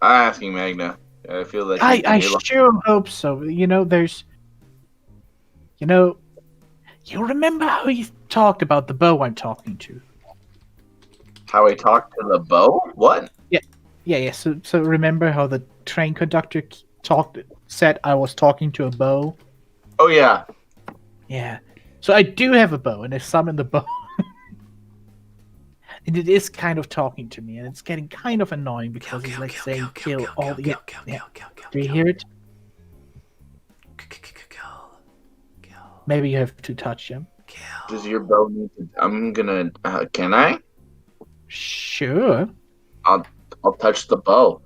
I'm asking Magna. I feel like
I sure hope so. You remember how you talked about the bow I'm talking to?
how I talk to the bow? What?
Yeah. So remember how the train conductor said I was talking to a bow?
Oh yeah.
Yeah. So I do have a bow, and I summoned the bow. And it is kind of talking to me, and it's getting kind of annoying because it's like saying kill all the... Do you hear it? Maybe you have to touch him.
Does your bow need to... I'm gonna... can I?
Sure.
I'll touch the bow.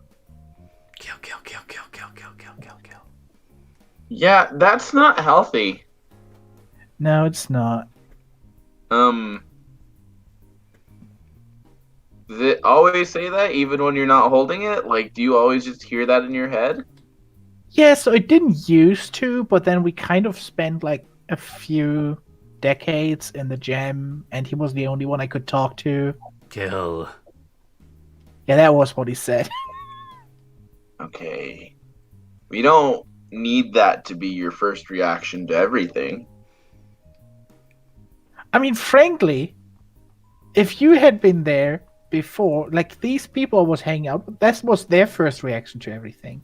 Kill.
Yeah, that's not healthy.
No, it's not.
Does it always say that even when you're not holding it? Like, do you always just hear that in your head?
Yeah, so it didn't used to, but then we kind of spent like a few decades in the gem, and he was the only one I could talk to.
Kill.
Yeah, that was what he said.
Okay. We don't need that to be your first reaction to everything.
I mean, frankly, if you had been there before, like these people I was hanging out with, that was their first reaction to everything.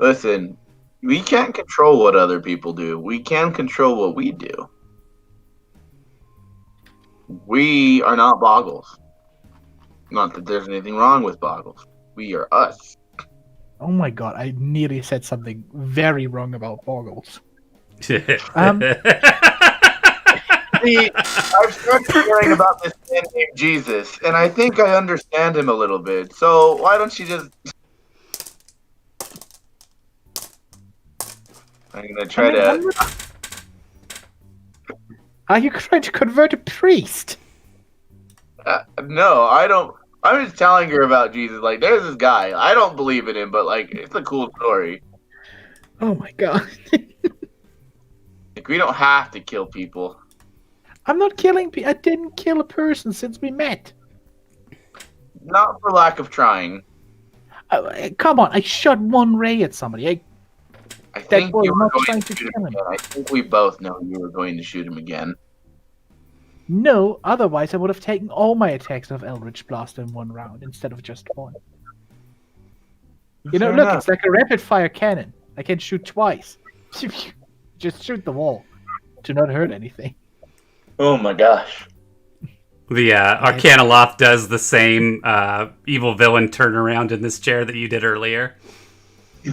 Listen, we can't control what other people do. We can control what we do. We are not boggles. Not that there's anything wrong with boggles. We are us.
Oh my god, I nearly said something very wrong about boggles.
See, I've started hearing about this man named Jesus, and I think I understand him a little bit. So why don't you just... I'm gonna try to...
Are you trying to convert a priest?
No, I don't... I'm just telling her about Jesus. Like, there's this guy. I don't believe in him, but, like, it's a cool story.
Oh my god.
Like, we don't have to kill people.
I'm not killing people. I didn't kill a person since we met.
Not for lack of trying.
Come on, I shot one ray at somebody.
I think
boy
you
was
were
not
going
trying
to
to
shoot
kill
him
him.
again. I think we both know you were going to shoot him again.
No, otherwise I would have taken all my attacks of Eldritch Blast in one round instead of just one. You know,
Fair
look,
enough.
it's like a rapid fire cannon. I can shoot twice. Just shoot the wall. Do not hurt anything.
Oh my gosh.
The Arcanoloth does the same evil villain turnaround in this chair that you did earlier.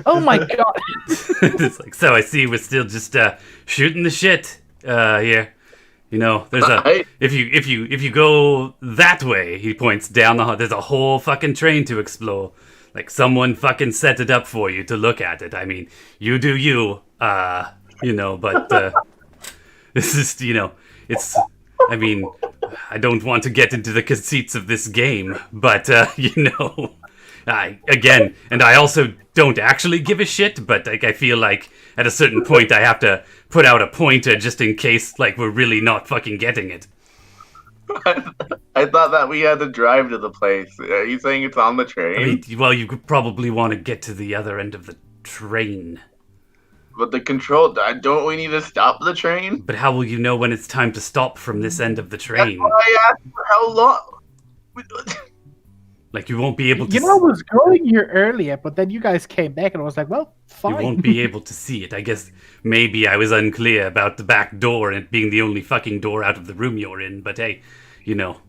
Oh my god.
It's like, so I see we're still just shooting the shit here. You know, there's a if you go that way, he points down the hall. There's a whole fucking train to explore. Like someone fucking set it up for you to look at it. I mean, you do you, you know. But this is, you know, it's. I mean, I don't want to get into the conceits of this game, but you know, I also don't actually give a shit. But like, I feel like at a certain point, I have to put out a pointer just in case, like, we're really not fucking getting it.
I thought that we had to drive to the place. Are you saying it's on the train?
I mean, well, you could probably want to get to the other end of the train.
But the control, don't we need to stop the train?
But how will you know when it's time to stop from this end of the train?
That's why I asked for how long.
Like, you won't be able to...
You know, I was going here earlier, but then you guys came back and I was like, well, fine.
You won't be able to see it. I guess maybe I was unclear about the back door and it being the only fucking door out of the room you're in, but hey, you know.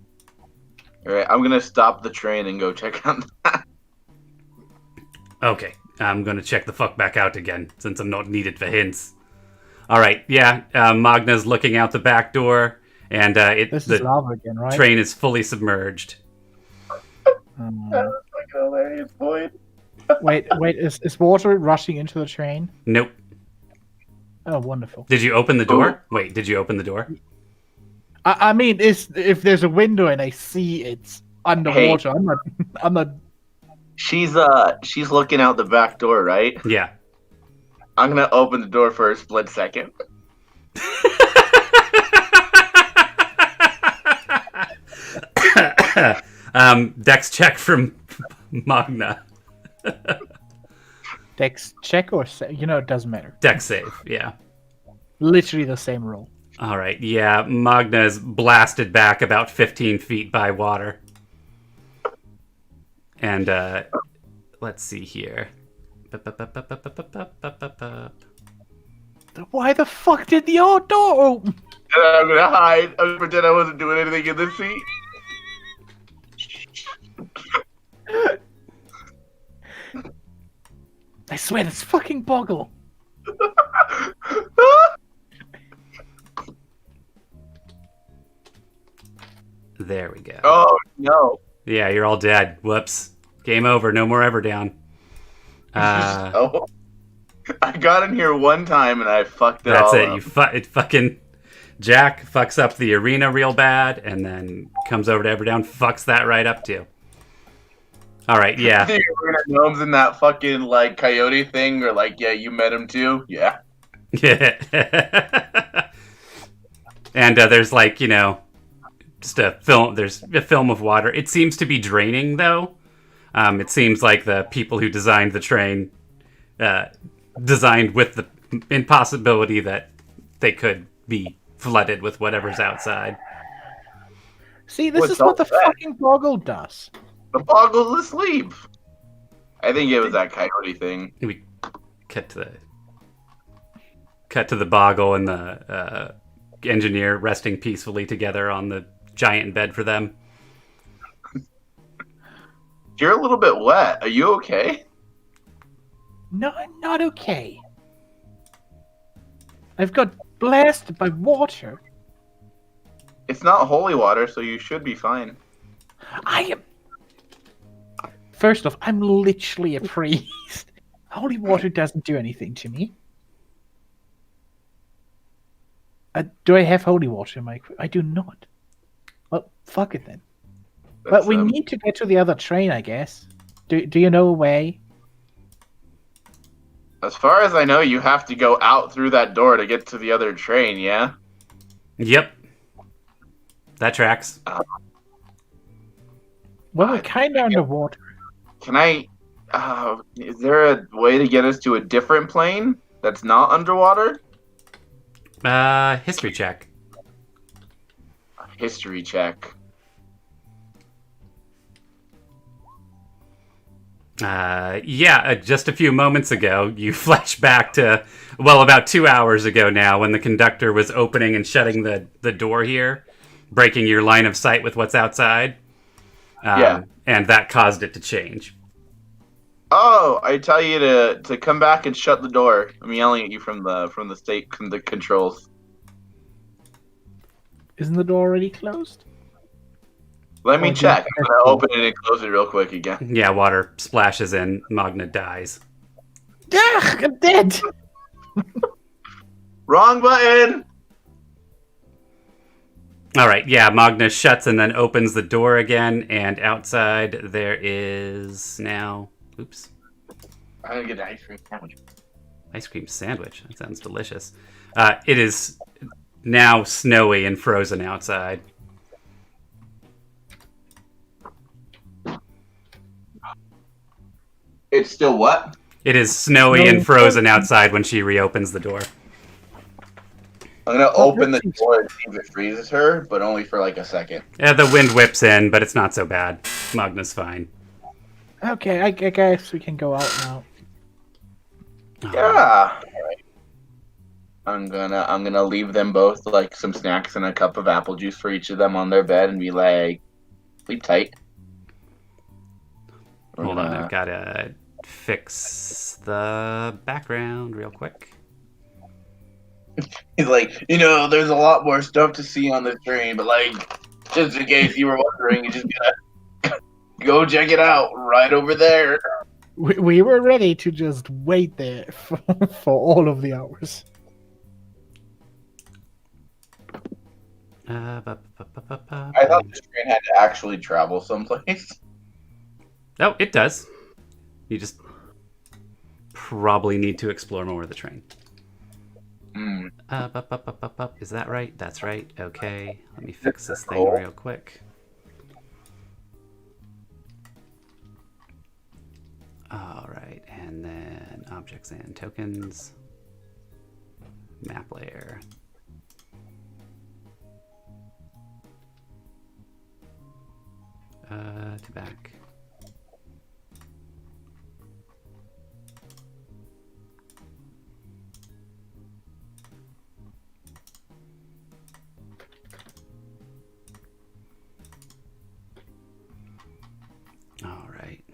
Alright, I'm gonna stop the train and go check out that.
Okay, I'm gonna check the fuck back out again, since I'm not needed for hints. Alright, yeah, Magna's looking out the back door, and
This is lava again, right?
train is fully submerged.
That was like a hilarious point.
Wait, is water rushing into the train?
Nope.
Oh, wonderful.
Did you open the door? Wait, did you open the door?
I mean, if there's a window and I see it's underwater,
Hey.
I'm not.
She's looking out the back door, right?
Yeah.
I'm gonna open the door for a split second.
Dex check from Magna.
Dex check or you know, it doesn't matter.
Dex save, yeah.
Literally the same rule.
All right, yeah. Magna is blasted back about 15 feet by water. And let's see here.
Why the fuck did the old door open?
And I'm gonna hide. I'm gonna pretend I wasn't doing anything in the seat.
I swear, that's fucking Boggle.
There we go.
Oh no!
Yeah, you're all dead. Whoops. Game over. No more Everdown.
Oh, I got in here one time and I fucked it
That's
all
it.
up.
It fucking Jack fucks up the arena real bad, and then comes over to Everdown, fucks that right up too. All right, yeah.
The arena gnomes in that fucking like coyote thing, or like, yeah, you met him too. Yeah.
And there's like, you know, just a film. There's a film of water. It seems to be draining though. It seems like the people who designed the train designed with the impossibility that they could be flooded with whatever's outside.
See, this
What's
is what
all
the
that?
fucking Boggle does.
The boggle's asleep. I think it was that coyote thing.
We cut to the Boggle and the engineer resting peacefully together on the giant bed for them.
You're a little bit wet. Are you okay?
No, I'm not okay. I've got blasted by water.
It's not holy water, so you should be fine.
I am. First off, I'm literally a priest. Holy water doesn't do anything to me. Do I have holy water in my... I do not. Well, fuck it then. But we need to get to the other train, I guess. Do you know a way?
As far as I know, you have to go out through that door to get to the other train, yeah?
Yep. That tracks.
Well, we're kind of underwater.
Can I... is there a way to get us to a different plane that's not underwater?
History check.
History check.
Just a few moments ago, you flash back to, well, about 2 hours ago now, when the conductor was opening and shutting the door here, breaking your line of sight with what's outside.
Yeah.
And that caused it to change.
Oh, I tell you to come back and shut the door. I'm yelling at you from the controls.
Isn't the door already closed?
Let me
Or do you
check.
have
I'm
to
gonna
go?
open it and close it real quick again.
Yeah, water splashes in. Magna dies.
Ah, I'm dead.
Wrong button.
All right, yeah, Magna shuts and then opens the door again, and outside there is now. Oops,
I'm gonna get an ice cream sandwich.
ice cream sandwich. That sounds delicious. It is now snowy and frozen outside.
It's still what?
It is snowy and frozen outside when she reopens the door.
I'm gonna
Well,
open the
that seems-
door and see if it freezes her, but only for like a second.
Yeah, the wind whips in, but it's not so bad. Magna's fine.
Okay, I guess we can go out now.
Yeah. Alright. I'm gonna leave them both like some snacks and a cup of apple juice for each of them on their bed and be like, sleep tight. We're
Hold on,
gonna-
I've got to fix the background real quick.
He's like, there's a lot more stuff to see on the stream, but like, just in case you were wondering, you just gotta go check it out right over there.
We were ready to just wait there for all of the hours.
I thought this train had to actually travel someplace.
Oh, it does. You just probably need to explore more of the train.
Hmm.
Is that right? That's right. Okay, let me fix this thing
Cool.
real quick. All right, and then objects and tokens. Map layer. To back. All right.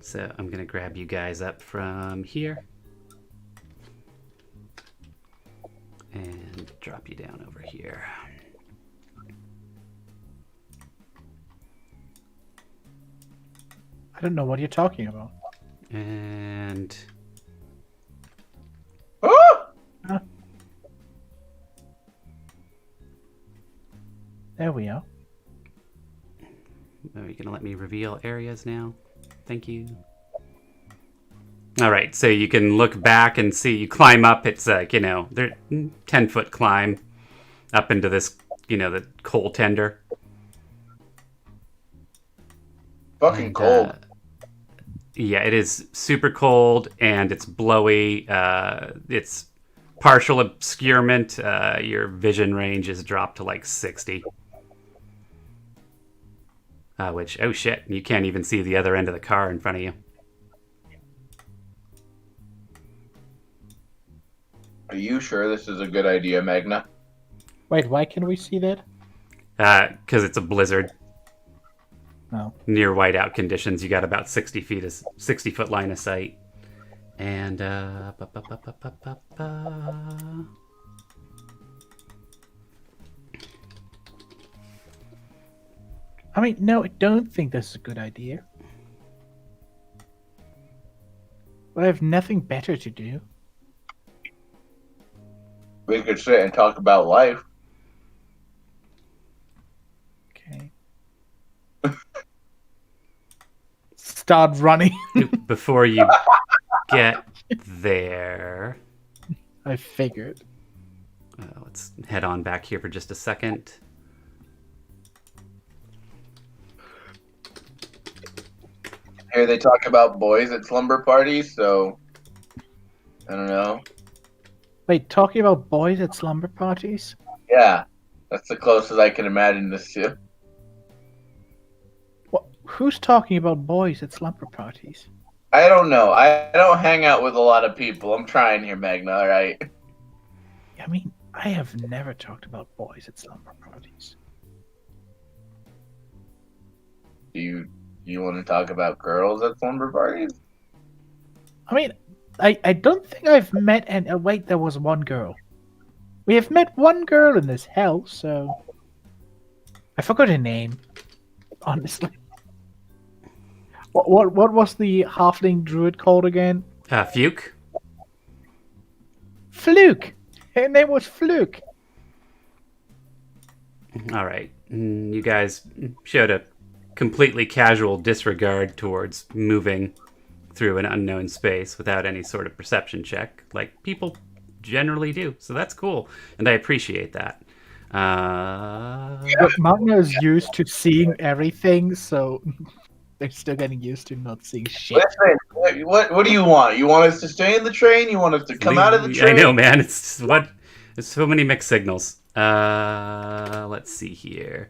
So I'm gonna grab you guys up from here and drop you down over here.
I don't know what you're talking about.
And
Ah!
There we are.
are you gonna let me reveal areas now? Thank you. All right, so you can look back and see. You climb up. It's like they're 10-foot climb up into this, the coal tender.
Fucking
And,
cold.
Yeah, it is super cold and it's blowy. It's partial obscurement. Your vision range is dropped to like 60. Which, oh shit, you can't even see the other end of the car in front of you.
Are you sure this is a good idea, Magna?
Wait, why can we see that?
Because it's a blizzard.
No.
Near whiteout conditions, you got about 60-foot line of sight. And
I mean, no, I don't think this is a good idea. I have nothing better to do.
We could sit and talk about life.
Okay. Start running.
before you get there,
I figured.
let's head on back here for just a second.
Here they talk about boys at slumber parties, so I don't know.
Wait, talking about boys at slumber parties?
Yeah, that's the closest I can imagine this to.
What? Who's talking about boys at slumber parties?
I don't know. I don't hang out with a lot of people. I'm trying here, Magna, alright?
I mean, I have never talked about boys at slumber parties.
Do you want to talk about girls at slumber parties?
I mean, I don't think I've met and wait, there was one girl. We have met one girl in this hell, so I forgot her name. Honestly, what was the halfling druid called again?
Fuke?
Fluke. Her name was Fluke.
All right. You guys showed a completely casual disregard towards moving through an unknown space without any sort of perception check, like people generally do. So that's cool, and I appreciate that.
But Magna is used to seeing everything, so they're still getting used to not seeing shit.
Listen, what do you want? You want us to stay in the train? You want us to come out of the train?
I know, man. It's just, what? There's so many mixed signals. Let's see here.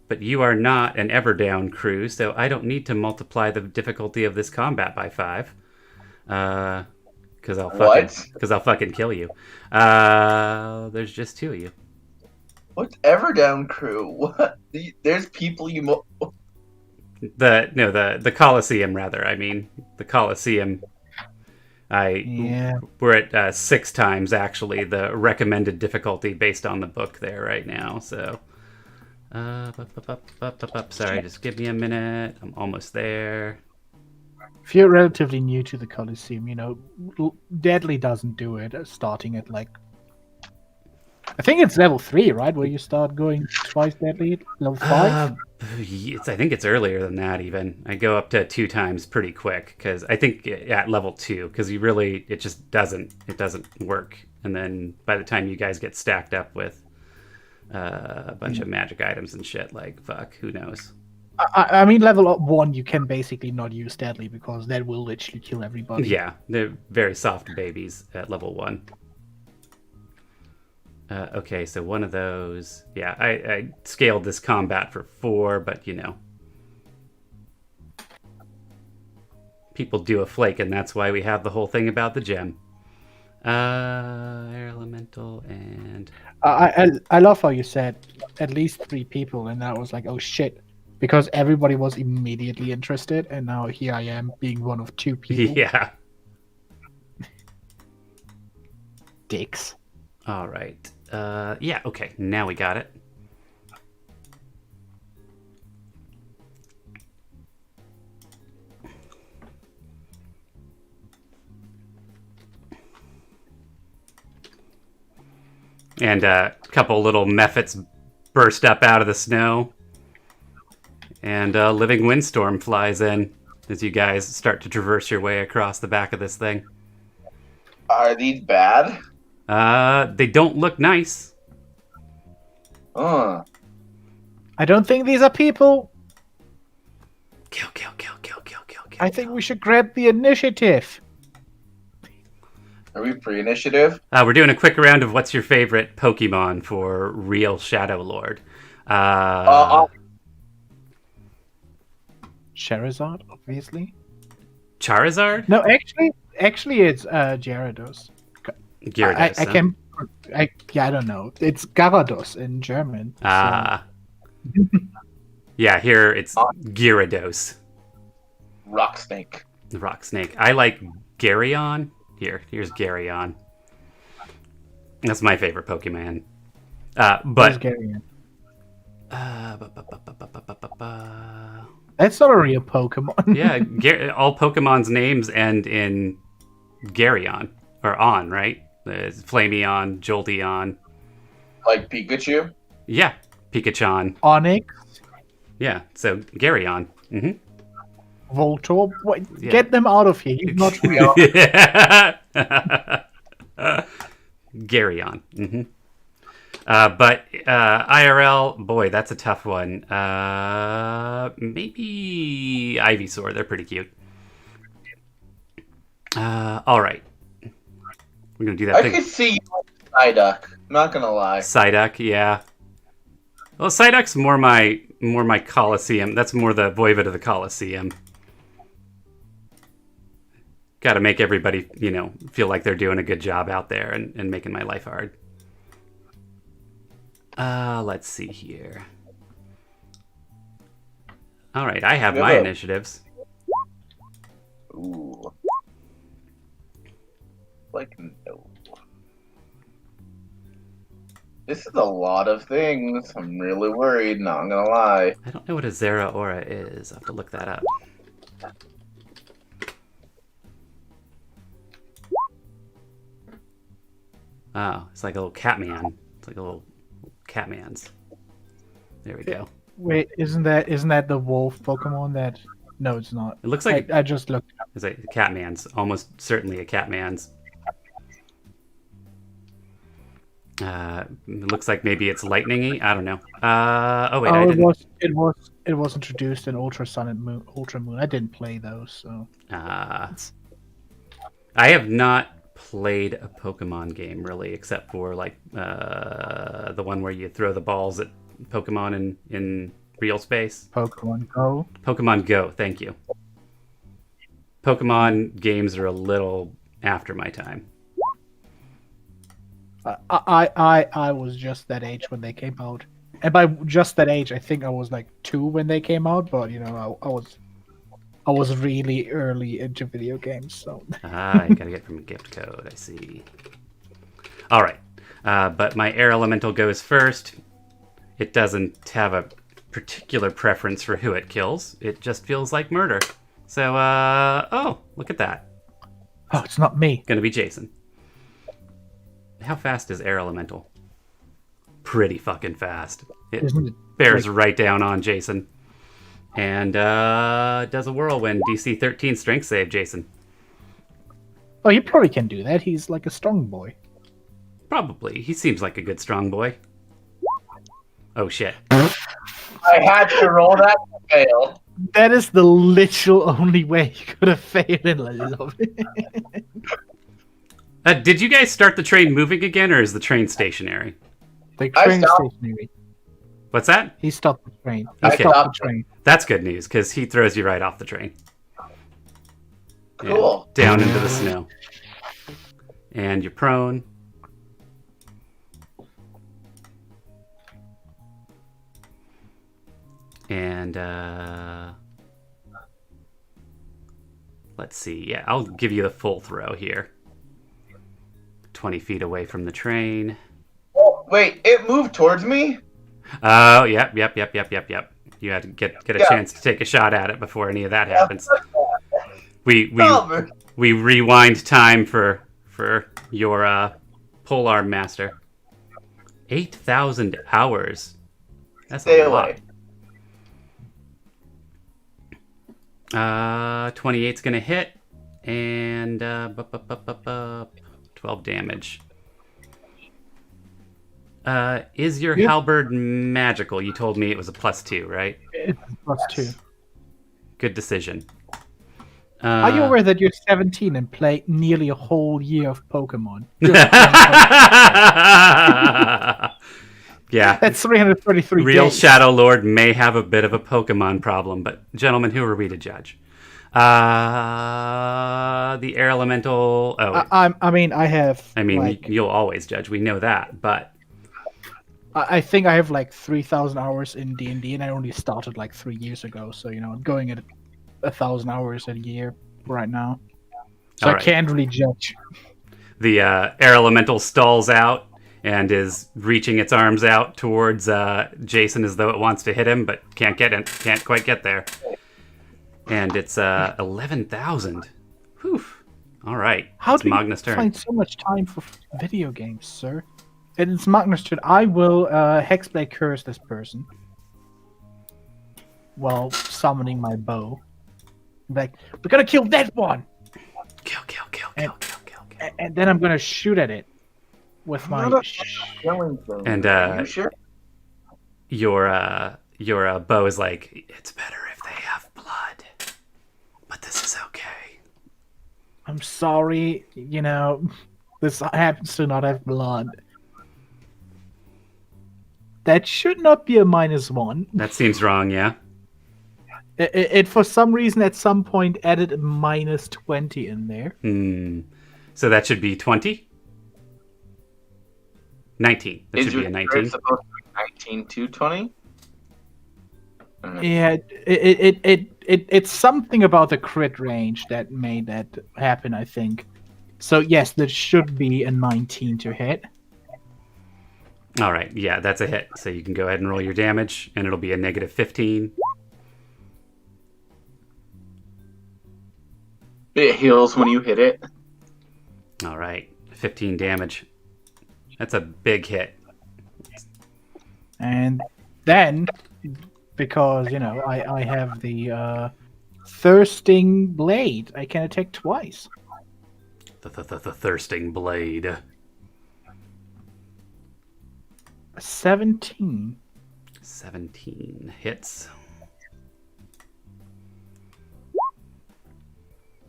But you are not an Everdown crew, so I don't need to multiply the difficulty of this combat by 5. Because I'll fucking kill you. There's just 2 of you.
What's Everdown crew? What? There's people you.
The Colosseum, rather. I mean, the Colosseum. We're at 6 times actually the recommended difficulty based on the book there right now. So, sorry, just give me a minute. I'm almost there.
If you're relatively new to the Colosseum, you know, Deadly doesn't do it. Starting at like, I think it's level 3, right? Where you start going twice deadly. Level 5.
I think it's earlier than that even. I go up to 2 times pretty quick because I think at level 2 because it just doesn't work. And then by the time you guys get stacked up with a bunch of magic items and shit, like fuck, who knows?
I mean, level 1 you can basically not use deadly because that will literally kill everybody.
Yeah, they're very soft babies at level 1. Okay, so one of those. Yeah, I scaled this combat for 4, but you know. People do a flake, and that's why we have the whole thing about the gem. Air elemental and...
I love how you said at least 3 people, and that was like, oh shit. Because everybody was immediately interested, and now here I am being one of 2 people.
Yeah.
Dicks.
All right. Yeah, okay, now we got it. And a couple little mephits burst up out of the snow. And a living windstorm flies in as you guys start to traverse your way across the back of this thing.
Are these bad?
They don't look nice.
I don't think these are people.
Kill.
I think we should grab the initiative.
Are we pre-initiative?
We're doing a quick round of what's your favorite Pokemon for real Shadow Lord.
Charizard, obviously.
Charizard?
No, actually, it's Gyarados.
Gyarados.
I don't know. It's Gyarados in German.
So. Yeah, here it's Gyarados.
Rock Snake.
Rock Snake. I like Garyon. Here's Garyon. That's my favorite Pokemon. But
Garyon? That's not a real Pokemon.
Yeah, all Pokemon's names end in Garyon or on, right? It's Flameon, Jolteon.
Like Pikachu?
Yeah, Pikachu.
Onyx.
Yeah, so Garyon. Mm-hmm.
Voltorb. What? Yeah. Get them out of here. He's not real.
Garyon. Mm-hmm. But IRL, boy, that's a tough one. Maybe Ivysaur. They're pretty cute. All right. We're going to do that thing.
I could see Psyduck. Not going to lie.
Psyduck, yeah. Well, Psyduck's more my Colosseum. That's more the Voivod of the Colosseum. Got to make everybody, feel like they're doing a good job out there and making my life hard. Let's see here. All right, I have my initiatives.
Ooh. Like, no. This is a lot of things. I'm really worried, not gonna lie.
I don't know what a Zera Aura is. I'll have to look that up. Oh, it's like a little Catman. It's like a little Catman's. There we go.
Wait, isn't that the wolf Pokemon that? No, it's not.
It looks like
I just looked it up.
it's like a Catman's. Almost certainly a Catman's. It looks like maybe it's lightningy. I don't know. Oh wait, I didn't.
It was introduced in Ultra Sun and Moon. Ultra Moon. I didn't play those, so.
I have not played a Pokemon game really, except for like the one where you throw the balls at Pokemon in real space.
Pokemon Go.
Pokemon Go. Thank you. Pokemon games are a little after my time.
I was just that age when they came out, and by just that age, I think I was like 2 when they came out. But you know, I was really early into video games, so.
You gotta get from a gift code. I see. All right, but my air elemental goes first. It doesn't have a particular preference for who it kills. It just feels like murder. So, oh, look at that.
Oh, it's not me.
Gonna be Jason. How fast is air elemental? Pretty fucking fast. It bears right down on Jason. And does a whirlwind. DC 13 strength save, Jason.
Oh, he probably can do that. He's like a strong boy.
Probably. He seems like a good strong boy. Oh shit.
I had to roll that to fail.
That is the literal only way you could have failed in a little bit.
Did you guys start the train moving again, or is the train stationary?
The train stationary.
What's that?
He stopped the train.
Okay.
Stopped the train.
That's good news, because he throws you right off the train.
Cool.
And down into the snow. And you're prone. And, let's see. Yeah, I'll give you the full throw here. 20 feet away from the train.
Oh, wait, it moved towards me?
Oh, yep. You had to get a chance to take a shot at it before any of that happens. We rewind time for your polearm master. 8,000 hours. That's
Stay
a
away.
lot. 28's gonna hit, and 12 damage. Is your halberd magical? You told me it was a +2, right?
It's +2.
Good decision.
Are you aware that you're 17 and play nearly a whole year of Pokemon?
Yeah.
That's 333
Real
days.
Shadow Lord may have a bit of a Pokemon problem, but gentlemen, who are we to judge? The air elemental. Oh,
I mean,
you'll always judge. We know that, but
I think I have like 3,000 hours in D&D, and I only started like 3 years ago. So you know, I'm going at 1,000 hours a year right now. So I can't really judge.
The air elemental stalls out and is reaching its arms out towards Jason as though it wants to hit him, but can't quite get there. And it's 11,000. Whew. All right.
How
it's
do
Magnus'
you
turn.
find so much time for video games, sir? And it's Magnus' turn. I will Hexblade curse this person while summoning my bow. Like, we're gonna kill that one!
Kill.
And then I'm gonna shoot at it with my...
And
And
you sure?
your bow is like, it's better if they have blood, but this is okay.
I'm sorry, you know, this happens to not have blood. That should not be a -1.
That seems wrong, yeah.
It for some reason at some point added a -20 in there.
So that should be 20? 19. That should be a 19.
Is supposed to be 19 to 20?
Yeah, it's something about the crit range that made that happen, I think. So yes, there should be a 19 to hit.
All right, yeah, that's a hit. So you can go ahead and roll your damage, and it'll be a negative 15.
It heals when you hit it.
All right, 15 damage. That's a big hit.
And then, because, I have the thirsting blade, I can attack twice.
The thirsting blade.
17.
17 hits.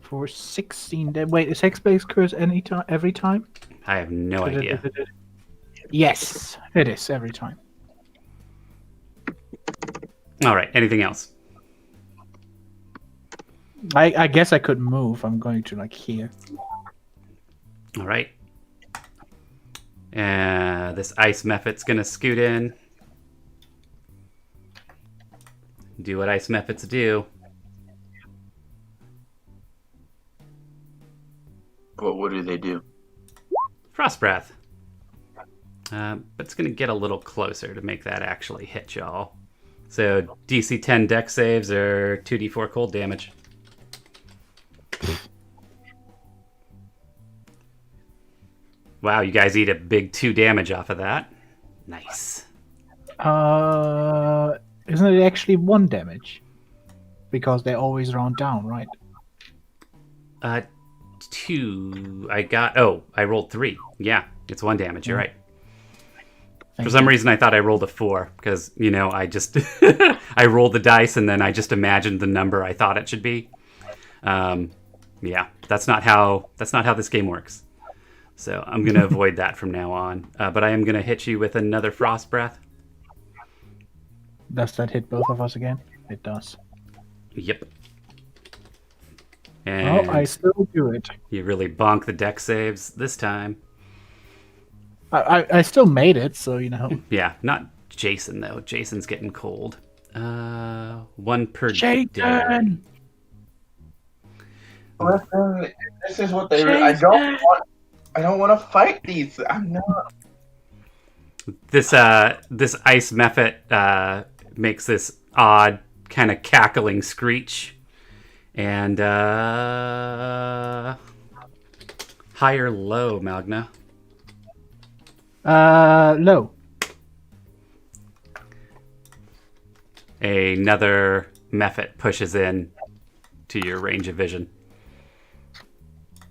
For 16. Wait, is Hexblade's curse every time?
I have no idea.
Yes, it is every time.
All right, anything else?
I guess I could move. I'm going to, here.
All right. This ice mephit's gonna scoot in. Do what ice mephits do.
What do they do?
Frost breath. But it's gonna get a little closer to make that actually hit y'all. So DC 10 deck saves are 2d4 cold damage. Wow, you guys eat a big 2 damage off of that. Nice.
Isn't it actually 1 damage? Because they always round down, right?
2. I rolled 3. Yeah, it's 1 damage. You're right.
Thank
For some
you.
reason, I thought I rolled a 4 because I just I rolled the dice and then I just imagined the number I thought it should be. Yeah, that's not how this game works. So I'm gonna avoid that from now on. But I am gonna hit you with another frost breath.
Does that hit both of us again? It does.
Yep. And
Oh, I still do it.
you really bonk the deck saves this time.
I still made it, so
Yeah, not Jason though. Jason's getting cold. 1 per day.
Jason!
Listen, this is what they.
Jason!
I don't want to fight these. I'm not.
This ice mephit makes this odd kind of cackling screech, and high or low, Magna?
Low.
Another mephit pushes in to your range of vision,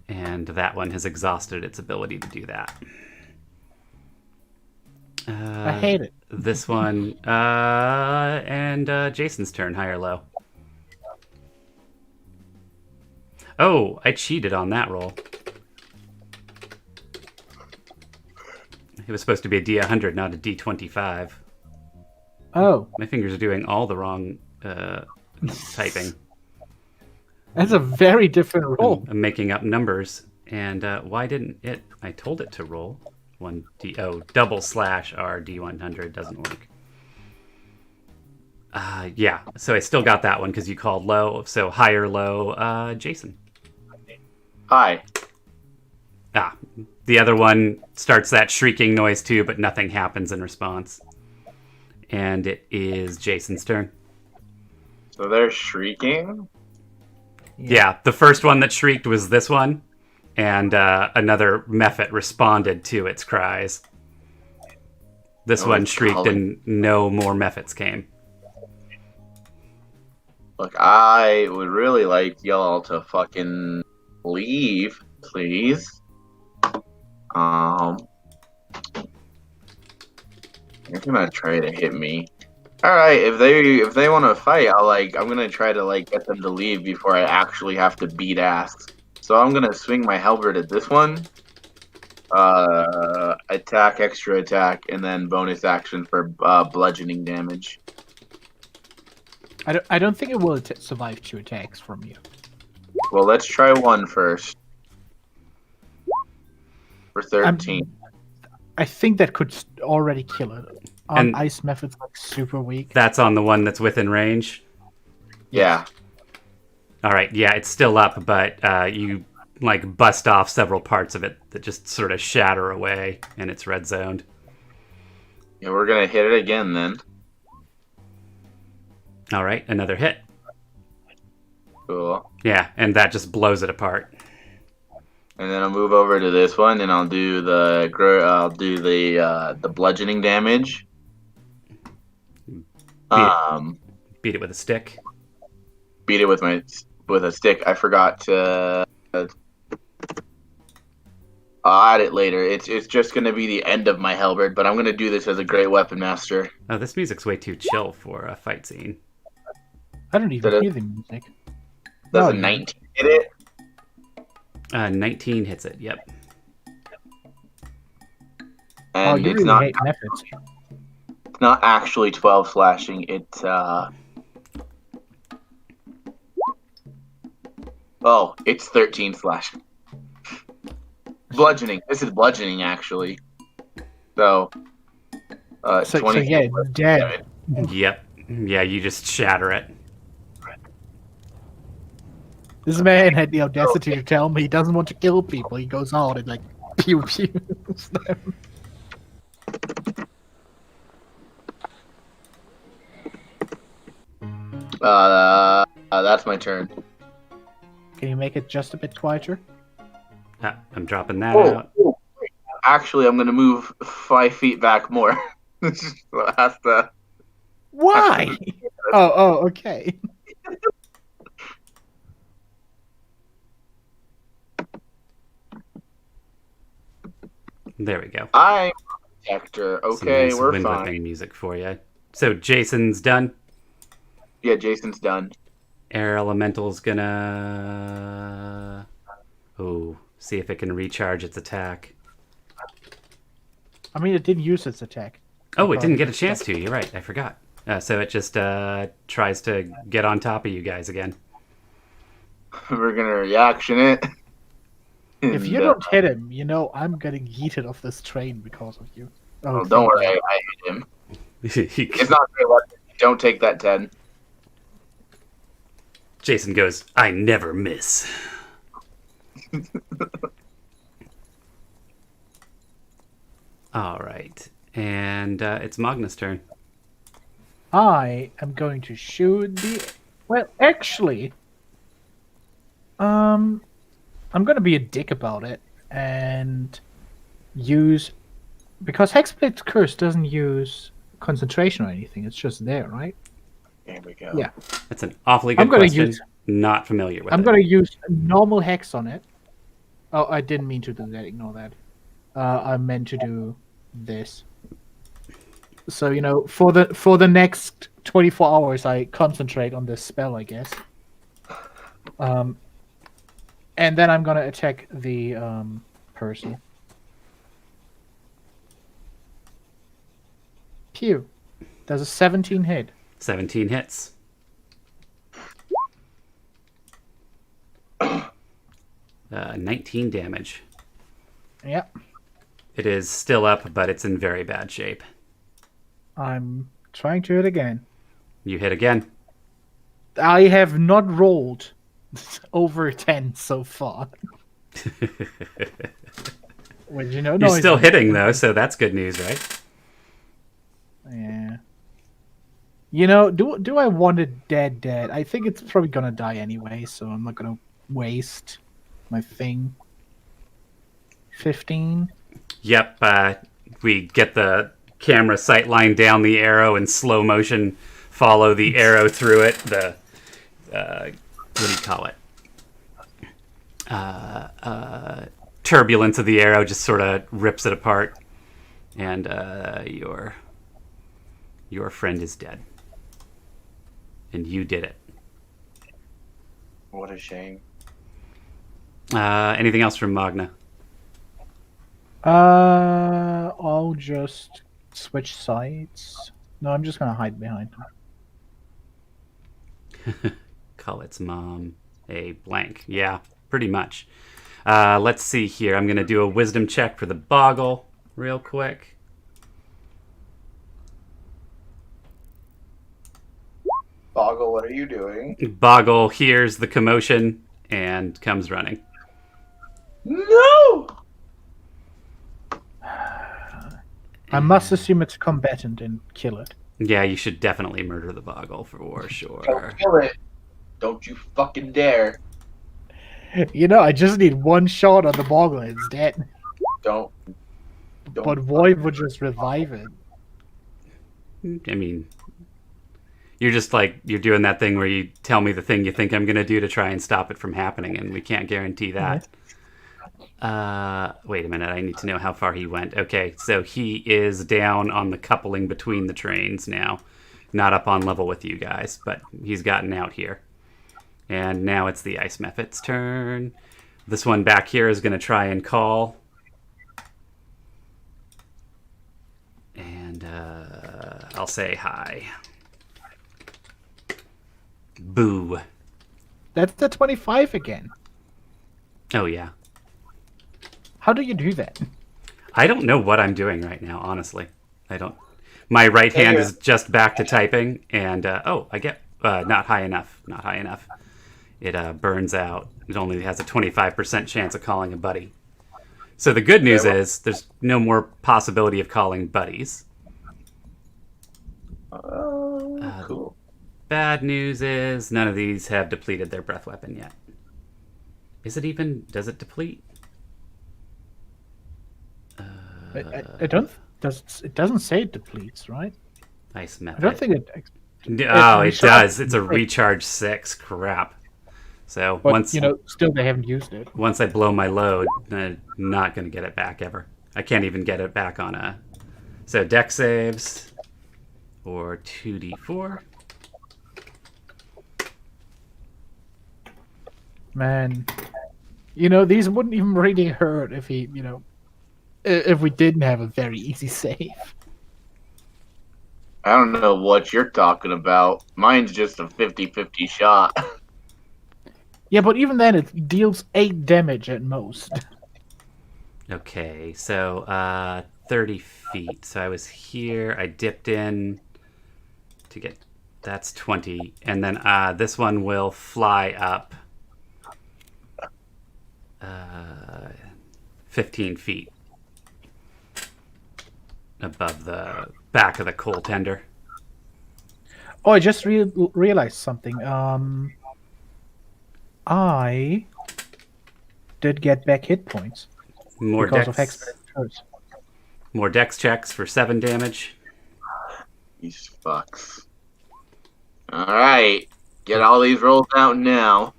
and that one has exhausted its ability to do that.
I hate it.
This one, and Jason's turn, high or low. Oh, I cheated on that roll. It was supposed to be a D100, not a D25.
Oh,
My fingers are doing all the wrong typing.
that's a very different roll.
I'm making up numbers. And why didn't it? I told it to roll. double slash R D100 doesn't work. Yeah, so I still got that one because you called low. So high or low, Jason.
Hi.
The other one starts that shrieking noise too, but nothing happens in response. And it is Jason's turn.
So they're shrieking.
Yeah, the first one that shrieked was this one, and another mephit responded to its cries. This one
it's
shrieked,
calling.
and no more mephits came.
Look, I would really like y'all to fucking leave, please. You're gonna try to hit me. All right, if they want to fight, I'm gonna try to get them to leave before I actually have to beat ass. So I'm gonna swing my halberd at this one. Attack, extra attack, and then bonus action for bludgeoning damage.
I don't think it will survive 2 attacks from you.
Well, let's try one first. For 13.
I think that could already kill it.
And-
Ice method's super weak.
That's on the one that's within range.
Yeah.
All right, yeah, it's still up, but you bust off several parts of it that just sort of shatter away, and it's red zoned.
Yeah, we're gonna hit it again then.
All right, another hit.
Cool.
Yeah, and that just blows it apart.
And then I'll move over to this one, and I'll do the bludgeoning damage.
Beat it with a stick.
Beat it with a stick. I forgot to. I'll add it later. It's just gonna be the end of my halberd, but I'm gonna do this as a great weapon master.
Oh, this music's way too chill for a fight scene.
I don't even hear the music.
Does a 19 hit it?
19 hits it. Yep.
And
you
it's
really
not.
hate methods.
It's not actually 12 slashing. It's Oh, it's 13 slashing. Bludgeoning. This is bludgeoning actually. So. 20.
Yeah, it's dead.
Yep. Yeah, you just shatter it.
This man had the audacity to tell me he doesn't want to kill people. He goes on and like pew pew.
That's my turn.
Can you make it just a bit quieter?
I'm dropping that out.
Oh. Actually, I'm gonna move 5 feet back more.
Why? Okay.
There we go.
I'm a protector. Okay,
Some nice
we're
wind
fine.
whipping music for you. So Jason's done.
Yeah, Jason's done.
Air Elemental's gonna... see if it can recharge its attack.
I mean, it didn't use its attack.
Oh, it didn't get a chance to. You're right. I forgot. So it just tries to get on top of you guys again.
We're gonna reaction it.
If you don't hit him, I'm getting yeeted off this train because of you.
Oh, don't worry, I hit him. It's not very lucky. Don't take that 10.
Jason goes, I never miss. All right. And it's Magna's turn.
I am going to shoot the... Well, actually... I'm going to be a dick about it and use... Because Hexblade's Curse doesn't use concentration or anything. It's just there, right?
There we go.
Yeah.
That's an awfully good question. Not familiar with it.
I'm going to use a normal Hex on it. Oh, I didn't mean to do that. Ignore that. I meant to do this. So, for the next 24 hours, I concentrate on this spell, I guess. And then I'm going to attack the person. Pew. Does a 17 hit.
17 hits. 19 damage.
Yep.
It is still up, but it's in very bad shape.
I'm trying to hit again.
You hit again.
I have not rolled over 10 so far. Which,
You're still hitting, though, so that's good news, right?
Yeah. Do I want it dead? I think it's probably gonna die anyway, so I'm not gonna waste my thing. 15.
Yep, we get the camera sight line down the arrow in slow motion, follow the arrow through it. The, what do you call it? Turbulence of the arrow just sort of rips it apart. And your friend is dead. And you did it.
What a shame.
Anything else from Magna?
I'll just switch sides. No, I'm just gonna hide behind her.
Call its mom a blank. Yeah, pretty much. Let's see here. I'm gonna do a wisdom check for the Boggle real quick.
Boggle, what are you doing?
Boggle hears the commotion and comes running.
No!
I must assume it's combatant and kill it.
Yeah, you should definitely murder the boggle for sure.
Don't kill it. Don't you fucking dare.
I just need one shot on the boggle and it's dead.
Don't.
But Void would just revive it.
I mean, you're just like, you're doing that thing where you tell me the thing you think I'm going to do to try and stop it from happening, and we can't guarantee that. Wait a minute, I need to know how far he went. Okay, so he is down on the coupling between the trains now. Not up on level with you guys, but he's gotten out here. And now it's the Ice Mephit's turn. This one back here is going to try and call. And I'll say hi. Boo.
That's the 25 again.
Oh, yeah.
How do you do that?
I don't know what I'm doing right now, honestly. I don't. My right hand is just back to typing, and I get not high enough. Not high enough. It burns out. It only has a 25% chance of calling a buddy. So the good news is there's no more possibility of calling buddies.
Cool.
Bad news is none of these have depleted their breath weapon yet. Does it deplete?
I don't. It doesn't say it depletes, right?
Ice
I
Mephit.
don't think it.
Oh, it does. It's a recharge 6. Crap. So
But still they haven't used it.
once I blow my load, I'm not going to get it back ever. I can't even get it back on a. So deck saves or 2d4.
Man, these wouldn't even really hurt if if we didn't have a very easy save.
I don't know what you're talking about. Mine's just a 50-50 shot.
Yeah, but even then, it deals 8 damage at most.
Okay, so 30 feet. So I was here. I dipped in to get. That's 20, and then this one will fly up 15 feet above the back of the coal tender.
Oh, I just realized something. I did get back hit points
More
because
dex,
of expert curse.
more dex checks for 7 damage.
These fucks. Alright. Get all these rolls out now.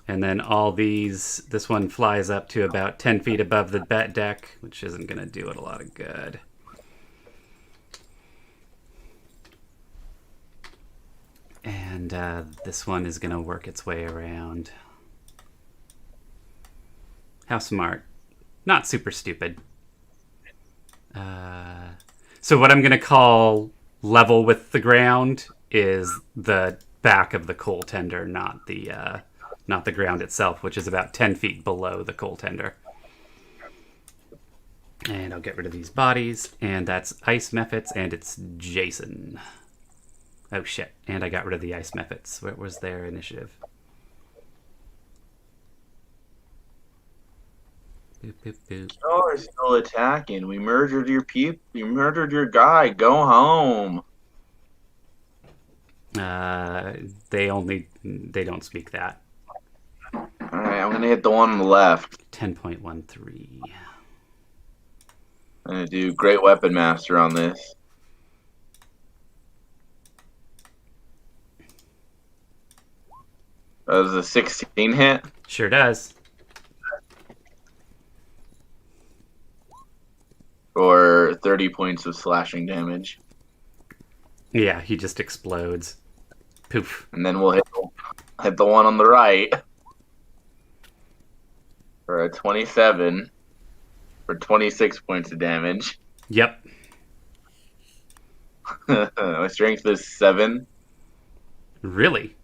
And then all these, this one flies up to about 10 feet above the bet deck, which isn't going to do it a lot of good. And this one is going to work its way around. How smart. Not super stupid. So what I'm going to call level with the ground is the back of the coal tender, not the ground itself, which is about 10 feet below the coal tender. And I'll get rid of these bodies, and that's Ice Mephits, and it's Jason. Oh shit, and I got rid of the Ice Mephits. What was their initiative? Boop, boop, boop.
Oh, we're still attacking. We murdered your people. We murdered your guy. Go home.
They don't speak that.
Alright, I'm gonna hit the one on the left.
10.13.
I'm gonna do Great Weapon Master on this. That was a 16 hit.
Sure does.
For 30 points of slashing damage.
Yeah, he just explodes. Poof.
And then we'll hit the one on the right. For a 27. For 26 points of damage.
Yep.
My strength is 7.
Really?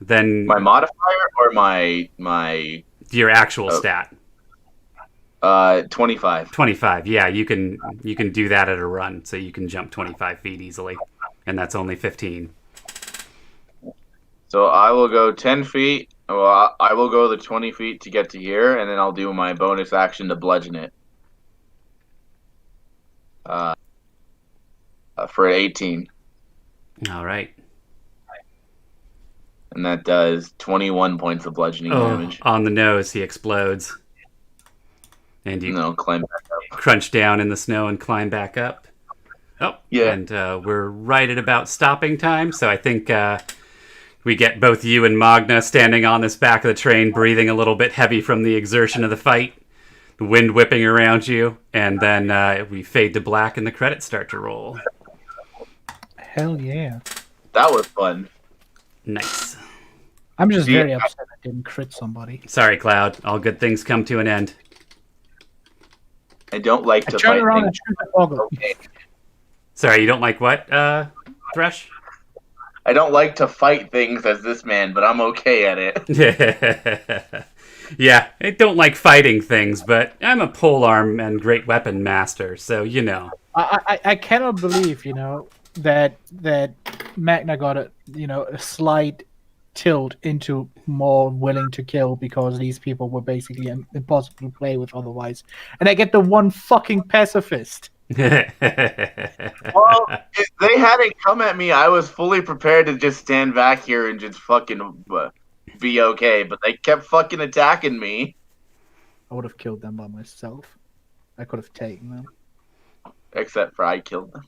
Then
My modifier or my
your actual stat.
25.
25. Yeah, you can do that at a run, so you can jump 25 feet easily, and that's only 15.
So I will go 10 feet. Well, I will go the 20 feet to get to here, and then I'll do my bonus action to bludgeon it. For 18.
All right.
And that does 21 points of bludgeoning damage.
On the nose, he explodes. And you
No, climb back up.
crunch down in the snow and climb back up. Oh,
Yeah.
and we're right at about stopping time, so I think we get both you and Magna standing on this back of the train, breathing a little bit heavy from the exertion of the fight, the wind whipping around you, and then we fade to black and the credits start to roll.
Hell yeah.
That was fun.
Nice.
I'm just very upset I didn't crit somebody.
Sorry, Cloud. All good things come to an end.
I don't like to
turn
fight
around
things.
and shoot the boggle.
Okay.
Sorry, you don't like what, Thresh?
I don't like to fight things as this man, but I'm okay at it.
Yeah, I don't like fighting things, but I'm a polearm and great weapon master, so you know.
I cannot believe, that Magna got a slight tilt into more willing to kill because these people were basically impossible to play with otherwise, and I get the one fucking pacifist.
Well, if they hadn't come at me, I was fully prepared to just stand back here and just fucking be okay. But they kept fucking attacking me.
I would have killed them by myself. I could have taken them.
Except for I killed them.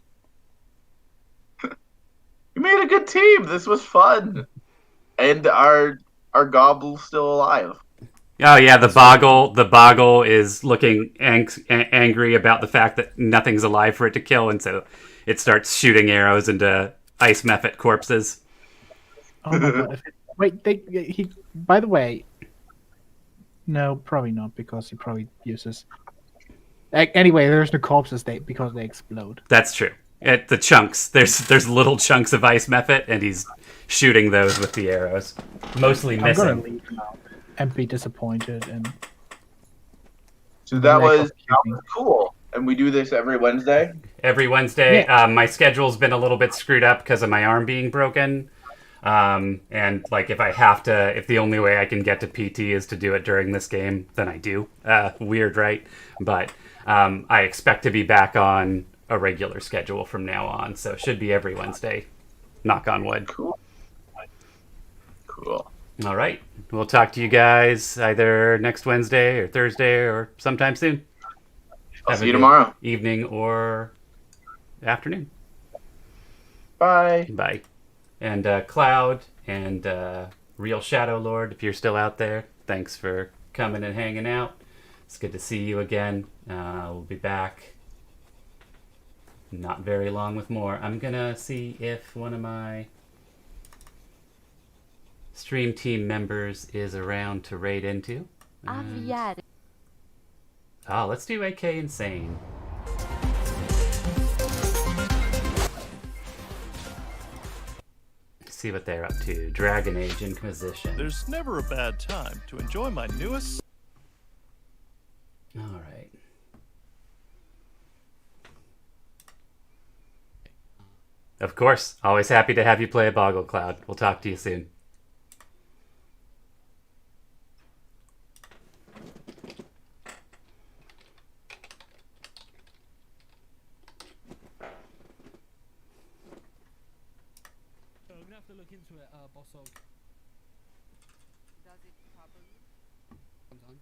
We made a good team. This was fun. And our gobble's still alive.
Oh yeah, the boggle is looking angry about the fact that nothing's alive for it to kill, and so it starts shooting arrows into ice mephit corpses.
Oh my god! Wait, he. By the way, no, probably not because he probably uses. Anyway, there's no corpses because they explode.
That's true. The chunks, there's little chunks of ice mephit, and he's shooting those with the arrows, mostly missing.
I'm gonna leave now and be disappointed. And
so that was cool. And we do this every Wednesday.
Every Wednesday.
Yeah.
My schedule's been a little bit screwed up because of my arm being broken. And like if the only way I can get to PT is to do it during this game, then I do. Weird, right? But I expect to be back on a regular schedule from now on, so it should be every Wednesday. Knock on wood.
Cool.
All right. We'll talk to you guys either next Wednesday or Thursday or sometime soon.
I'll see you tomorrow.
Evening or afternoon.
Bye.
Bye. And Cloud and Real Shadow Lord, if you're still out there, thanks for coming and hanging out. It's good to see you again. We'll be back not very long with more. I'm going to see if one of my stream team members is around to raid into. Let's do AK Insane. See what they're up to. Dragon Age Inquisition.
There's never a bad time to enjoy my newest...
Alright. Of course. Always happy to have you play a Boggle Cloud. We'll talk to you soon.
I'm gonna have to look into it, boss. Does it properly? Sometimes.